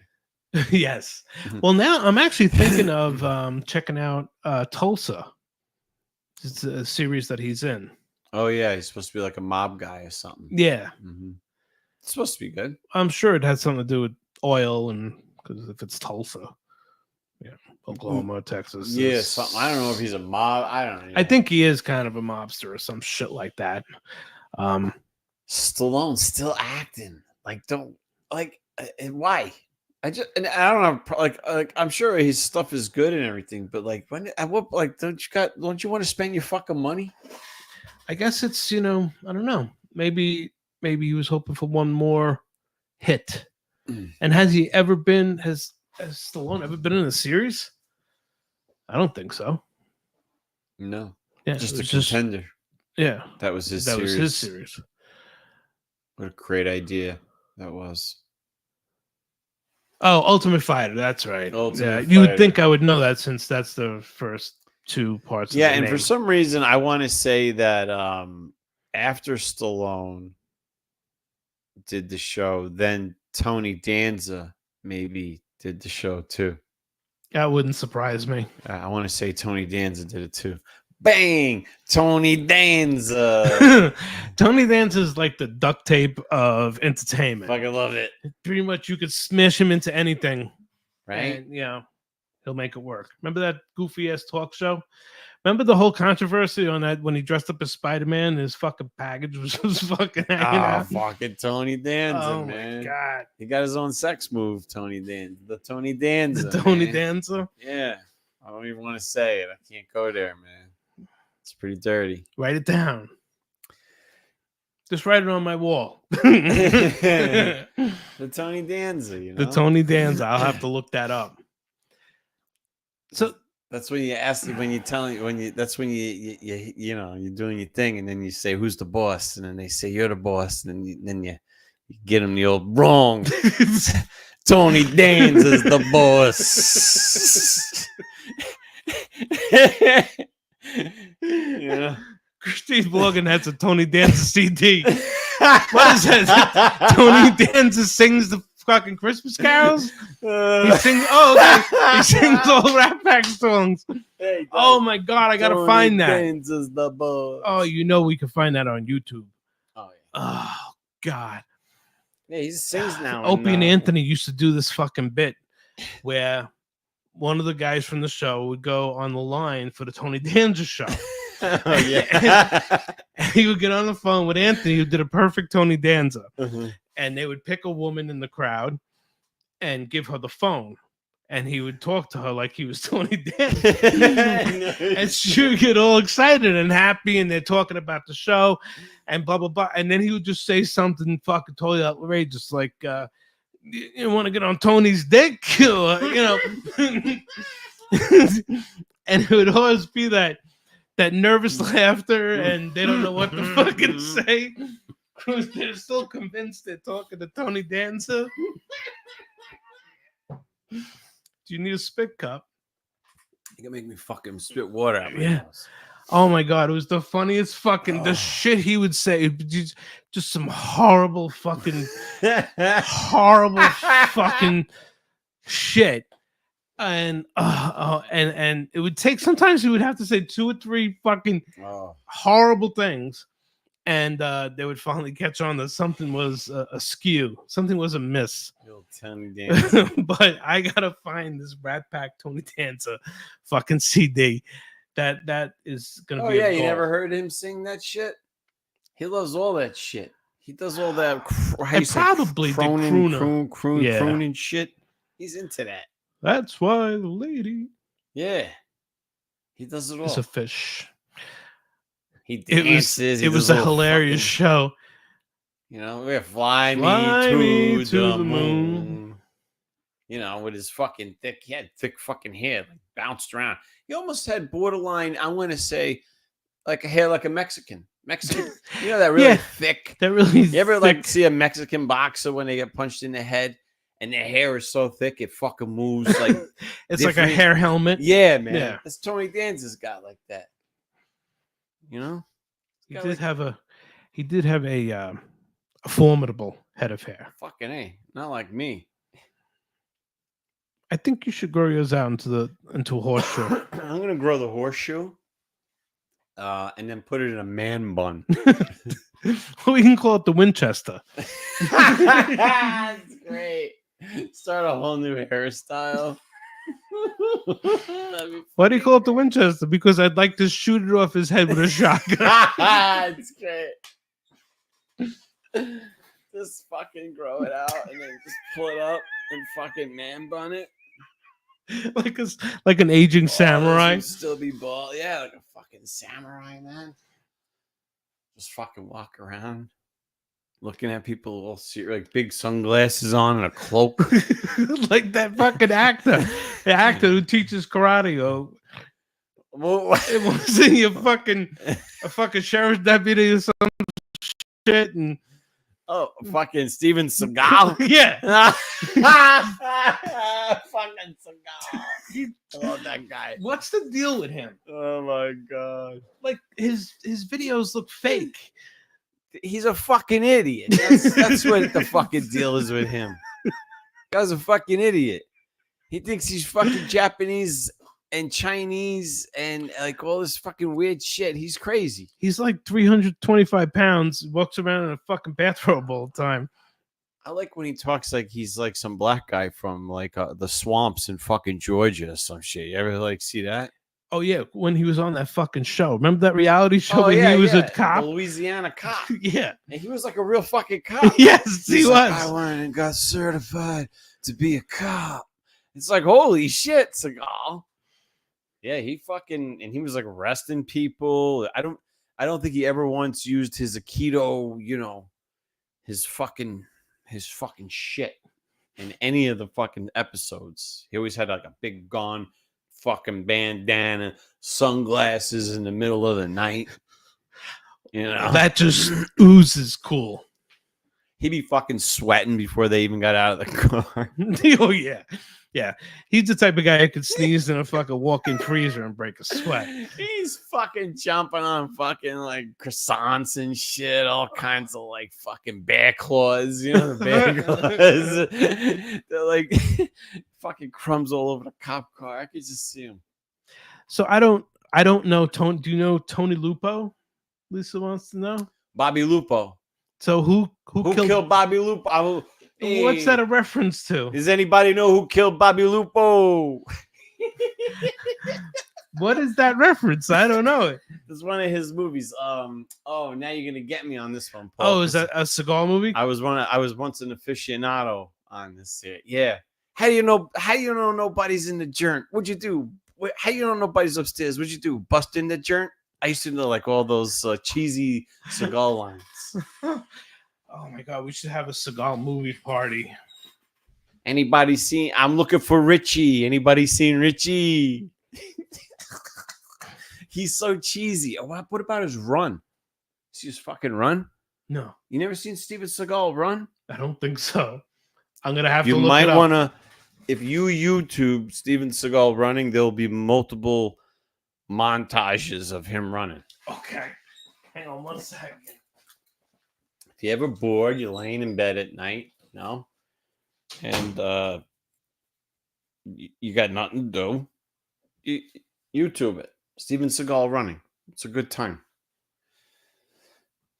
Speaker 3: Yes. Well, now I'm actually thinking of checking out Tulsa. It's a series that he's in.
Speaker 4: Oh yeah, he's supposed to be like a mob guy or something.
Speaker 3: Yeah.
Speaker 4: Mm-hmm. It's supposed to be good.
Speaker 3: I'm sure it has something to do with oil, and because if it's Tulsa. Yeah, Oklahoma, Texas.
Speaker 4: Yeah, something. I don't know if he's a mob. I don't know.
Speaker 3: I think he is kind of a mobster or some shit like that.
Speaker 4: Stallone's still acting. Why? and I don't know, like I'm sure his stuff is good and everything, but like at what like don't you want to spend your fucking money?
Speaker 3: I guess it's, I don't know. Maybe he was hoping for one more hit. And has Stallone ever been in a series? I don't think so.
Speaker 4: No.
Speaker 3: Yeah,
Speaker 4: Just a
Speaker 3: it was
Speaker 4: contender.
Speaker 3: Yeah.
Speaker 4: That was his
Speaker 3: That
Speaker 4: series.
Speaker 3: was his series.
Speaker 4: What a great idea that was.
Speaker 3: Oh, Ultimate Fighter. That's right.
Speaker 4: Ultimate
Speaker 3: You would
Speaker 4: Fighter.
Speaker 3: think I would know that since that's the first two parts
Speaker 4: Yeah,
Speaker 3: of the
Speaker 4: and
Speaker 3: name.
Speaker 4: for some reason I want to say that after Stallone did the show, then Tony Danza maybe did the show too.
Speaker 3: That wouldn't surprise me.
Speaker 4: I want to say Tony Danza did it too. Bang! Tony Danza.
Speaker 3: Tony Danza is like the duct tape of entertainment.
Speaker 4: Fucking love it.
Speaker 3: Pretty much you could smash him into anything.
Speaker 4: Right?
Speaker 3: And, he'll make it work. Remember that goofy ass talk show? Remember the whole controversy on that when he dressed up as Spider-Man and his fucking package was fucking hanging out?
Speaker 4: Fucking Tony Danza,
Speaker 3: Oh
Speaker 4: man.
Speaker 3: my god.
Speaker 4: He got his own sex move, Tony Danza. The Tony Danza.
Speaker 3: The Tony
Speaker 4: man.
Speaker 3: Danza?
Speaker 4: Yeah. I don't even want to say it. I can't go there, man. It's pretty dirty.
Speaker 3: Write it down. Just write it on my wall.
Speaker 4: The Tony Danza,
Speaker 3: The Tony Danza. I'll have to look that up. So
Speaker 4: that's when you ask when you're doing your thing, and then you say who's the boss, and then they say you're the boss, and then you get them the old wrong. Tony Danza's the boss. Yeah.
Speaker 3: Steve Morgan has a Tony Danza CD. What is that? Tony Danza sings the fucking Christmas carols? He sings he sings all Rat Pack songs.
Speaker 4: Hey,
Speaker 3: oh my god, I gotta
Speaker 4: Tony
Speaker 3: find that.
Speaker 4: Danza's the boss.
Speaker 3: Oh, we can find that on YouTube.
Speaker 4: Oh, yeah.
Speaker 3: Oh god.
Speaker 4: Yeah, he sings now.
Speaker 3: Opie and Anthony used to do this fucking bit where one of the guys from the show would go on the line for the Tony Danza show.
Speaker 4: Oh, yeah.
Speaker 3: And he would get on the phone with Anthony, who did a perfect Tony Danza.
Speaker 4: Uh-huh.
Speaker 3: And they would pick a woman in the crowd and give her the phone. And he would talk to her like he was Tony Danza. And she would get all excited and happy. And they're talking about the show and blah, blah, blah. And then he would just say something fucking totally outrageous, like, you want to get on Tony's dick? Or, and it would always be that nervous laughter, and they don't know what to fucking say. They're still convinced they're talking to Tony Danza. Do you need a spit cup?
Speaker 4: You can make me fucking spit water out my nose.
Speaker 3: Oh my god, it was the funniest fucking the shit he would say. Just some horrible fucking shit. And it would take, sometimes he would have to say 2 or 3 fucking horrible things, and they would finally catch on that something was askew, something was amiss.
Speaker 4: Tony Danza.
Speaker 3: But I gotta find this Rat Pack Tony Danza fucking CD. That is gonna be.
Speaker 4: Oh yeah, you never heard him sing that shit? He loves all that shit. He does all that.
Speaker 3: Probably
Speaker 4: crooning shit. He's into that.
Speaker 3: That's why the lady.
Speaker 4: Yeah, he does it all.
Speaker 3: It's a fish.
Speaker 4: He dances.
Speaker 3: It was a hilarious show.
Speaker 4: We're fly me to the moon. With his fucking thick, he had thick fucking hair, like bounced around. He almost had borderline, I want to say, like a hair like a Mexican. That really thick.
Speaker 3: That really.
Speaker 4: You ever like see a Mexican boxer when they get punched in the head? And their hair is so thick it fucking moves like
Speaker 3: it's different. Like a hair helmet.
Speaker 4: Yeah, man. Yeah. That's Tony Danza's got like that. He
Speaker 3: did have a formidable head of hair.
Speaker 4: Fucking A, not like me.
Speaker 3: I think you should grow yours out into a horseshoe.
Speaker 4: I'm gonna grow the horseshoe, and then put it in a man bun.
Speaker 3: We can call it the Winchester.
Speaker 4: That's great. Start a whole new hairstyle.
Speaker 3: Why do you call it the Winchester? Because I'd like to shoot it off his head with a shotgun.
Speaker 4: That's great. Just fucking grow it out and then just pull it up. and fucking man bun it.
Speaker 3: like an aging samurai.
Speaker 4: Would still be bald. Yeah, like a fucking samurai, man. Just fucking walk around looking at people all like big sunglasses on and a cloak.
Speaker 3: Like that fucking actor. The actor who teaches karate. Oh,
Speaker 4: Well,
Speaker 3: it wasn't a fucking sheriff's deputy or some shit. And
Speaker 4: oh, fucking Steven Seagal.
Speaker 3: yeah.
Speaker 4: Fucking Seagal. I love that guy.
Speaker 3: What's the deal with him?
Speaker 4: Oh my god.
Speaker 3: Like his videos look fake.
Speaker 4: He's a fucking idiot. That's what the fucking deal is with him. Guy's a fucking idiot. He thinks he's fucking Japanese and Chinese and like all this fucking weird shit. He's crazy.
Speaker 3: He's like 325 pounds, walks around in a fucking bathrobe all the time.
Speaker 4: I like when he talks like he's like some black guy from like the swamps in fucking Georgia or some shit. You ever like see that?
Speaker 3: Oh yeah, when he was on that fucking show. Remember that reality show when
Speaker 4: yeah,
Speaker 3: he was
Speaker 4: yeah.
Speaker 3: a cop?
Speaker 4: The Louisiana cop.
Speaker 3: Yeah.
Speaker 4: And he was like a real fucking cop.
Speaker 3: Yes, he
Speaker 4: He's
Speaker 3: was.
Speaker 4: like, I went and got certified to be a cop. It's like, holy shit, Seagal. Yeah, he fucking, and he was like arresting people. I don't think he ever once used his Aikido, you know, his fucking shit in any of the fucking episodes. He always had like a big gone fucking bandana, sunglasses in the middle of the night. You know,
Speaker 3: That just oozes cool.
Speaker 4: he'd be fucking sweating before they even got out of the car.
Speaker 3: Oh yeah. Yeah. He's the type of guy that could sneeze in a fucking walk-in freezer and break a sweat.
Speaker 4: He's fucking jumping on fucking like croissants and shit, all kinds of like fucking bear claws, you know, the bear claws. They're like fucking crumbs all over the cop car. I could just see him.
Speaker 3: So I don't know Tony. Do you know Tony Lupo? Lisa wants to know.
Speaker 4: Bobby Lupo.
Speaker 3: So who
Speaker 4: killed Bobby Lupo?
Speaker 3: What's that a reference to?
Speaker 4: Does anybody know who killed Bobby Lupo?
Speaker 3: What is that reference? I don't know it.
Speaker 4: It's one of his movies. Oh, now you're gonna get me on this one, Paul.
Speaker 3: Oh, is that a Seagal movie?
Speaker 4: I was once an aficionado on this series. Yeah. How do you know nobody's in the joint? What'd you do? How you know nobody's upstairs? What'd you do? Bust in the joint? I used to know like all those cheesy Seagal lines.
Speaker 3: Oh my god, we should have a Seagal movie party.
Speaker 4: Anybody seen? I'm looking for Richie. Anybody seen Richie? He's so cheesy. Oh, what about his run? See his fucking run?
Speaker 3: No,
Speaker 4: You never seen Steven Seagal run?
Speaker 3: I don't think so. I'm gonna have
Speaker 4: You
Speaker 3: to look
Speaker 4: might
Speaker 3: it up.
Speaker 4: want to. If you YouTube Steven Seagal running, there'll be multiple montages of him running.
Speaker 3: Okay, hang on 1 second.
Speaker 4: If you're ever bored, you're laying in bed at night, you know, and you got nothing to do, YouTube it. Steven Seagal running. It's a good time.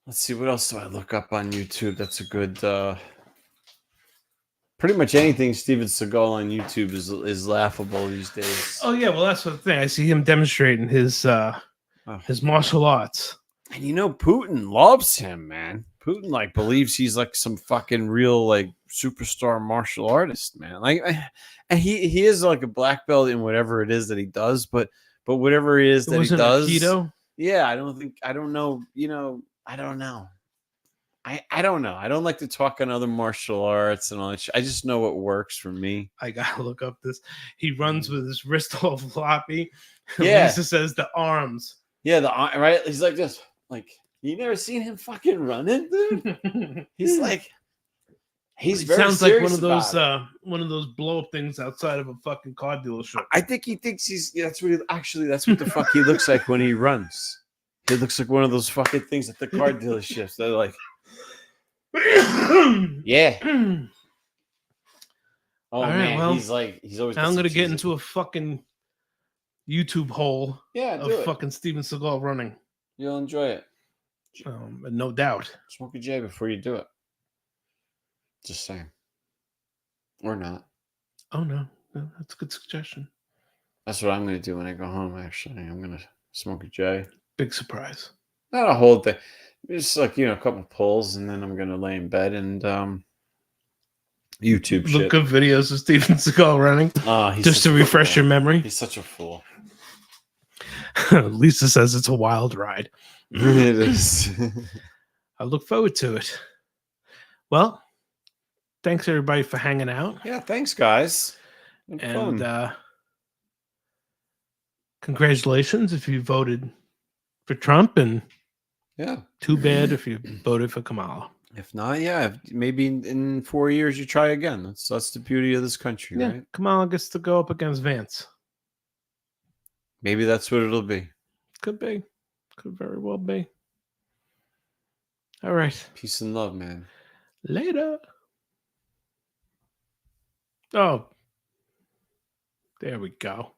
Speaker 4: Let's see, what else do I look up on YouTube? That's a good. Pretty much anything Steven Seagal on YouTube is laughable these days.
Speaker 3: Oh yeah, well that's the thing. I see him demonstrating his martial arts.
Speaker 4: And you know, Putin loves him, man. Putin like believes he's like some fucking real like superstar martial artist, man. Like, and he is like a black belt in whatever it is that he does, but whatever it is that he does,
Speaker 3: Aikido?
Speaker 4: yeah, I don't know. I don't know. I don't know. I don't like to talk on other martial arts and all that shit. I just know what works for me.
Speaker 3: I gotta look up this. He runs with his wrist all floppy.
Speaker 4: Yeah.
Speaker 3: Lisa says the arms.
Speaker 4: Yeah, right. He's like this. Like, you never seen him fucking running, dude? He's like, he's
Speaker 3: It
Speaker 4: very
Speaker 3: sounds like
Speaker 4: serious about it.
Speaker 3: one of those blow up things outside of a fucking car dealership.
Speaker 4: I think he thinks that's what the fuck he looks like when he runs. He looks like one of those fucking things at the car dealerships. They're like, yeah. Oh
Speaker 3: right,
Speaker 4: man,
Speaker 3: well,
Speaker 4: he's always.
Speaker 3: I'm gonna get into a fucking YouTube hole
Speaker 4: do
Speaker 3: of
Speaker 4: it.
Speaker 3: fucking Steven Seagal running.
Speaker 4: You'll enjoy it.
Speaker 3: No doubt.
Speaker 4: Smoke a J before you do it. Just saying. Or not.
Speaker 3: Oh no, that's a good suggestion.
Speaker 4: That's what I'm going to do when I go home, actually. I'm going to smoke a J.
Speaker 3: Big surprise.
Speaker 4: Not a whole thing. Just like, a couple pulls, and then I'm going to lay in bed and YouTube
Speaker 3: Look
Speaker 4: shit.
Speaker 3: up videos of Steven Seagal running
Speaker 4: He's
Speaker 3: just
Speaker 4: such
Speaker 3: to
Speaker 4: a
Speaker 3: refresh
Speaker 4: fool.
Speaker 3: your memory.
Speaker 4: He's such a fool.
Speaker 3: Lisa says it's a wild ride.
Speaker 4: It is.
Speaker 3: I look forward to it. Well, thanks everybody for hanging out.
Speaker 4: Yeah, thanks, guys. Had
Speaker 3: And
Speaker 4: fun.
Speaker 3: congratulations if you voted for Trump, and
Speaker 4: Yeah.
Speaker 3: too bad if you voted for Kamala.
Speaker 4: If not, yeah, maybe in 4 years you try again. That's the beauty of this country,
Speaker 3: Yeah,
Speaker 4: right?
Speaker 3: Kamala gets to go up against Vance.
Speaker 4: Maybe that's what it'll be.
Speaker 3: Could be. Could very well be. All right.
Speaker 4: Peace and love, man.
Speaker 3: Later. Oh, there we go.